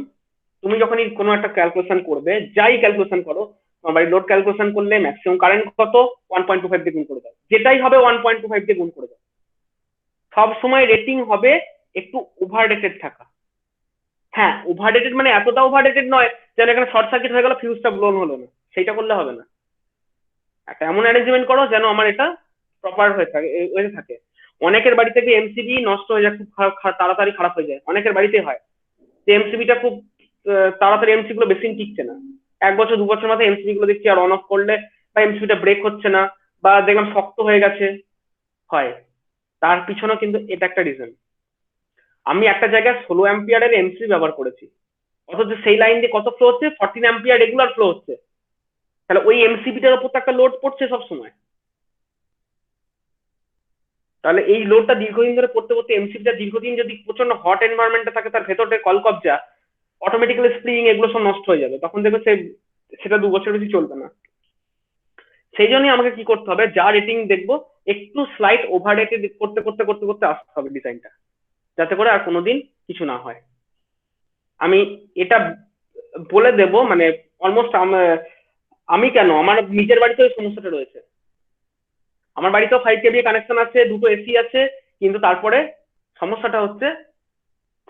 [SPEAKER 1] তুমি যখনই কোনো একটা ক্যালকুলেশন করবে, যাই ক্যালকুলেশন করো, তোমার বাড়ির লোড ক্যালকুলেশন করলে ম্যাক্সিমাম কারেন্ট কত 1.25 দিয়ে গুণ করে দাও, যেটাই হবে 1.25 দিয়ে গুণ করে দাও। সবসময় রেটিং হবে একটু ওভার রেটেড থাকা। হ্যাঁ, ওভার রেটেড মানে এতটা ওভার রেটেড নয় যেন এখানে শর্ট সার্কিট হয়ে গেল, ফিউজটা ব্লোন হলো না, সেইটা করলে হবে না। একটা এমন অ্যারেঞ্জমেন্ট করো যেন আমার এটা প্রপার হয়ে থাকে। অনেকের বাড়ি থেকে এমসিবি নষ্ট হয়ে যায়, খুব তাড়াতাড়ি খারাপ হয়ে যায়, অনেকের বাড়িতে হয় যে এমসিবিটা খুব তাড়াতাড়ি এমসিবি গুলো বেশি টিকছে না। 1 বছর 2 বছর মাথায় এমসিবি গুলো দেখছি আর অন অফ করলে বা এমসিবিটা ব্রেক হচ্ছে না, বা দেখলাম শক্ত হয়ে গেছে, হয়। তার পিছনেও কিন্তু এটা একটা রিজন। আমি একটা জায়গায় 16 অ্যাম্পিয়ারের এমসিবি ব্যবহার করেছি, অথচ সেই লাইন দিয়ে কত ফ্লো হচ্ছে, 14 অ্যাম্পিয়ার রেগুলার ফ্লো হচ্ছে। তাহলে ওই এমসিবিটার উপর তো একটা লোড পড়ছে সবসময়। তাহলে এই লোডটা দীর্ঘদিন ধরে পড়তে পড়তে এমসিবিটা দীর্ঘদিন যদি প্রচন্ড হট এনভায়রনমেন্টে থাকে, তার ভেতরে কলকবজা, অটোমেটিক্যালি স্প্রিং এগুলো সব নষ্ট হয়ে যাবে, তখন দেখবে সেটা 2 বছর বেশি চলবে না। সেই জন্যই আমাকে কি করতে হবে, যা রেটিং দেখবো একটু স্লাইট ওভার রেটেড করতে করতে করতে করতে আসতে হবে ডিজাইনটা, যাতে করে আর কোনোদিন কিছু না হয়। আমি এটা বলে দেব, মানে অলমোস্ট আমি কেন, আমার নিজের বাড়িতে ওই সমস্যাটা রয়েছে। আমার বাড়িতেও 5 কেবি কানেকশন আছে, দুটো এসি আছে, কিন্তু তারপরে সমস্যাটা হচ্ছে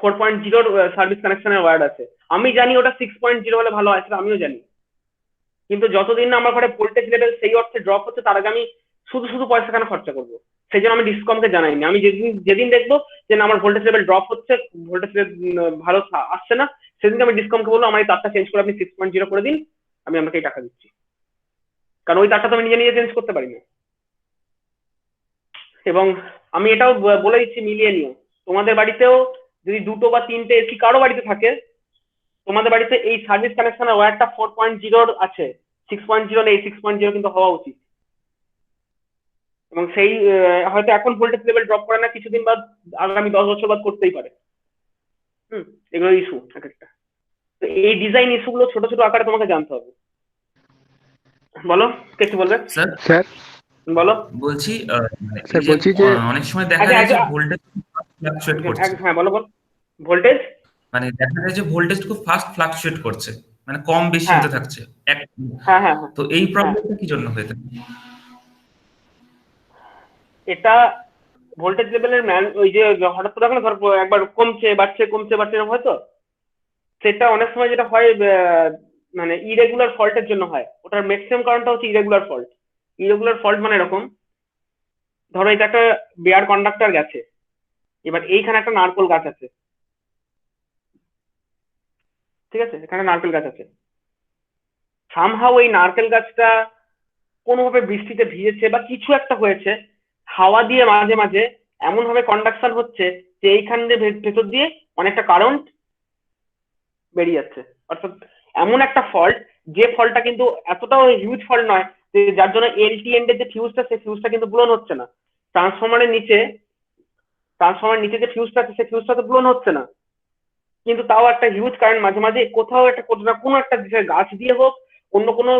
[SPEAKER 1] 4.0 সার্ভিস কানেকশনের ওয়্যার্ড আছে। আমি জানি ওটা 6.0 হলে ভালো হয়, সেটা আমিও জানি, কিন্তু যতদিন না আমার ঘরে ভোল্টেজ লেভেল সেই অর্থে ড্রপ হচ্ছে, তার আগে আমি শুধু শুধু পয়সা কেন খরচা করবো? সেই জন্য আমি ডিসকমকে জানাইনি। আমি যেদিন দেখবো যে না আমার ভোল্টেজ লেভেল ড্রপ হচ্ছে, ভোল্টেজ ভালো আসছে না, সেদিনকে আমি ডিসকমকে বলবো আমার এই তারটা চেঞ্জ করে আপনি 6.0 করে দিন, আমি আপনাকে এই টাকা দিচ্ছি। কারণ ওই তারটা তো আমি নিজে নিজে চেঞ্জ করতে পারি না। এবং আমি এটাও বলে দিচ্ছি, মিলিয়ে নিও, তোমাদের বাড়িতেও যদি 2টো বা 3টে এসি কারো বাড়িতে থাকে, তোমাদের বাড়িতে এই সার্ভিস কানেকশনের ওয়্যারটা 4.0 আছে, 6.0 নেই, 6.0 কিন্তু হওয়া উচিত। এবং সেই হয়তো এখন ভোল্টেজ লেভেল ড্রপ করে না, কিছুদিন বাদ আগামী 10 বছর বাদ করতেই পারে। এগুলো ইস্যু এক একটা। তো এই ডিজাইন ইস্যুগুলো ছোট ছোট আকারে তোমাকে জানতে হবে। বলো, কে কি বলবে?
[SPEAKER 7] স্যার
[SPEAKER 4] স্যার
[SPEAKER 7] বলো। বলছি
[SPEAKER 4] স্যার বলছি যে
[SPEAKER 7] অনেক সময় দেখা যায় যে ভোল্টেজ ফ্লাকচুয়েট করছে।
[SPEAKER 1] হ্যাঁ বলো ভোল্টেজ,
[SPEAKER 7] মানে দেখা যায় যে ভোল্টেজ খুব ফাস্ট ফ্লাকচুয়েট করছে, মানে কম বেশি হতে থাকছে।
[SPEAKER 1] হ্যাঁ,
[SPEAKER 7] তো এই প্রবলেমটা কি জন্য হয়ে থাকে?
[SPEAKER 1] এটা ভোল্টেজ লেভেলের ওই যে হঠাৎ করে দেখো না, ধর একবার কমছে বাড়ছে হয়তো, সেটা অনেক সময় যেটা হয় মানে ইরেগুলার ফল্টের জন্য হয়। ওটার ম্যাক্সিমাম কারণটা হচ্ছে ইরেগুলার ফল্ট। ইরেগুলার ফল্ট মানে এরকম, ধরো এটা একটা বেয়ার কন্ডাক্টর গেছে, এবার এইখানে একটা নারকেল গাছ আছে, ঠিক আছে, এখানে নারকেল গাছ আছে, সামহাও এই নারকেল গাছটা কোনোভাবে বৃষ্টিতে ভিজেছে বা কিছু একটা হয়েছে, হাওয়া দিয়ে মাঝে মাঝে এমন ভাবে কন্ডাকশন হচ্ছে যে এইখান দিয়ে ভেতর দিয়ে অনেকটা কারেন্ট বেরিয়ে যাচ্ছে। অর্থাৎ এমন একটা ফল্ট, যে ফল্টটা কিন্তু এতটাও হিউজ ফল্ট নয় যে যার জন্য এলটি এন্ডের যে ফিউজটা, সেই ফিউজটা কিন্তু ব্লোন হচ্ছে না। ট্রান্সফরমারের নিচে যে ফিউজটা আছে, সেই ফিউজটা তো ব্লোন হচ্ছে না, কিন্তু তাও একটা হিউজ কারেন্ট মাঝে মাঝে কোথাও একটা কোনো একটা গাছ দিয়ে হোক, অন্য কোনো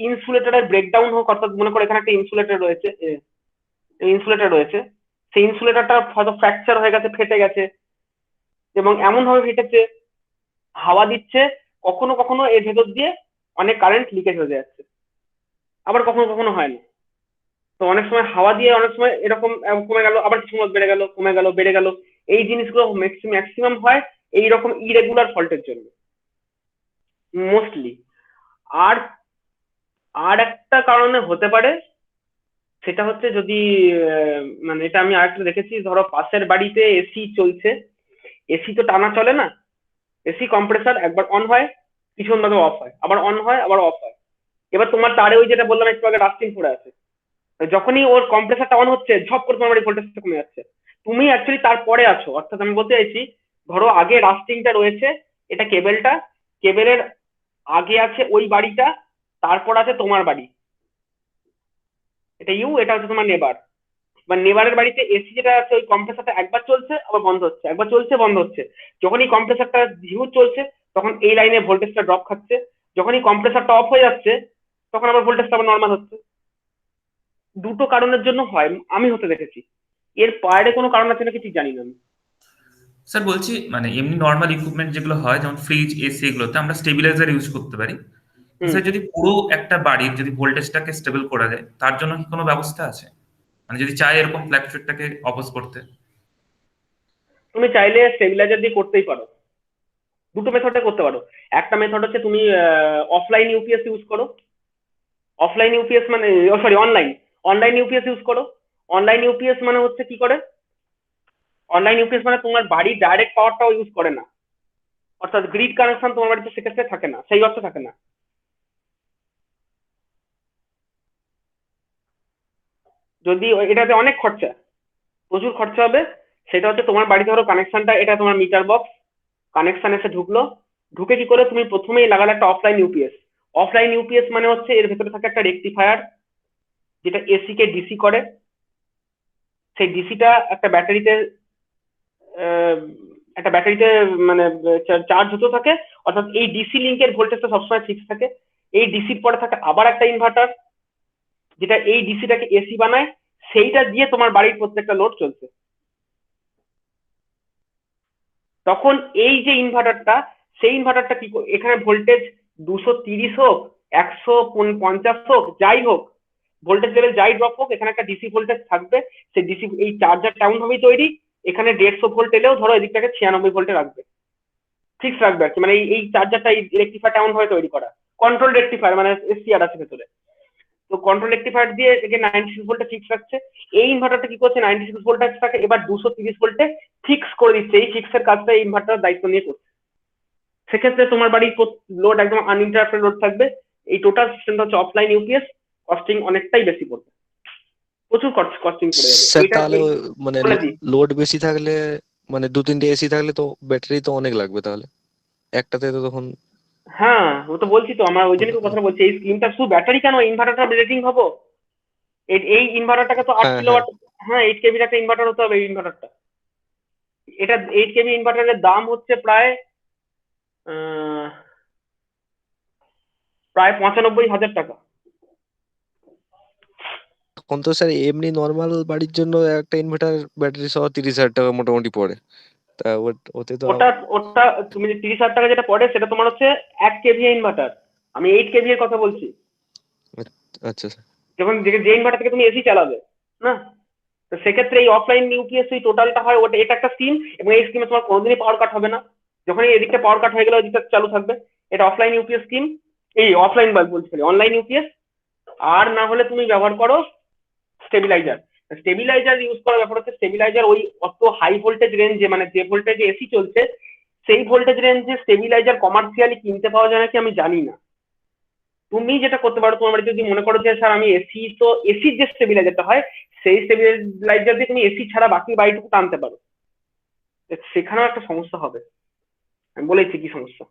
[SPEAKER 1] ইনসুলেটরের ব্রেকডাউন হোক, অর্থাৎ মনে করো এখানে একটা ইনসুলেটর রয়েছে, সেই ইনসুলেটরটা হয়তো ফ্র্যাকচার হয়ে গেছে, ফেটে গেছে, এবং এমন ভাবে ফেটেছে, হাওয়া দিচ্ছে, কখনো কখনো এর ভেতর দিয়ে অনেক কারেন্ট লিকেজ হয়ে যাচ্ছে, আবার কখনো কখনো হয় না। তো অনেক সময় হাওয়া দিয়ে অনেক সময় এরকম কমে গেল, আবার কিছু সময় বেড়ে গেল, কমে গেল, বেড়ে গেল। এই জিনিসগুলো ম্যাক্সিমাম হয় এইরকম ইরেগুলার ফল্টের জন্য মোস্টলি। আর একটা কারণে হতে পারে, সেটা হচ্ছে যদি মানে এটা আমি আরেকটা দেখেছি, ধরো পাশের বাড়িতে এসি চলছে, এসি তো টানা চলে না, এসি কম্প্রেসার একবার অন হয়, কিছুক্ষণ বাদে অফ হয়, আবার অন হয়, আবার অফ হয়। এবার তোমার তারে ওই যেটা বললাম একটু আগে, রাস্টিং পড়ে আছে, যখনই ওর কম্প্রেসারটা অন হচ্ছে ঝপ করে তোমার ভোল্টেজটা কমে যাচ্ছে, তুমি অ্যাকচুয়ালি তারপরে আছো। অর্থাৎ আমি বলতে চাইছি, ধরো আগে রাস্টিংটা রয়েছে, এটা কেবেলের আগে আছে ওই বাড়িটা, তারপর আছে তোমার বাড়ি, এটা হচ্ছে তোমার নেবার, বা নেবারের বাড়িতে এসি যেটা আছে ওই কম্প্রেসারটা একবার চলছে আবার বন্ধ হচ্ছে, একবার চলছে বন্ধ হচ্ছে। যখন এই কম্প্রেসারটা হিউজ চলছে তখন এই লাইনে ভোল্টেজটা ড্রপ খাচ্ছে, যখন এই কম্প্রেসারটা অফ হয়ে যাচ্ছে তখন আবার ভোল্টেজটা আবার নর্মাল হচ্ছে। দুটো কারণের জন্য হয়, আমি হতে দেখেছি। এর বাইরে কোনো কারণ আছে নাকি ঠিক জানি না আমি।
[SPEAKER 7] স্যার বলছি মানে এমনি নর্মাল ইকুইপমেন্ট যেগুলো হয় যেমন ফ্রিজ এসি এগুলোতে আমরা স্টেবিলাইজার ইউজ করতে পারি।
[SPEAKER 1] হুম।
[SPEAKER 7] স্যার যদি পুরো একটা বাড়ির যদি ভোল্টেজটাকে স্টেবল করা যায় তার জন্য কি কোনো ব্যবস্থা আছে, মানে যদি চাই এরকম ফ্ল্যাকচুয়েটটাকে অপোজ করতে?
[SPEAKER 1] তুমি চাইলে স্টেবিলাইজার দিয়ে করতেই পারো, দুটো মেথডে করতে পারো। একটা মেথড হচ্ছে তুমি অফলাইন ইউপিএস ইউজ করো। অফলাইন ইউপিএস মানে sorry online, online UPS use করো। অনলাইন ইউপিএস মানে হচ্ছে কি করে, অনলাইন ইউপিএস মানে তোমার বাড়ির ডাইরেক্ট পাওয়ারটাও ইউজ করে না, অর্থাৎ গ্রিড কানেকশন তোমার বাড়িতে সেক্ষেত্রে থাকে না, সেই অর্থে থাকে না। যদি এটাতে অনেক খরচা, প্রচুর খরচা হবে। সেটা হচ্ছে তোমার বাড়িতে ধরো কানেকশনটা, এটা তোমার মিটার বক্স কানেকশন এসে ঢুকলো, ঢুকে কি করে তুমি প্রথমেই লাগালে একটা অফলাইন ইউপিএস। অফলাইন ইউপিএস মানে হচ্ছে এর ভেতরে থাকে একটা রেকটিফায়ার যেটা এসি কে ডিসি করে। সেই ডিসিটা একটা ব্যাটারিতে মানে চার্জ হতে থাকে, অর্থাৎ এই ডিসি লিঙ্কের ভোল্টেজটা সবসময় ফিক্স থাকে। এই ডিসির পরে থাকে আবার একটা ইনভার্টার যেটা এই ডিসিটাকে এসি বানায়, সেইটা দিয়ে তোমার বাড়ির প্রত্যেকটা লোড চলছে। তখন এই যে ইনভার্টারটা, সেই ইনভার্টারটা কি এখানে ভোল্টেজ 230 হোক 150 হোক যাই হোক, ভোল্টেজ লেভেল যাই ড্রপ হোক, এখানে একটা ডিসি ভোল্টেজ থাকবে। সেই ডিসি এই চার্জার তেমন ভাবেই তৈরি, এখানে 150 ভোল্ট এলেও ধরো এদিকটাকে 96 ভোল্টে রাখবে, ফিক্স রাখবে আর কি। মানে এই চার্জারটা এই রেকটিফায়ার তেমন ভাবে তৈরি করা, কন্ট্রোল রেকটিফায়ার মানে এসসিআর আছে ভেতরে। তো কন্ট্রোল রেকটিফায়ার দিয়ে একে 96 ভোল্টে ফিক্স রাখছে। এই ইনভার্টারটা কি করছে, 96 ভোল্টটাকে এবার 230 ভোল্টে ফিক্স করে দিচ্ছে। এই ফিক্সের কাজটা এই ইনভার্টার দায়িত্ব নিয়ে করছে। সেক্ষেত্রে তোমার বাড়ির লোড একদম আনইন্টারাপ্টেড লোড থাকবে। এই টোটাল সিস্টেমটা হচ্ছে অফলাইন ইউপিএস, কস্টিং অনেকটাই বেশি পড়বে, প্রচুর কস্টিং পড়ে যাবে
[SPEAKER 6] স্যার
[SPEAKER 1] এটা।
[SPEAKER 6] তাহলে মানে
[SPEAKER 1] বলে দিই,
[SPEAKER 6] লোড বেশি থাকলে মানে 2-3টে এসি থাকলে তো ব্যাটারি তো অনেক লাগবে তাহলে, একটাতে তো তখন।
[SPEAKER 1] হ্যাঁ ও তো বলছি তো, আমার ওই জন্য তো কথাটা বলছি, এই স্কিমটা শুধু ব্যাটারি কেন, ইনভার্টারটা রেটিং হবো। এই ইনভার্টারটাকে তো 8
[SPEAKER 6] হ্যাঁ, হ্যাঁ।
[SPEAKER 1] কিলোওয়াট, হ্যাঁ 8 কেবির একটা ইনভার্টার হতে হবে এই ইনভার্টারটা। এটা 8 কেবি ইনভার্টারের দাম হচ্ছে প্রায় আহ, প্রায় 95,000 টাকা।
[SPEAKER 6] এখন তো স্যার এমনি নর্মাল বাড়ির জন্য একটা ইনভার্টার ব্যাটারি সহ 30,000 টাকা মোটামুটি পড়ে। তা ওতে তো
[SPEAKER 1] ওটা ওটা তুমি যে 30,000 টাকা যেটা পড়ে সেটা তোমার হচ্ছে 1 কেভি ইনভার্টার, আমি 8 কেভি এর কথা বলছি।
[SPEAKER 6] আচ্ছা স্যার।
[SPEAKER 1] যখন যে ইনভার্টার থেকে তুমি এসি চালাবে না, তো সেক্ষেত্রে এই অফলাইন ইউপিএস এই টোটালটা হয় ওটা, এটা একটা স্কিম। এবং এই স্কিমে তোমার কোনোদিনই পাওয়ার কাট হবে না, যখন এই এদিকটা পাওয়ার কাট হয়ে গেলে ওদিকটা চালু থাকবে। এটা অফলাইন ইউপিএস স্কিম, এই অফলাইন বলছি অনলাইন ইউপিএস। আর না হলে তুমি ব্যবহার করো স্টেবিলাইজার। স্টেবিলাইজার ইউজ করার ব্যাপার হচ্ছে, স্টেবিলাইজার ওই অত হাই ভোল্টেজ রেঞ্জে, মানে যে ভোল্টেজে এসি চলছে সেই ভোল্টেজ রেঞ্জে স্টেবিলাইজার কমার্শিয়ালি কিনতে পাওয়া যায় নাকি আমি জানি না। তুমি যেটা করতে পারো, তোমার বাড়িতে যদি মনে করো যে স্যার আমি এসি, তো এসির যে স্টেবিলাইজারটা হয় সেই স্টেবিলাইজার দিয়ে তুমি এসি ছাড়া বাকি বাড়িটুকু টানতে পারো, সেখানেও একটা সমস্যা হবে। আমি বলেছি কি সমস্যা।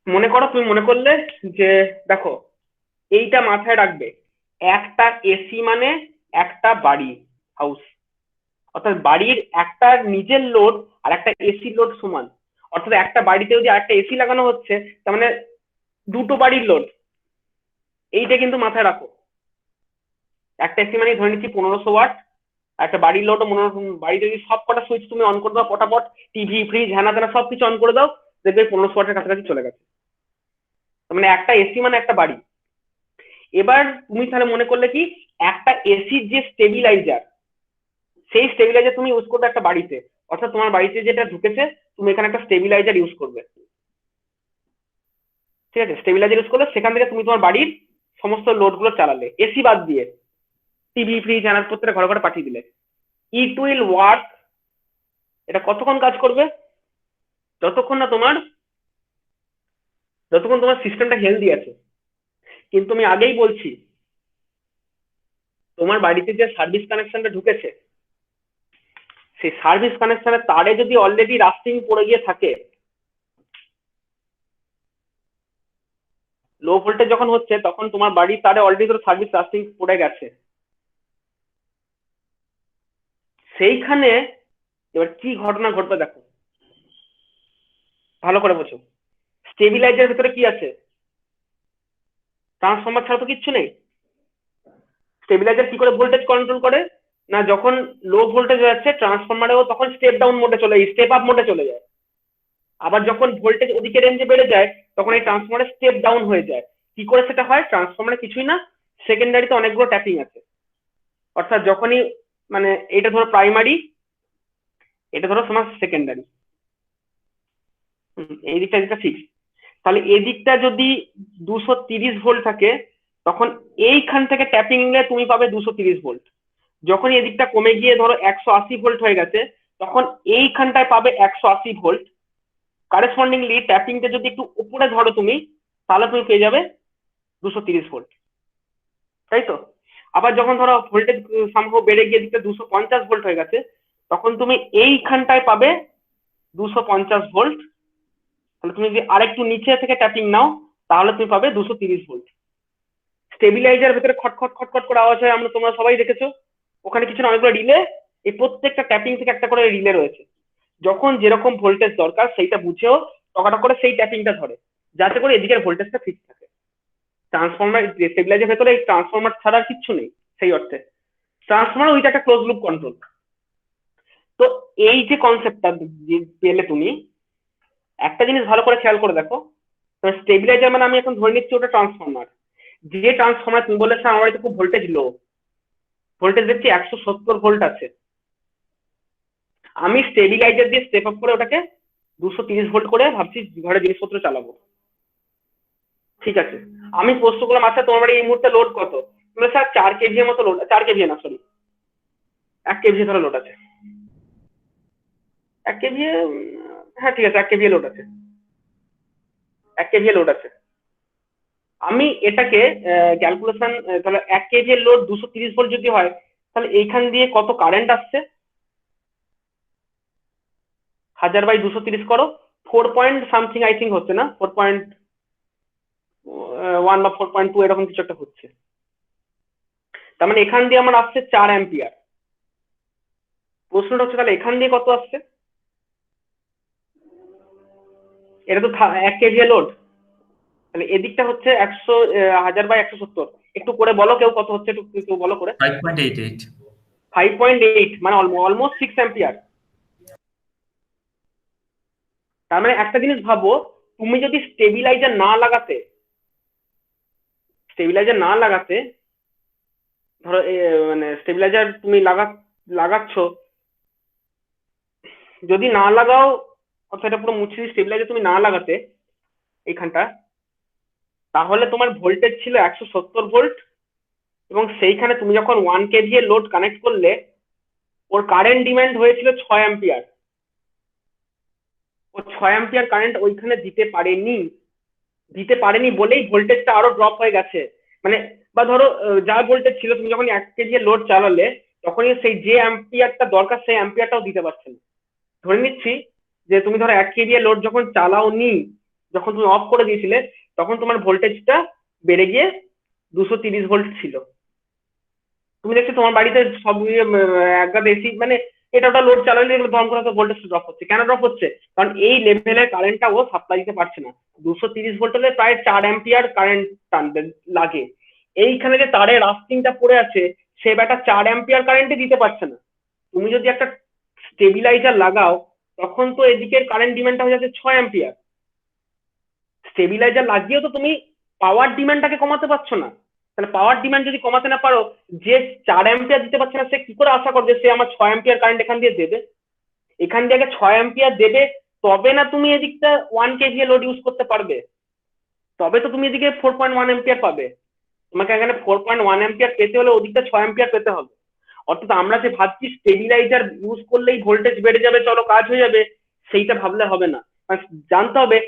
[SPEAKER 1] মনে করো, তুমি মনে করলে যে দেখো এইটা মাথায় রাখবে, একটা এসি মানে একটা বাড়ি, হাউস, অর্থাৎ বাড়ির একটা নিজের লোড আর একটা এসি লোড সমান। অর্থাৎ একটা বাড়িতে যদি আরেকটা এসি লাগানো হচ্ছে তার মানে দুটো বাড়ির লোড, এইটা কিন্তু মাথায় রাখো। একটা এসি মানে ধরে নিচ্ছি 1500 ওয়াট, একটা বাড়ির লোড বাড়িতে যদি সব কটা সুইচ তুমি অন করে দাও পটাপট, টিভি ফ্রিজ হ্যানা তেনা সবকিছু অন করে দাও, দেখবে 1500 ওয়াটের কাছাকাছি চলে গেছে। তার মানে একটা এসি মানে একটা বাড়ি। এবার তুমি তাহলে মনে করলে কি, একটা এসির যে স্টেবিলাইজার, সেই স্টেবিলাইজার তুমি ইউজ করবে একটা বাড়িতে, অর্থাৎ তোমার বাড়িতে যেটা ঢুকেছে তুমি এখানে একটা স্টেবিলাইজার ইউজ করবে। ঠিক আছে, স্টেবিলাইজার ইউজ করলে সেখান থেকে তুমি তোমার বাড়ির সমস্ত লোড গুলো চালালে, এসি বাদ দিয়ে টিভি ফ্রিজ হ্যানার প্রত্যেকটা ঘরে ঘরে পাঠিয়ে দিলে। It will work. এটা কতক্ষণ কাজ করবে, যতক্ষণ না যতক্ষণ তোমার সিস্টেমটা হেলদি আছে। কিন্তু আমি আগেই বলছি, তোমার বাড়িতে যে সার্ভিস কানেকশনটা ঢুকেছে সেই সার্ভিস কানেকশনের তারে যদি অলরেডি রাস্টিং পড়ে গিয়ে থাকে, লো ভোল্টেজ যখন হচ্ছে তখন তোমার বাড়ির তারে অলরেডি সার্ভিস রাস্টিং পড়ে গেছে, সেইখানে এবার কি ঘটনা ঘটবে দেখো, ভালো করে বোঝো। স্টেবিলাইজারের ভেতরে কি আছে? ট্রান্সফরমার ছাড়া তো কিচ্ছু নেই। স্টেবিলাইজার কি করে ভোল্টেজ কন্ট্রোল করে? না, যখন লো ভোল্টেজ হয়ে যাচ্ছে ট্রান্সফরমারেও তখন স্টেপ ডাউন মোডে চলে যায়, স্টেপ আপ মোডে চলে যায়। আবার যখন ভোল্টেজ ওদিকে রেঞ্জে বেড়ে যায় তখন এই ট্রান্সফরমারে স্টেপ ডাউন হয়ে যায়। কি করে সেটা হয়? ট্রান্সফরমারে কিছুই না, সেকেন্ডারিতে অনেকগুলো ট্যাপিং আছে। অর্থাৎ যখনই মানে এটা ধরো প্রাইমারি, এটা ধরো তোমার সেকেন্ডারি, এই দিকটা যেটা ফিক্স, তাহলে এই দিকটা যদি 230 ভোল্ট থাকে তখন এইখান থেকে ট্যাপিং নিলে তুমি পাবে 230 ভোল্ট। যখন এই দিকটা কমে গিয়ে ধরো 180 ভোল্ট হয়ে গেছে তখন এইখানটায় পাবে 180 ভোল্ট। কারেসপন্ডিংলি ট্যাপিংটা যদি একটু উপরে ধরো তুমি, তাহলে তুমি পেয়ে যাবে 230 ভোল্ট, তাই তো? আবার যখন ধরো ভোল্টেজ সম্ভব বেড়ে গিয়ে দিকটা 250 ভোল্ট হয়ে গেছে তখন তুমি এইখানটায় পাবে 250 ভোল্ট। তাহলে তুমি যদি আরেকটু নিচে থেকে ট্যাপিং নাও তাহলে তুমি পাবে 230 ভোল্ট। স্টেবিলাইজার ভেতরে খটখট খটখট করে আওয়াজ হয়, আমরা তোমরা সবাই দেখেছো। ওখানে কিছু না, অনেকগুলো রিলে, এই প্রত্যেকটা ট্যাপিং থেকে একটা করে রিলে রয়েছে। যখন যেরকম ভোল্টেজ দরকার সেইটা বুঝেও টকাটক করে সেই ট্যাপিংটা ধরে, যাতে করে এদিকের ভোল্টেজটা ফিক্স থাকে। ট্রান্সফরমার স্টেবিলাইজার ভেতরে এই ট্রান্সফরমার ছাড়া কিচ্ছু নেই সেই অর্থে। ট্রান্সফরমার ওইটা একটা ক্লোজ লুপ কন্ট্রোল। তো এই যে কনসেপ্টটা পেলে তুমি, একটা জিনিস ভালো করে খেয়াল করে দেখো, স্টেবিলাইজার মানে আমি এখন ধরে নিচ্ছি ওটা ট্রান্সফরমার। যে ট্রান্সফরমার তুমি বলেছো আমার বাড়িতে খুব ভোল্টেজ লো, ভোল্টেজ দেখছি 170 ভোল্ট আছে, আমি স্টেবিলাইজার দিয়ে স্টেপ আপ করে ওটাকে 230 ভোল্ট করে ভাবছি ঘরে জিনিসপত্র চালাবো। ঠিক আছে, আমি প্রশ্ন করলাম আচ্ছা তোমার বাড়ি এই মুহূর্তে লোড কত? তুমি স্যার 4 কেভি এর মতো লোড, 4 কেভি না সরি 1 কেভি ধরে লোড আছে। 1 কেভি, হ্যাঁ ঠিক আছে 1 কেভি লোড আছে, 1 কেভি লোড আছে। আমি এটাকে ক্যালকুলেশন, তাহলে 1 কেভি এর লোড 230 ভোল্ট যদি হয় তাহলে এইখান দিয়ে কত কারেন্ট আসছে 1000/230 করো, 4 পয়েন্ট সামথিং আই থিঙ্ক হচ্ছে না, 4.1 বা 4.2 এরকম কিছু একটা হচ্ছে। তার মানে এখান দিয়ে আমার আসছে 4 অ্যাম্পিয়ার। প্রশ্নটা হচ্ছে তাহলে এখান দিয়ে কত আসছে? এটা তো 1 কেভি লোড, তাহলে এদিকটা হচ্ছে 1000/170। একটু করে বলো কেউ কত হচ্ছে, একটু কেউ বলো করে।
[SPEAKER 7] 5.88।
[SPEAKER 1] 5.8 মানে অলমোস্ট 6 অ্যাম্পিয়ার। তার মানে একটা জিনিস ভাবো, তুমি যদি স্টেবিলাইজার না লাগাতে ধরো মানে স্টেবিলাইজার তুমি লাগাচ্ছ, যদি না লাগাও অর্থাৎ এটা পুরো মুছে স্টেবিলাইজার তুমি না লাগাতে এইখানটা, তাহলে তোমার ভোল্টেজ ছিল 170 ভোল্ট এবং সেইখানে তুমি যখন 1 কেভি এর লোড কানেক্ট করলে ওর কারেন্ট ডিমান্ড হয়েছিল 6 অ্যাম্পিয়ার। ও 6 অ্যাম্পিয়ার কারেন্ট ওইখানে দিতে পারেনি বলেই ভোল্টেজটা আরো ড্রপ হয়ে গেছে। মানে বা ধরো যা ভোল্টেজ ছিল তুমি যখন 1 কেভি এর লোড চালালে তখনই সেই যে অ্যাম্পিয়ারটা দরকার সেই অ্যাম্পিয়ারটাও দিতে পারছে না। ধরে নিচ্ছি যে তুমি ধরো 1 কেভি এর লোড যখন চালাওনি, যখন তুমি অফ করে দিয়েছিলে তখন তোমার ভোল্টেজটা বেড়ে গিয়ে 230 ভোল্ট ছিল। তুমি দেখছো তোমার বাড়িতে সব একবার বেশি মানে এটা ওটা লোড চালালে এগুলো ধরন করে ভোল্টেজ ড্রপ হচ্ছে। কেন ড্রপ হচ্ছে? কারণ এই লেভেলের কারেন্টটা ও সাপ্লাই দিতে পারছে না। 230 ভোল্ট হলে প্রায় 4 অ্যাম্পিয়ার কারেন্ট টানতে লাগে। এইখানে যে তারে রাস্টিংটা পড়ে আছে সে ব্যাটা 4 অ্যাম্পিয়ার কারেন্টে দিতে পারছে না। তুমি যদি একটা স্টেবিলাইজার লাগাও তখন তো এদিকের কারেন্ট ডিমান্ডটা হয়ে যাচ্ছে 6 অ্যাম্পিয়ার। স্টেবিলাইজার লাগিয়েও তো তুমি পাওয়ার ডিমান্ডটাকে কমাতে পারছো না। তাহলে পাওয়ার ডিমান্ড যদি কমাতে না পারো, যে 4 অ্যাম্পিয়ার দিতে পারছে না সে কি করে আশা করবে সে আমার 6 অ্যাম্পিয়ার কারেন্ট এখান দিয়ে দেবে? এখান দিয়ে আগে 6 অ্যাম্পিয়ার দেবে তবে না তুমি এদিকটা 1 কেভি লোড ইউজ করতে পারবে, তবে তো তুমি এদিকে 4.1 অ্যাম্পিয়ার পাবে। তোমাকে এখানে 4.1 অ্যাম্পিয়ার পেতে হলে ওদিকটা 6 অ্যাম্পিয়ার পেতে হবে। অর্থাৎ আমরা যে ভাবছি স্টেবিলাইজার ইউজ করলেই ভোল্টেজ বেড়ে যাবে, চলো কাজ হয়ে যাবে, সেইটা ভাবলে হবে না। জানতে হবে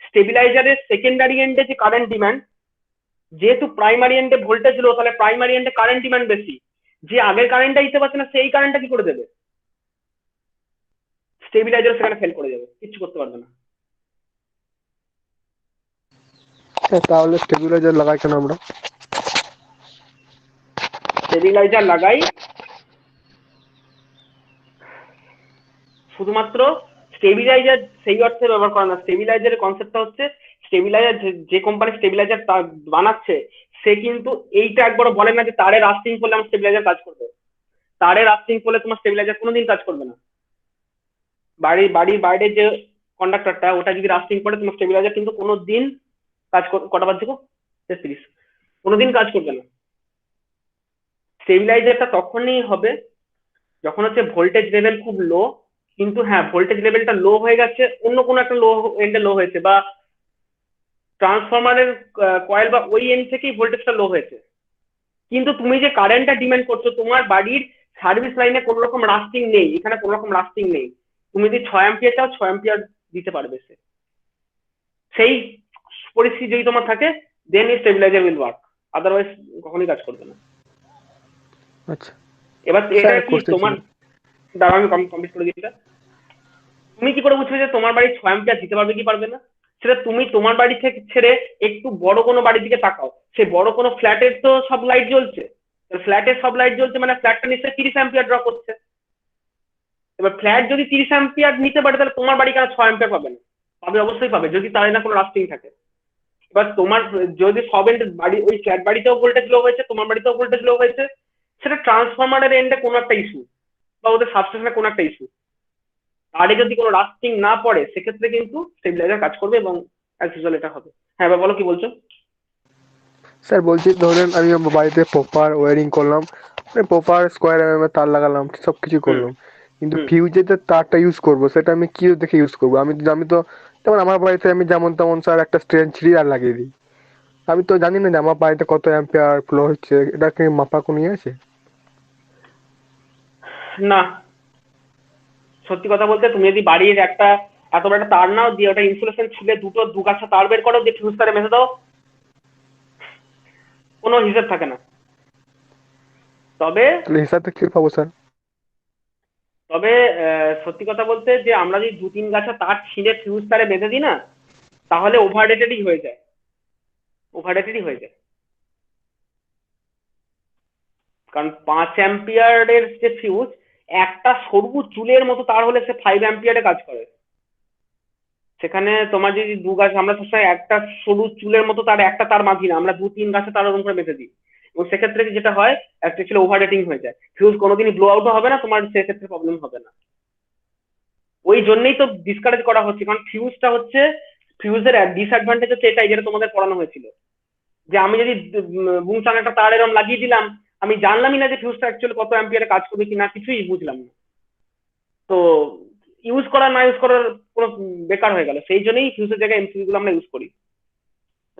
[SPEAKER 1] স্টেবিলাইজারের সেকেন্ডারি এন্ডে যে কারেন্ট ডিমান্ড, যেহেতু প্রাইমারি এন্ডে ভোল্টেজ লো তাহলে প্রাইমারি এন্ডে কারেন্ট ডিমান্ড বেশি। যে আগের কারেন্টটা দিতে পারছে না সেই কারেন্টটা কি করে দেবে? স্টেবিলাইজার সেখানে ফেল করে যাবে, কিছু করতে পারবে না।
[SPEAKER 4] তাহলে স্টেবিলাইজার লাগাই কেন আমরা?
[SPEAKER 1] স্টেবিলাইজার লাগাই শুধুমাত্র স্টেবিলাইজার সেই অর্থে ব্যবহার করে না। স্টেবিলাইজারের কনসেপ্টটা হচ্ছে স্টেবিলাইজার, যে কোম্পানি স্টেবিলাইজার বানাচ্ছে সে কিন্তু এইটা একবারও বলে না যে তারে রাস্টিং করলে আমার স্টেবিলাইজার কাজ করবে। তারে রাস্টিং করলে তোমার স্টেবিলাইজার কোনোদিন কাজ করবে না। বাড়ির বাইরে যে কন্ডাক্টরটা ওটা যদি রাস্টিং করে তোমার স্টেবিলাইজার কিন্তু কোনোদিন কাজ কটা বাদ দেখো 33 কোনোদিন কাজ করবে না। স্টেবিলাইজারটা তখনই হবে যখন হচ্ছে ভোল্টেজ লেভেল খুব লো, কিন্তু হ্যাঁ ভোল্টেজ লেভেলটা লো হয়ে গেছে, অন্য কোনো একটা লো এন্ডে লো হয়েছে, বা ট্রান্সফরমারের কয়েল বা ওই এন্ড থেকেই ভোল্টেজটা লো হয়েছে, কিন্তু তুমি যে কারেন্টটা ডিমান্ড করছো তোমার বাড়ির সার্ভিস লাইনে কোনো রকম রাস্টিং নেই, এখানে কোনো রকম রাস্টিং নেই। তুমি যদি 6 অ্যাম্পিয়ার চাও 6 অ্যাম্পিয়ার দিতে পারবে সে। সেই পরিস্থিতি যদি তোমার থাকে দেন স্টেবিলাইজার উইল ওয়ার্ক, আদারওয়াইজ কখনোই কাজ করবে না।
[SPEAKER 4] আচ্ছা
[SPEAKER 1] এবার এটা
[SPEAKER 4] স্যার
[SPEAKER 1] কি
[SPEAKER 4] করতে
[SPEAKER 1] তোমার দাঁড়া আমি কমপ্লিট করে দিই। তুমি কি করে বুঝবে যে তোমার বাড়ি 6 অ্যাম্পিয়ার দিতে পারবে কি পারবে না? সেটা তুমি তোমার বাড়ি থেকে ছেড়ে একটু বড় কোনো বাড়ির দিকে তাকাও, সেই বড় কোনো ফ্ল্যাটের তো সব লাইট জ্বলছে, ফ্ল্যাটের সব লাইট জ্বলছে মানে ফ্ল্যাটটা নিশ্চয়ই 30 অ্যাম্পিয়ার ড্র করছে। এবার ফ্ল্যাট যদি 30 অ্যাম্পিয়ার নিতে পারে তাহলে তোমার বাড়ি কেন 6 অ্যাম্পিয়ার পাবে না? পাবে, অবশ্যই পাবে, যদি তার না কোনো রাস্টিং থাকে। এবার তোমার যদি সব এন্ড বাড়ি ওই ফ্ল্যাট বাড়িতেও ভোল্টেজ লো হয়েছে তোমার বাড়িতেও ভোল্টেজ লো হয়েছে, সেটা ট্রান্সফরমারের এন্ডে কোনো একটা ইস্যু বা ওদের সাবস্টেশনে কোনো একটা ইস্যু, আরে যদি কোনো রাস্টিং না পড়ে সেক্ষেত্রে কিন্তু স্টেবিলাইজার কাজ করবে এবং অ্যাজ ইউজুয়াল এটা হবে। হ্যাঁ এবার বলো কি বলছো।
[SPEAKER 4] স্যার বলছি ধরেন আমি আমার বাড়িতে প্রপার ওয়্যারিং করলাম, প্রপার স্কোয়ার এর তার লাগালাম, সবকিছু করলাম, কিন্তু
[SPEAKER 1] হুম।
[SPEAKER 4] ফিউজের যে তারটা ইউজ করবো সেটা আমি কি দেখে ইউজ করবো? আমি তো যেমন আমার বাড়িতে আমি যেমন তেমন স্যার একটা স্ট্রেন ছিঁড়ি আর লাগিয়ে দিই। আমি তো জানি না যে আমার বাড়িতে কত অ্যাম্পিয়ার ফ্লো হচ্ছে, এটা কি মাপা কোনো ইয়ে আছে?
[SPEAKER 1] না, সত্যি কথা বলতে তুমি যদি বাড়ির একটা এত বড় একটা তার নাও দিয়ে ওটা ইনসুলেশন ছিলে দু গাছা তার বের করো দিয়ে ফিউজ তারে মেসে দাও, কোনো হিসাব থাকে না। তবে
[SPEAKER 4] তাহলে হিসাবটা কি পাবো স্যার?
[SPEAKER 1] তবে সত্যি কথা বলতে যে আমরা যদি 2-3 গাছা তার ছিঁড়ে ফিউজ তারে বেঁধে দিই না তাহলে ওভাররেটেডই হয়ে যায়, ওভাররেটেডই হয়ে যায়। কারণ 5 অ্যাম্পিয়ারের যে ফিউজ একটা সরু চুলের মতো তার হলে সে 5 অ্যাম্পিয়ারে কাজ করে। সেখানে তোমার যদি 2 গাছ, আমরা সবসময় একটা সরু চুলের মতো তার একটা তার মাঝি না, আমরা 2-3 গাছে তার ওরকম করে বেঁধে দিই, এবং সেক্ষেত্রে যেটা হয় অ্যাকচুয়ালি ওভার রেটিং হয়ে যায়, ফিউজ কোনোদিনই ব্লো আউটও হবে না, তোমার সেক্ষেত্রে প্রবলেম হবে না। ওই জন্যই তো ডিসকারেজ করা হচ্ছে, কারণ ফিউজটা হচ্ছে, ফিউজের ডিসঅ্যাডভান্টেজ হচ্ছে এটাই যেটা তোমাদের পড়ানো হয়েছিল, যে আমি যদি বুংচাং একটা তার এরকম লাগিয়ে দিলাম, আমি জানলামই না যে ফিউজটা অ্যাকচুয়ালি কত অ্যাম্পিয়ারে কাজ করবে কিনা, কিছুই বুঝলাম না, তো ইউজ করা না ইউজ করার কোনো বেকার হয়ে গেল। সেই জন্যই ফিউজের জায়গায় এমসিবি গুলো আমরা ইউজ করি।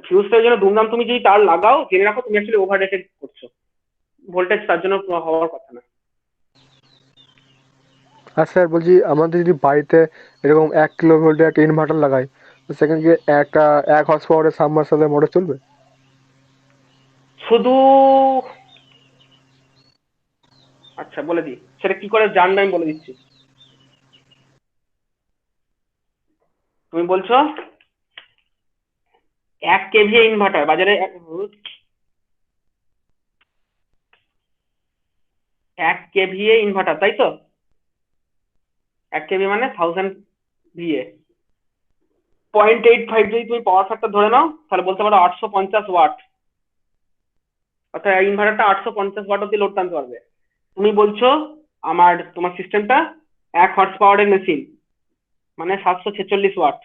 [SPEAKER 1] ফিউজটার জন্য দুমদাম তুমি যদি তার লাগাও জেনে রাখো তুমি অ্যাকচুয়ালি ওভার রেটেড করছো, ভোল্টেজ তার জন্য হওয়ার কথা না।
[SPEAKER 4] আর স্যার বলছি আমাদের যদি বাড়িতে এরকম 1 কিলো ভোল্টের একটা ইনভার্টার লাগাই, তো সেখানে কি একটা 1 হর্স পাওয়ারের সাবমার্সিবল মোটর চলবে?
[SPEAKER 1] শুধু আচ্ছা বলে দিই সেটা কি করে জানবে, আমি বলে দিচ্ছি। তুমি বলছো 1 কেভিএ ইনভার্টার বাজারে 1 কেভিএ ইনভার্টার, তাই তো? 1 কেভি মানে 1000 ভিএ, 0.85 যদি তুমি পাওয়ার ফ্যাক্টর ধরে নাও তাহলে বলতে পারো 850 ওয়াট, অর্থাৎ ইনভার্টারটা 850 ওয়াট অব্দি লোড টানতে পারবে। তুমি বলছো তোমার সিস্টেমটা 1 হর্স পাওয়ারের মেশিন মানে 746 ওয়াট,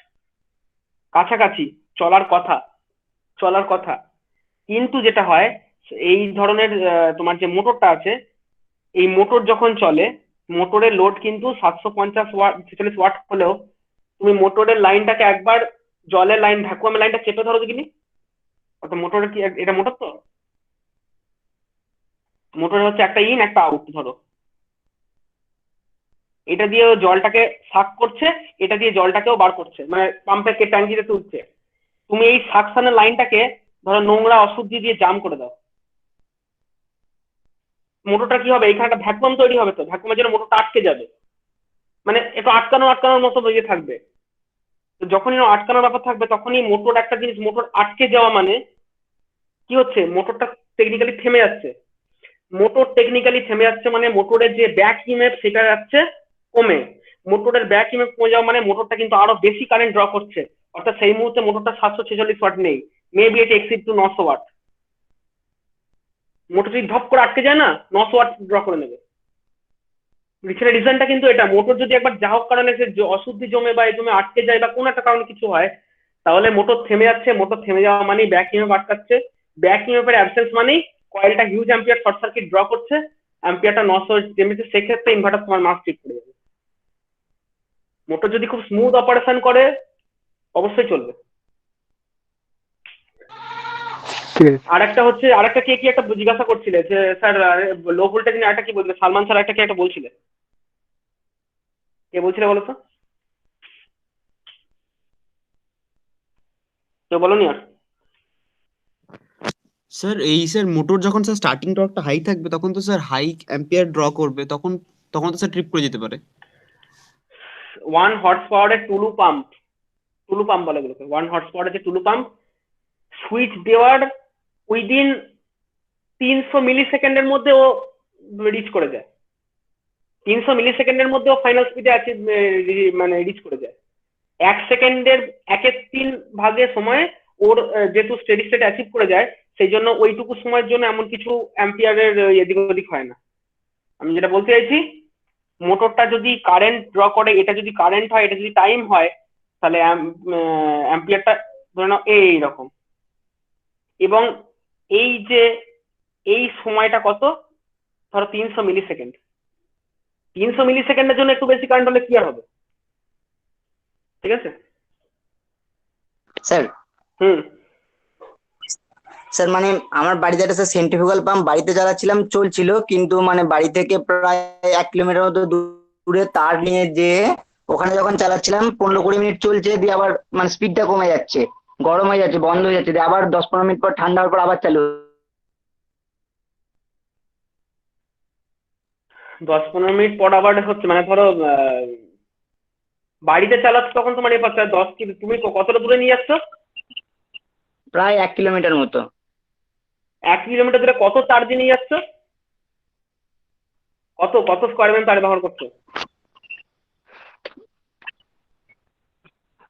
[SPEAKER 1] কাছাকাছি চলার কথা। কিন্তু যেটা হয় এই ধরনের তোমার যে মোটরটা আছে, এই মোটর যখন চলে মোটরের লোড কিন্তু 750 ওয়াট 46 ওয়াট হলেও তুমি মোটরের লাইনটাকে একবার জলের লাইন ভ্যাকুয়ামের লাইনটা চেপে ধরো দেখিনি, অর্থাৎ মোটরের কি এটা মোটর, তো মোটর হচ্ছে একটা ইন একটা আউট, ধরো এটা দিয়ে জলটাকে সাক করছে, এটা দিয়ে জলটাকেও বার করছে, মানে পাম্পের ট্যাঙ্কিতে তুলছে। তুমি এই সাকশনের লাইনটাকে ধরো নোংরা অশুদ্ধি দিয়ে জাম করে দাও, মোটরটা কি হবে, এখানে একটা ভ্যাকুয়াম তৈরি হবে, তো ভ্যাকুয়ামের জন্য মোটরটা আটকে যাবে, মানে একটু আটকানোর মতো ইয়ে থাকবে। তো যখনই আটকানোর ব্যাপার থাকবে তখনই মোটর একটা জিনিস, মোটর আটকে যাওয়া মানে কি হচ্ছে, মোটরটা টেকনিক্যালি থেমে যাচ্ছে। মোটর টেকনিক্যালি থেমে যাচ্ছে মানে মোটরের যে ব্যাক ইএমএফ সেটা যাচ্ছে কমে, মোটরের ব্যাক ইএমএফ কমে যাওয়া মানে মোটরটা কিন্তু আরো বেশি কারেন্ট ড্র করছে, অর্থাৎ সেই মুহূর্তে মোটরটা 746 ওয়াট নেই, মেবি এটা এক্সিড টু 900 ওয়াট। মোটর যদি ধপ করে আটকে যায় না, 900 ওয়াট ড্র করে নেবে। পিছনের রিজনটা কিন্তু এটা, মোটর যদি একবার যা হোক কারণে সে অশুদ্ধি জমে বা এই জমে আটকে যায় বা কোনো একটা কারণে কিছু হয়, তাহলে মোটর থেমে যাচ্ছে। মোটর থেমে যাওয়া মানেই ব্যাক ইএমএফ আটকাচ্ছে, ব্যাক ইএমএফ এর অ্যাবসেন্স মানেই কয়েলটা huge ampere short circuit draw করছে, অ্যাম্পিয়ারটা 900 যেমনি, সেক্ষেত্রে ইনভার্টার তোমার মাস ট্রিপ করে যাবে। মোটর যদি খুব স্মুথ অপারেশন করে অবশ্যই চলবে।
[SPEAKER 4] ঠিক আছে।
[SPEAKER 1] আরেকটা কে কি একটা জিজ্ঞাসা করছিলে যে স্যার লো ভোল্টেজ নিয়ে একটা কি বলছিলে, সালমান স্যার একটা কি একটা বলছিলে, কে বলছিলে বলো তো, কেউ বলোনি আর?
[SPEAKER 8] স্যার মোটর যখন স্যার স্টার্টিং টর্কটা হাই থাকবে তখন তো স্যার হাই অ্যাম্পিয়ার ড্র করবে, তখন তখন তো স্যার ট্রিপ করে যেতে পারে।
[SPEAKER 1] 1 হর্স পাওয়ারের টুলু পাম্প বলে এগুলোকে, 1 হর্স পাওয়ারের যে টুলু পাম্প, সুইচ দেওয়ার উইদিন 300 মিলি সেকেন্ডের মধ্যে ও রিচ করে যায়। 300 মিলি সেকেন্ডের মধ্যে ও ফাইনাল স্পিডে আছে, মানে রিচ করে যায়। 1 সেকেন্ডের 1/3 ভাগের সময় ওর যেহেতু স্টেডি স্টেট অ্যাচিভ করে যায়, সেই জন্য ওইটুকু সময়ের জন্য এমন কিছু অ্যাম্পিয়ারের এদিক ওদিক হয় না। আমি যেটা বলতে চাইছি, মোটরটা যদি কারেন্ট ড্র করে, এটা যদি কারেন্ট হয়, এটা যদি টাইম হয়, তাহলে অ্যাম্পিয়ারটা ধরে নাও এইরকম, এবং এই যে এই সময়টা কত, ধরো 300 মিলি সেকেন্ড। 300 মিলি সেকেন্ডের জন্য একটু বেশি কারেন্ট হলে কি আর হবে, ঠিক আছে?
[SPEAKER 3] স্যার
[SPEAKER 1] হুম।
[SPEAKER 3] স্যার মানে আমার বাড়িতে একটা স্যার সেন্ট্রিফুগাল পাম্প বাড়িতে চালাচ্ছিলাম, চলছিল, কিন্তু মানে বাড়ি থেকে প্রায় 1 কিলোমিটার মতো দূরে তার নিয়ে যে ওখানে যখন চালাচ্ছিলাম 15-20 মিনিট চলছে, দিয়ে আবার মানে স্পিডটা কমে যাচ্ছে, গরম হয়ে যাচ্ছে, বন্ধ হয়ে যাচ্ছে, দিয়ে আবার 10-15 মিনিট পর ঠান্ডা হওয়ার পর আবার চালু।
[SPEAKER 1] 10-15 মিনিট পর আবার হচ্ছে, মানে ধরো বাড়িতে চালাচ্ছ তখন তোমার এই পাচ্ছ 10 কিলো, তুমি কতটা দূরে নিয়ে যাচ্ছ?
[SPEAKER 3] প্রায় 1 কিলোমিটার মতো।
[SPEAKER 1] 1 কিলোমিটার দূরে কত তার দিয়ে নিয়ে যাচ্ছ? কত স্কোয়ার এমএম তার ব্যবহার করছো?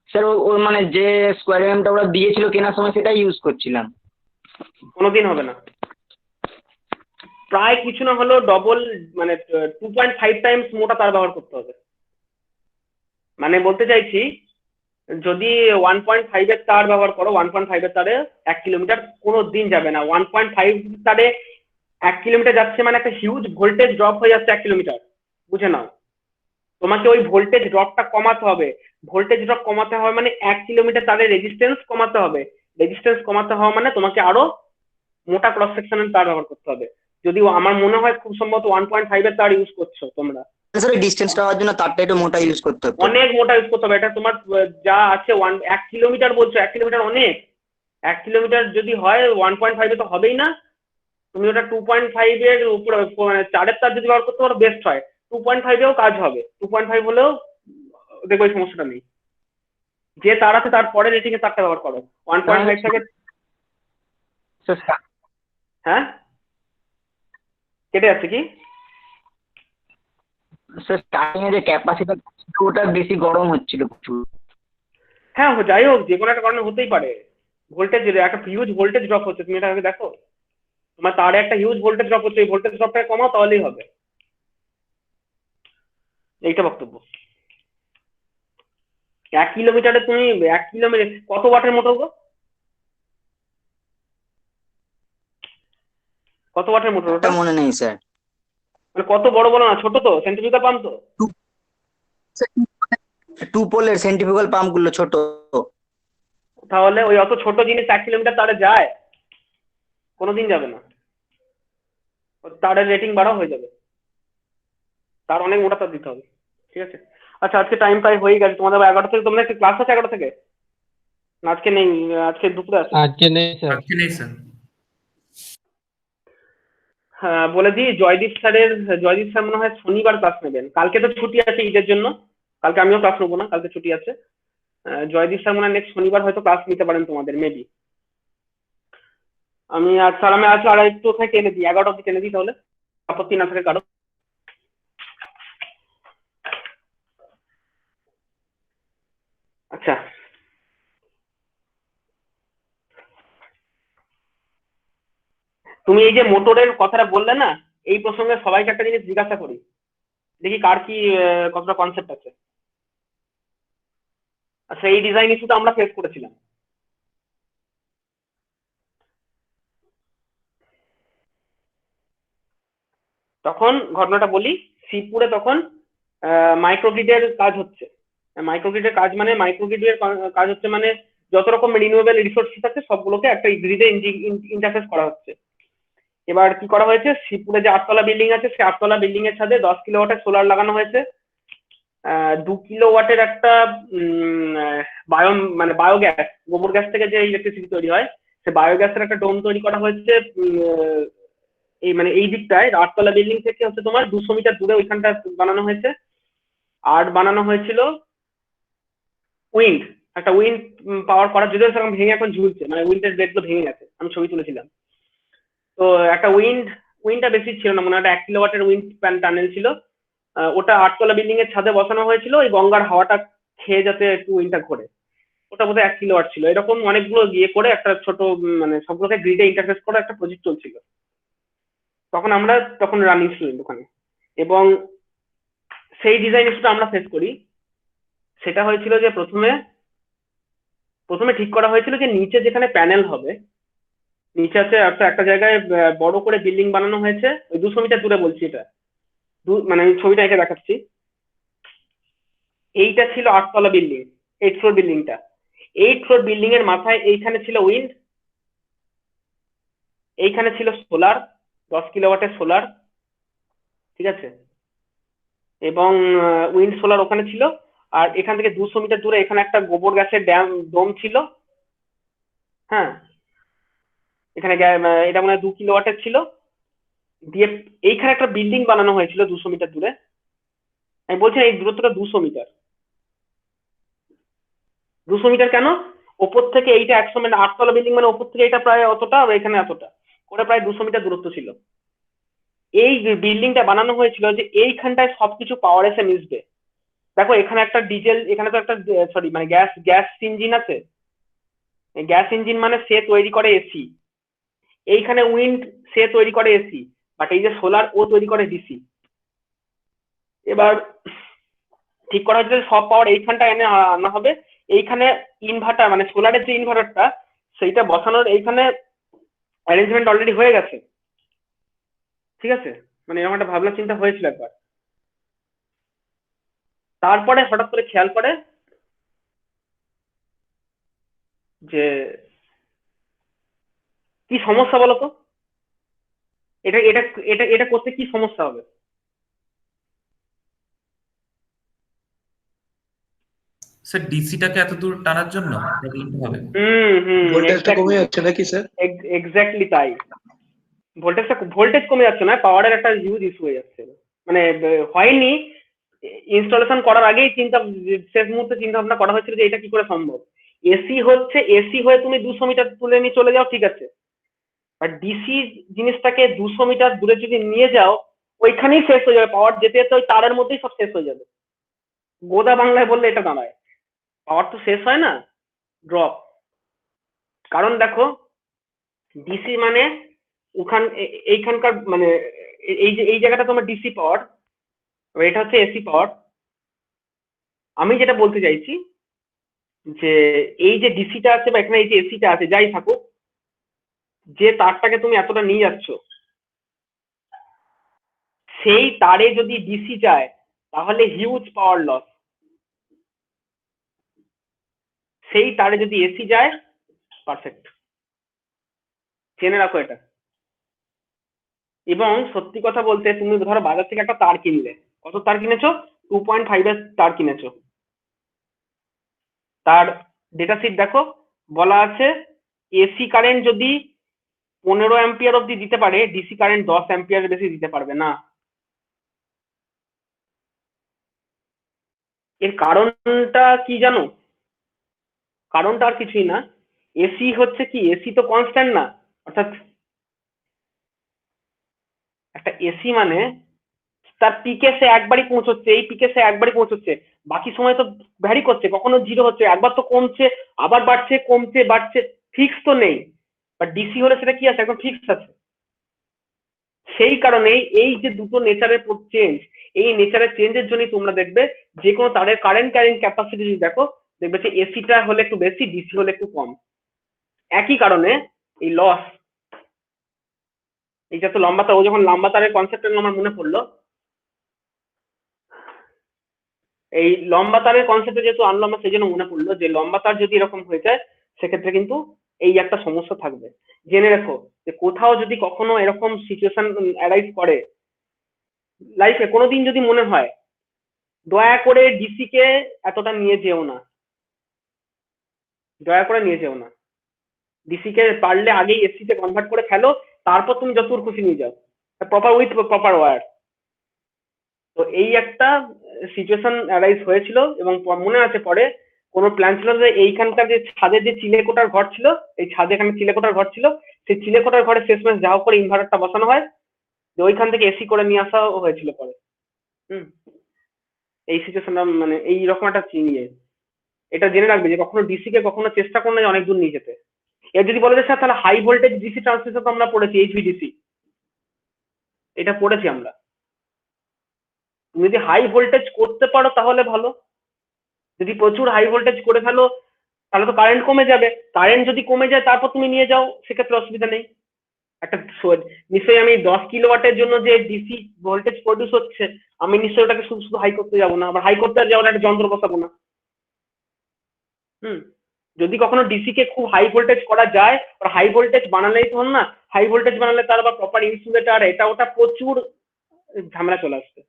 [SPEAKER 3] স্যার ওর মানে যে স্কোয়ার এমটা ওরা দিয়েছিল কেনার সময় সেটাই ইউজ করছিলাম।
[SPEAKER 1] কোনোদিন হবে না, প্রায় কিছু না হলেও ডবল, মানে 2.5 টাইমস মোটা তার ব্যবহার করতে হবে। মানে বলতে চাইছি, যদি 1.5 এর তার ব্যবহার করো, 1.5 এর তারে 1 কিলোমিটার কোনো দিন যাবে না। 1.5 তারে 1 কিলোমিটার যাচ্ছে মানে একটা হিউজ ভোল্টেজ ড্রপ হয়ে যাচ্ছে 1 কিলোমিটার, বুঝে নাও। তোমাকে ওই ভোল্টেজ ড্রপটা কমাতে হবে। ভোল্টেজ ড্রপ কমাতে হবে মানে 1 কিলোমিটার তারে রেজিস্ট্যান্স কমাতে হবে। রেজিস্ট্যান্স কমাতে হবে মানে তোমাকে আরো মোটা ক্রস সেকশনের তার ব্যবহার করতে হবে। যদিও আমার মনে হয় খুব সম্ভবত 1.5 এর তার ইউজ করছো তোমরা।
[SPEAKER 3] স্যার ডিস্টেন্সটা হওয়ার জন্য তারটা একটু মোটা ইউজ করতে হবে।
[SPEAKER 1] অনেক মোটা ইউজ করতে হবে, এটা তোমার যা আছে 1 কিলোমিটার বলছো, 1 কিলোমিটার অনেক। 1 কিলোমিটার যদি হয় 1.5 এ তো হবেই না, তুমি ওটা 2.5 এর উপরে মানে 4 এর তার যদি ব্যবহার করতে পারো বেস্ট হয়। 2.5 এও কাজ হবে, 2.5 হলেও দেখো এই সমস্যাটা নেই। যে তার আছে তারপরে রেটিং এর তারটা ব্যবহার করো, 1.5 থেকে। হ্যাঁ কেটে যাচ্ছে কি?
[SPEAKER 3] স্যার স্টার্টিং এ যে ক্যাপাসিটর ওটা বেশি গরম হচ্ছিল প্রচুর।
[SPEAKER 1] হ্যাঁ যাই হোক, যে কোনো একটা কারণে হতেই পারে। ভোল্টেজ একটা হিউজ ভোল্টেজ ড্রপ হচ্ছে, তুমি এটা আগে দেখো। তোমার তারে একটা হিউজ ভোল্টেজ ড্রপ হচ্ছে, এই ভোল্টেজ ড্রপটাকে কমাও তাহলেই হবে। এইটা বক্তব্য। 1 কিলোমিটারে তুমি 1 কিলোমিটার কত ওয়াটের মোটর গো? কত ওয়াটের মোটর ওটা?
[SPEAKER 3] মনে নেই স্যার।
[SPEAKER 1] মানে কত বড় বড় না, ছোট তো সেন্ট্রিফিউগাল পাম্প তো?
[SPEAKER 3] 2 পোলের সেন্ট্রিফিউগাল পাম্প গুলো ছোট।
[SPEAKER 1] তাহলে ওই অত ছোট জিনিস 1 কিলোমিটার তারে যায়? কোনোদিন যাবে না। তারের রেটিং বাড়াও হয়ে যাবে, তার অনেক মোটা তার দিতে হবে। ঠিক আছে, আচ্ছা আজকে টাইম প্রায় হয়ে গেছে। তোমাদের 11টা থেকে, তোমাদের একটা ক্লাস আছে 11টা থেকে? না আজকে নেই, আজকে দুপুরে আছে।
[SPEAKER 9] আজকে নেই স্যার।
[SPEAKER 1] হ্যাঁ বলে দিই, জয়দীপ স্যার মনে হয় শনিবার ক্লাস নেবেন। কালকে তো ছুটি আছে ঈদের জন্য, কালকে আমিও ক্লাস নেবো না, কালকে ছুটি আছে। জয়দীপ স্যার মনে হয় নেক্সট শনিবার হয়তো ক্লাস নিতে পারেন তোমাদের, মেবি। আমি আজকে আর একটু ওখানে টেনে দিই, 11টা অব্দি টেনে দিই তাহলে, আপত্তি না থাকে কারো। আচ্ছা, তুমি এই যে মোটরের কথাটা বললে না, এই প্রসঙ্গে সবাইকে একটা জিনিস জিজ্ঞাসা করি, দেখি কার কি কতটা কনসেপ্ট আছে। আচ্ছা, এই ডিজাইন ইস্যুটা আমরা ফেস করেছিলাম। তখন ঘটনাটা বলি, শ্রীপুরে তখন মাইক্রোগ্রিডের কাজ হচ্ছে। মাইক্রোগ্রিডের কাজ মানে মাইক্রোগ্রিডের কাজ হচ্ছে মানে যত রকম রিনিউয়েবল রিসোর্সেস আছে সবগুলোকে একটা গ্রিডে ইন্টারফেস করা হচ্ছে। এবার কি করা হয়েছে, শ্রীপুরে যে 8 তলা বিল্ডিং আছে, সেই 8 তলা বিল্ডিং এর ছাদে 10 কিলোওয়াটের সোলার লাগানো হয়েছে। 2 কিলোওয়াটের একটা মানে বায়োগ্যাস, গোবর গ্যাস থেকে যে ইলেকট্রিসিটি তৈরি হয়, সে বায়োগ্যাসের একটা ডোম তৈরি করা হয়েছে। এই মানে এই দিকটায় 8 তলা বিল্ডিং থেকে হচ্ছে তোমার 200 মিটার দূরে ওইখানটা বানানো হয়েছে। আর বানানো হয়েছিল উইন্ড, একটা উইন্ড পাওয়ার করার, যদিও সেরকম ভেঙে এখন ঝুলছে, মানে উইন্ডের ব্লেডগুলো ভেঙে গেছে, আমি ছবি তুলেছিলাম। তো একটা উইন্ডটা বেশি ছিল না, মনে হয় 1 কিলোওয়াটের উইন্ড টানেল ছিল। ওটা 8 তলা বিল্ডিং এর ছাদে বসানো হয়েছিল, ওই গঙ্গার হাওয়াটা খেয়ে যাতে একটু উইন্ডটা ঘোরে। ওটা বোধহয় 1 কিলোওয়াট ছিল। এরকম অনেকগুলো ইয়ে করে একটা ছোট মানে সবগুলোকে গ্রিডে ইন্টারফেস করে একটা প্রজেক্ট চলছিল। তখন রানিং স্টুডেন্ট ওখানে, এবং সেই ডিজাইন ইস্যুটা আমরা ফেস করি। সেটা হয়েছিল যে প্রথমে ঠিক করা হয়েছিল যে নিচে যেখানে প্যানেল হবে, নিচে আছে একটা জায়গায় বড় করে বিল্ডিং বানানো হয়েছে, ওই 200 মিটার দূরে বলছি এটা, মানে আমি ছবিটা এঁকে দেখাচ্ছি। এইটা ছিল 8 তলা বিল্ডিং, 8 ফ্লোর বিল্ডিংটা। 8 ফ্লোর বিল্ডিং এর মাথায় এইখানে ছিল উইন্ড, এইখানে ছিল সোলার, 10 কিলোওয়াটের সোলার, ঠিক আছে। এবং উইন্ড সোলার ওখানে ছিল। আর এখান থেকে 200 মিটার দূরে এখানে একটা গোবর গ্যাসের ডোম ছিল। হ্যাঁ, এখানে এটা মনে হয় 2 কিলোওয়াটের ছিল। দিয়ে এইখানে একটা বিল্ডিং বানানো হয়েছিল 200 মিটার দূরে। আমি বলছি এই দূরত্বটা 200 মিটার। 200 মিটার কেন? ওপর থেকে এইটা 100 মিটার, 8 তলা বিল্ডিং মানে ওপর থেকে এটা প্রায় অতটা, আর এখানে এতটা করে প্রায় 200 মিটার দূরত্ব ছিল। এই বিল্ডিংটা বানানো হয়েছিল যে এইখানটায় সবকিছু পাওয়ার এসে মিশবে। দেখো এখানে একটা ডিজেল, এখানে তো একটা সরি মানে গ্যাস ইঞ্জিন আছে। গ্যাস ইঞ্জিন মানে সে তৈরি করে এসি। এইখানে উইন্ড সে তৈরি করে এসি, বাট এই যে সোলার ও তৈরি করে ডিসি। এবার ঠিক করা হচ্ছে সব পাওয়ার এইখানটা এনে আনা হবে। এইখানে ইনভার্টার মানে সোলারের যে ইনভার্টারটা সেইটা বসানোর এইখানে অ্যারেঞ্জমেন্ট অলরেডি হয়ে গেছে, ঠিক আছে। মানে এরকম একটা ভাবনা চিন্তা হয়েছিল একবার। তারপরে হঠাৎ করে খেয়াল করে যে কি সমস্যা বলতো, এটা এটা এটা এটা করতে কি সমস্যা হবে।
[SPEAKER 7] স্যার ডিসিটাকে এত দূর টানার জন্য হবে
[SPEAKER 9] ভোল্টেজটা কমে যাচ্ছে নাকি স্যার?
[SPEAKER 1] এক্স্যাক্টলি তাই, ভোল্টেজ কমে যাচ্ছে না, পাওয়ারের একটা হিউজ ইস্যু হয়ে যাচ্ছে। মানে হয়নি, ইনস্টলেশন করার আগেই শেষ মুহূর্তে চিন্তা ভাবনা করা হয়েছিল যে এটা কি করে সম্ভব। এসি হয়ে তুমি 200 মিটার তুলে নিয়ে চলে যাও, ঠিক আছে, আর ডিসি জিনিসটাকে 200 মিটার দূরে যদি নিয়ে যাও, ওইখানেই শেষ হয়ে যাবে পাওয়ার, যেতে যেতে ওই তারের মধ্যেই সব শেষ হয়ে যাবে। গোদা বাংলায় বললে এটা দাঁড়ায়, পাওয়ার তো শেষ হয় না, ড্রপ। কারণ দেখো ডিসি মানে এইখানকার মানে এই জায়গাটা তোমার ডিসি পাওয়ার, এটা হচ্ছে এসি পাওয়ার। আমি যেটা বলতে চাইছি যে এই যে ডিসিটা আছে বা এখানে এই যে এসিটা আছে, যাই থাকুক, যে তারটাকে তুমি এতটা নিয়ে যাচ্ছ, সেই তারে যদি ডিসি যায় তাহলে হিউজ পাওয়ার লস। সেই তারে যদি এসি যায়, পারফেক্ট, জেনে রাখো এটা। এবং সত্যি কথা বলতে, তুমি ধরো বাজার থেকে একটা তার কিনলে, কত তার কিনেছো? 2.5 এর তার কিনেছো। তার ডেটা শিট দেখো, বলা আছে এসি কারেন্ট যদি 15 অ্যাম্পিয়ার অব্দি দিতে পারে, ডিসি কারেন্ট 10 অ্যাম্পিয়ার বেশি দিতে পারবে না। এর কারণটা কি জানো? কারণটা আর কিছুই না, এসি হচ্ছে কি, এসি তো কনস্ট্যান্ট না। অর্থাৎ একটা এসি মানে তার পিকে সে একবারই পৌঁছচ্ছে, এই পিকে সে একবারই পৌঁছচ্ছে, বাকি সময় তো ভ্যারি করছে, কখনো জিরো হচ্ছে, একবার তো কমছে আবার বাড়ছে, কমছে বাড়ছে, ফিক্স তো নেই। বাট ডিসি হলে সেটা কি আছে, একদম ফিক্স আছে। সেই কারণেই এই যে দুটো নেচারের চেঞ্জ, এই নেচারের চেঞ্জের জন্যই তোমরা দেখবে যে কোনো তারের কারেন্ট ক্যারিং ক্যাপাসিটি যদি দেখো, দেখবে যে এসিটা হলে একটু বেশি, ডিসি হলে একটু কম। একই কারণে এই লস, এইটা তো লম্বা তার, ও যখন লম্বা তারের কনসেপ্টটা আমার মনে পড়লো, এই লম্বা তারের কনসেপ্টে যেহেতু আনলো আমার, সেই জন্য মনে পড়লো যে লম্বা তার যদি এরকম হয়ে যায় সেক্ষেত্রে কিন্তু এই একটা সমস্যা থাকবে। জেনে রেখো যে কোথাও যদি কখনো এরকম সিচুয়েশন অ্যারাইজ করে লাইফে, কোনোদিন যদি মনে হয়, দয়া করে ডিসি কে এতটা নিয়ে যেও না, দয়া করে নিয়ে যেও না। ডিসি কে পারলে আগেই এসি তে কনভার্ট করে ফেলো, তারপর তুমি যতদূর খুশি নিয়ে যাও, প্রপার উইথ প্রপার ওয়্যার। তো এই একটা সিচুয়েশন অ্যারাইজ হয়েছিল, এবং মনে আছে পরে কোনো প্ল্যান ছিল যে এইখানকার যে ছাদে যে চিলেকোটার ঘর ছিল, এই ছাদে এখানে চিলেকোটার ঘর ছিল, সেই চিলেকোটার ঘরে শেষমেশ যা হোক করে ইনভার্টারটা বসানো হয়, যে ওইখান থেকে এসি করে নিয়ে আসা হয়েছিল পরে। এই সিচুয়েশনটা মানে এইরকম একটা চিনিয়ে, এটা জেনে রাখবে যে কখনো ডিসি কে কখনো চেষ্টা করো না যে অনেক দূর নিয়ে যেতে। এর যদি বলে যে স্যার তাহলে হাই ভোল্টেজ ডিসি ট্রান্সমিটার তো আমরা পড়েছি, এইচভিডিসি, এটা পড়েছি আমরা। তুমি যদি হাই ভোল্টেজ করতে পারো তাহলে ভালো, যদি প্রচুর হাই ভোল্টেজ করে ফেলো তাহলে তো কারেন্ট কমে যাবে, কারেন্ট যদি কমে যায় তারপর তুমি নিয়ে যাও, সেক্ষেত্রে অসুবিধা নেই। একটা নিশ্চয়ই আমি 10 কিলোওয়াটের জন্য যে ডিসি ভোল্টেজ প্রডিউস হচ্ছে, আমি নিশ্চয়ই ওটাকে শুধু শুধু হাই করতে যাবো না, আবার হাই করতে যাবো একটা যন্ত্র বসাবো না। যদি কখনো ডিসি কে খুব হাই ভোল্টেজ করা যায়, আর হাই ভোল্টেজ বানালেই তো না, হাই ভোল্টেজ বানালে তার আবার প্রপার ইনসুলেটার এটা ওটা প্রচুর ঝামেলা চলে আসবে।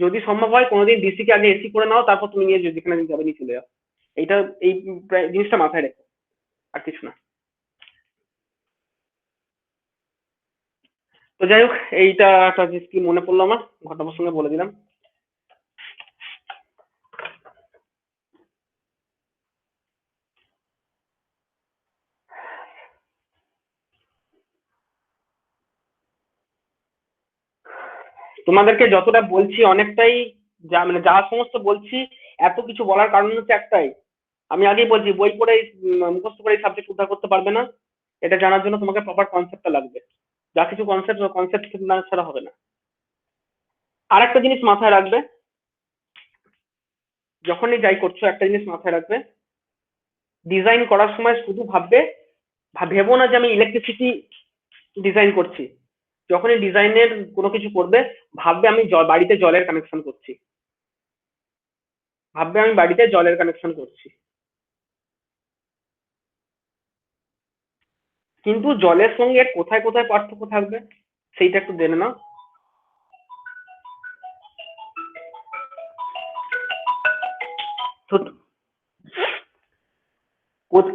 [SPEAKER 1] যদি সম্ভব হয় কোনোদিন ডিসি কে আগে এসি করে নাও, তারপর তুমি নিয়ে যেখানে যাবে নিয়ে চলে যাও। এইটা এই জিনিসটা মাথায় রেখো, আর কিছু না। তো যাই হোক, এইটা একটা জিনিস কি মনে পড়লো আমার, ঘটনা প্রসঙ্গে বলে দিলাম। তোমাদেরকে যতটা বলছি অনেকটাই, যা মানে যা সমস্ত বলছি, এত কিছু বলার কারণ হচ্ছে একটাই, আমি আগেই বলছি বই পড়ে মুখস্থ করে এই সাবজেক্ট উদ্ধার করতে পারবে না। এটা জানার জন্য তোমাকে প্রপার কনসেপ্টটা লাগবে, যা কিছু কনসেপ্ট না ছাড়া হবে না। আর একটা জিনিস মাথায় রাখবে, যখনই যাই করছো একটা জিনিস মাথায় রাখবে, ডিজাইন করার সময় শুধু ভেবো না যে আমি ইলেকট্রিসিটি ডিজাইন করছি। যখনই ডিজাইনের কোনো কিছু করবে, ভাববে আমি বাড়িতে জলের কানেকশন করছি, ভাববে আমি বাড়িতে জলের কানেকশন করছি। কিন্তু জলের সঙ্গে এর কোথায় কোথায় পার্থক্য থাকবে সেইটা একটু জেনে নাও।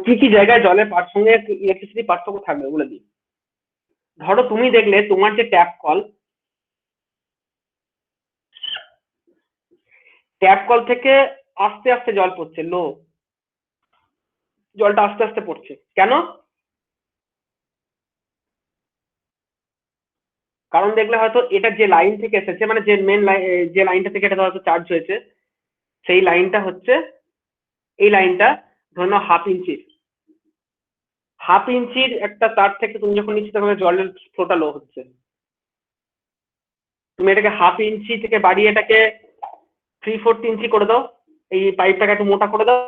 [SPEAKER 1] কি কি জায়গায় জলের সঙ্গে ইলেকট্রিসিটি পার্থক্য থাকবে বলে দিই। ধরো তুমি দেখলে তোমার যে ট্যাপ কল থেকে আস্তে আস্তে জল পড়ছে, জলটা আস্তে আস্তে পড়ছে কেন? কারণ দেখলে হয়তো এটা যে লাইন থেকে এসেছে, মানে যে মেন যে লাইনটা থেকে এটা হয়তো চার্জ হয়েছে, সেই লাইনটা হচ্ছে এই লাইনটা ধরে নাও হাফ ইঞ্চির একটা তার থেকে তুমি যখন নিচ্ছি তখন জলের ফ্লোটা লো হচ্ছে। তুমি এটাকে হাফ ইঞ্চি থেকে বাড়িয়ে এটাকে 3/4 ইঞ্চি করে দাও, এই পাইপটাকে একটু মোটা করে দাও,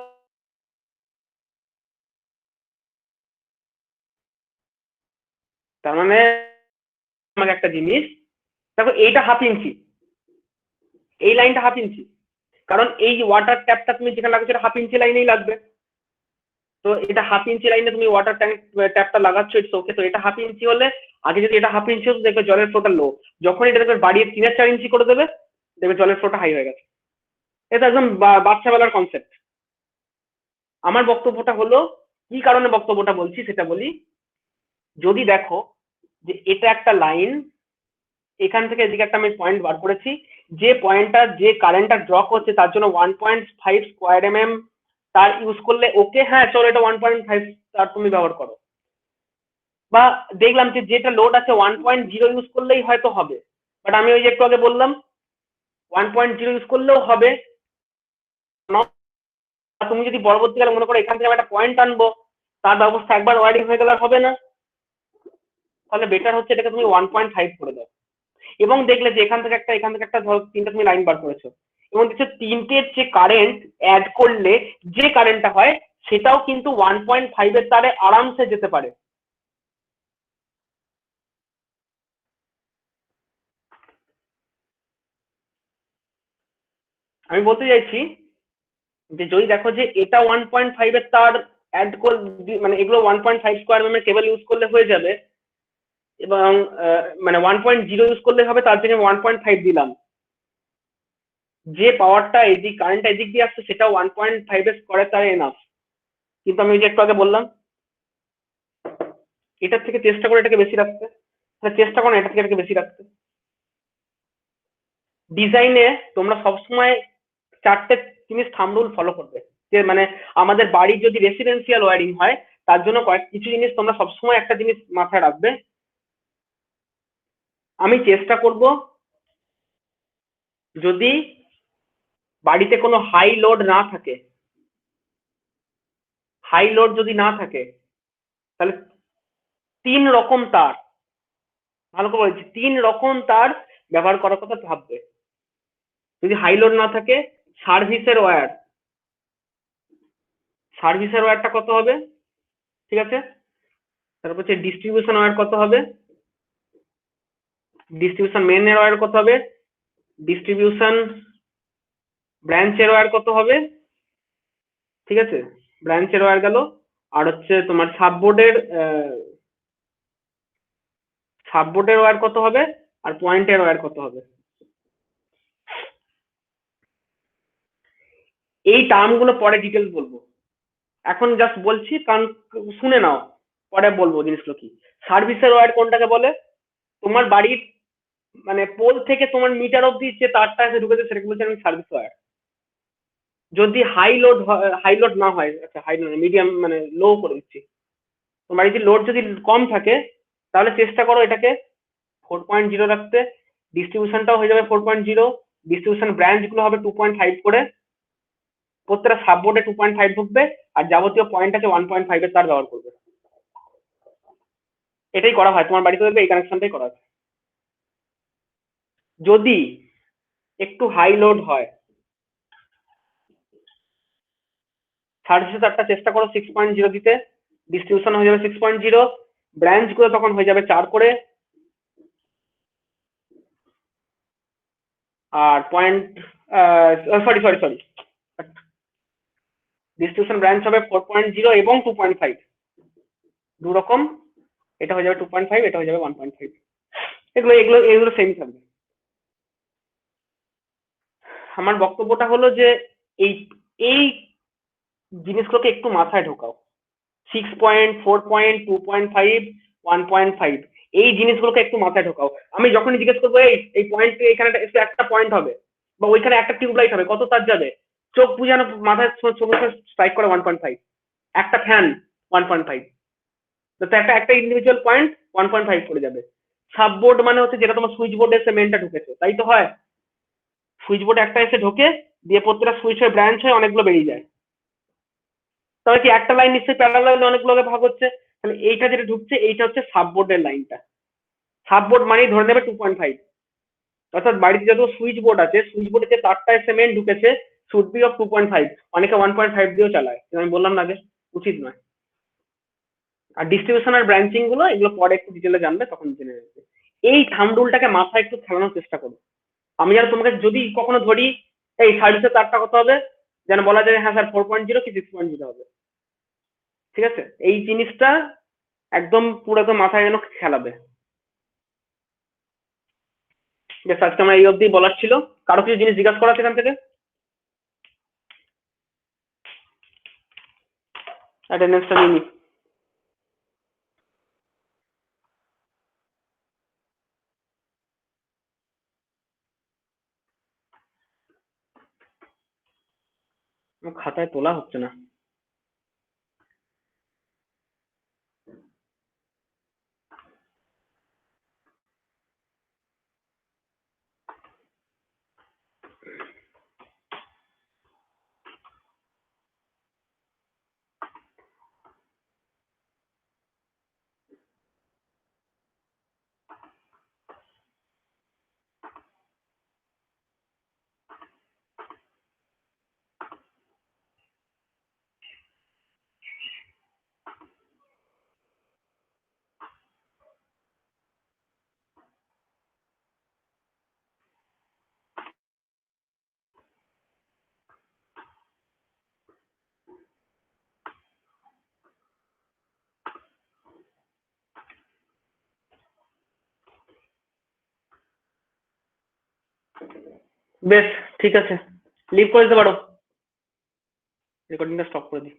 [SPEAKER 1] তার মানে আমাকে একটা জিনিস দেখো, এইটা হাফ ইঞ্চি, এই লাইনটা হাফ ইঞ্চি, কারণ এই ওয়াটার ট্যাপটা তুমি যেখানে লাগাচ্ছ এটা হাফ ইঞ্চি লাইনেই লাগবে। তো এটা হাফ ইঞ্চি লাইনে তুমি ওয়াটার ট্যাপটা লাগাচ্ছ, ইটস ওকে। তো এটা হাফ ইঞ্চি হলে, আগে যদি এটা হাফ ইঞ্চি হতো দেখবে জলের ফ্লোটা লো, যখন এটা দেখবে বাড়িয়ে 3/4 ইঞ্চি করে দেবে, দেখবে জলের ফ্লোটা হাই হয়ে গেছে। এটা একদম বাচ্চা বেলার কনসেপ্ট। আমার বক্তব্যটা হলো, কি কারণে বক্তব্যটা বলছি সেটা বলি। যদি দেখো যে এটা একটা লাইন, এখান থেকে এদিকে একটা আমি পয়েন্ট বার করেছি, যে পয়েন্টটা যে কারেন্টটা ড্র করছে তার জন্য 1.5 স্কোয়ার mm তার ইউজ করলে ওকে, হ্যাঁ চলো এটা 1.5 তার তুমি ব্যবহার করো। বা দেখলাম যে যেটা লোড আছে 1.0 ইউজ করলেই হয়তো হবে, বাট আমি ওই যে একটু আগে বললাম 1.0 ইউজ করলেও হবে। তুমি যদি পরবর্তীকালে মনে করো এখান থেকে একটা পয়েন্ট আনবো, তার ব্যবস্থা একবার ওয়ারিং হয়ে গেলে আর হবে না, তাহলে বেটার হচ্ছে এটাকে তুমি 1.5 করে দাও। এবং দেখলে যে এখান থেকে একটা ধরো তিনটা তুমি লাইন বার করেছো, এবং দেখছো তিনটের যে কারেন্ট অ্যাড করলে যে কারেন্টটা হয় সেটাও কিন্তু 1.5 এর তারে আরামসে যেতে পারে। আমি বলতে চাইছি যে যদি দেখো যে এটা 1.5 এর তার অ্যাড করে, মানে এগুলো 1.5 স্কোয়ার mm এর কেবল ইউজ করলে হয়ে যাবে, এবং মানে 1.0 ইউজ করলে হবে, তার জন্য 1.5 দিলাম। যে পাওয়ারটা এদিক কারেন্টটা এদিক দিয়ে আসছে সেটা 1.5 এর স্কোয়ারের তারে এনাফ। কিন্তু আমি ওই যে একটু আগে বললাম এটার থেকে চেষ্টা করে এটাকে বেশি রাখতে, তাহলে চেষ্টা করো না এটা থেকে এটাকে বেশি রাখতে। ডিজাইনে তোমরা সবসময় চারটে জিনিস থাম্ব রুল ফলো করবে, যে মানে আমাদের বাড়ির যদি রেসিডেন্সিয়াল ওয়্যারিং হয় তার জন্য কিছু জিনিস তোমরা সবসময় একটা জিনিস মাথায় রাখবে। আমি চেষ্টা করব যদি বাড়িতে কোনো হাই লোড না থাকে, হাই লোড যদি না থাকে তাহলে 3 রকম তার, ভালো করে বলছি 3 রকম তার ব্যবহার করার কথা ভাববে। যদি হাই লোড না থাকে, সার্ভিসের ওয়্যারটা কত হবে, ঠিক আছে? তারপর হচ্ছে ডিস্ট্রিবিউশন ওয়্যার কত হবে, ডিস্ট্রিবিউশন মেনের ওয়্যার কত হবে, ডিস্ট্রিবিউশন ব্রাঞ্চের ওয়্যার কত হবে, ঠিক আছে? ব্রাঞ্চের ওয়্যার গেল। আর হচ্ছে তোমার সাববোর্ডের ওয়্যার কত হবে, আর পয়েন্টের ওয়্যার কত হবে। এই টার্মগুলো পরে ডিটেলস বলবো, এখন জাস্ট বলছি কারণ শুনে নাও, পরে বলবো জিনিসগুলো কি। সার্ভিসের ওয়্যার কোনটাকে বলে, তোমার বাড়ির মানে পোল থেকে তোমার মিটার অব্দি যে তারটা এসে ঢুকেছে সেটাকে বলছি আমি সার্ভিস ওয়্যার। যদি হাই লোড না হয়, আচ্ছা হাই লোড মিডিয়াম মানে লো করে দিচ্ছি, তোমার যদি লোড যদি কম থাকে তাহলে চেষ্টা করো এটাকে 4.0 রাখতে, ডিস্ট্রিবিউশনটাও হয়ে যাবে 4.0, ডিস্ট্রিবিউশন ব্রাঞ্চ গুলো হবে 2.5 করে, প্রত্যেকটা সাববোর্ডে 2.5 ঢুকবে, আর যাবতীয় পয়েন্ট আছে 1.5 এর তার ব্যবহার করবে। এটাই করা হয় তোমার বাড়িতে, দেখবে এই কানেকশনটাই করা হয়। যদি একটু হাই লোড হয়, সার্ভিসে তারটা চেষ্টা করো 6.0 দিতে, ডিস্ট্রিবিউশন হয়ে যাবে 6.0, ব্রাঞ্চ গুলো তখন হয়ে যাবে 4 করে, আর পয়েন্ট সরি ডিস্ট্রিবিউশন ব্রাঞ্চ হবে 4.0 এবং 2.5 দু রকম, এটা হয়ে যাবে 2.5, এটা হয়ে যাবে 1.5। এগুলো সেম থাকবে। আমার বক্তব্যটা হলো যে এই এই জিনিসগুলোকে একটু মাথায় ঢোকাও। 6.4.2.5 1.5 এই জিনিসগুলোকে একটু মাথায় ঢোকাও। আমি যখনই জিজ্ঞেস করবো এই পয়েন্ট এখানে একটা পয়েন্ট হবে বা ওইখানে একটা টিউবলাইট হবে, কত তার যাবে, চোখ বুঝানো মাথায় স্ট্রাইক করে 1.5, একটা ফ্যান 1.5, তো একটা ইন্ডিভিজুয়াল পয়েন্ট 1.5 পড়ে যাবে। সাববোর্ড মানে হচ্ছে যেটা তোমার সুইচ বোর্ডে এসে মেনটা ঢুকেছে, তাই তো হয়? সুইচ বোর্ডে একটা এসে ঢোকে, দিয়ে প্রত্যেকটা সুইচ হয়ে ব্রাঞ্চ হয়, অনেকগুলো বেরিয়ে যায়। তবে কি একটা লাইন নিশ্চয়ই প্যারালাল অনেকগুলো ভাগ হচ্ছে, তাহলে এইটা যেটা ঢুকছে এইটা হচ্ছে সাববোর্ডের লাইনটা। সাববোর্ড মানে ধরে নেবে 2.5, অর্থাৎ বাড়িতে যত সুইচ বোর্ড আছে, সুইচ বোর্ডে যে তারটা এসে মেন ঢুকেছে শুড বি অফ 2.5, অনেকে 1.5 দিয়েও চালায়, আমি বললাম না আগে উচিত নয়। আর ডিস্ট্রিবিউশন আর ব্রাঞ্চিং গুলো এগুলো পরে একটু ডিটেলে জানবে, তখন জেনে নেবে। এই থাম্ব রুলটাকে মাথায় একটু খেলানোর চেষ্টা করো। আমি যেন তোমাকে যদি কখনো ধরি এই সার্ভিসের তারটা কত হবে, যেন বলা যায় হ্যাঁ স্যার 4.0 কি 6.0 হবে, ঠিক আছে? এই জিনিসটা একদম পুরো তো মাথায় যেন খেলাবে। বেশ, আজকে আমার এই অবধি বলার ছিল। কারো কিছু জিনিস জিজ্ঞাসা করা আছে এখান থেকে? অ্যাটেন্ডেন্সটা নিয়ে নি। আমার খাতায় তোলা হচ্ছে না। বেশ, ঠিক আছে, লিভ করে দিতে পারো, রেকর্ডিংটা স্টপ করে দিই।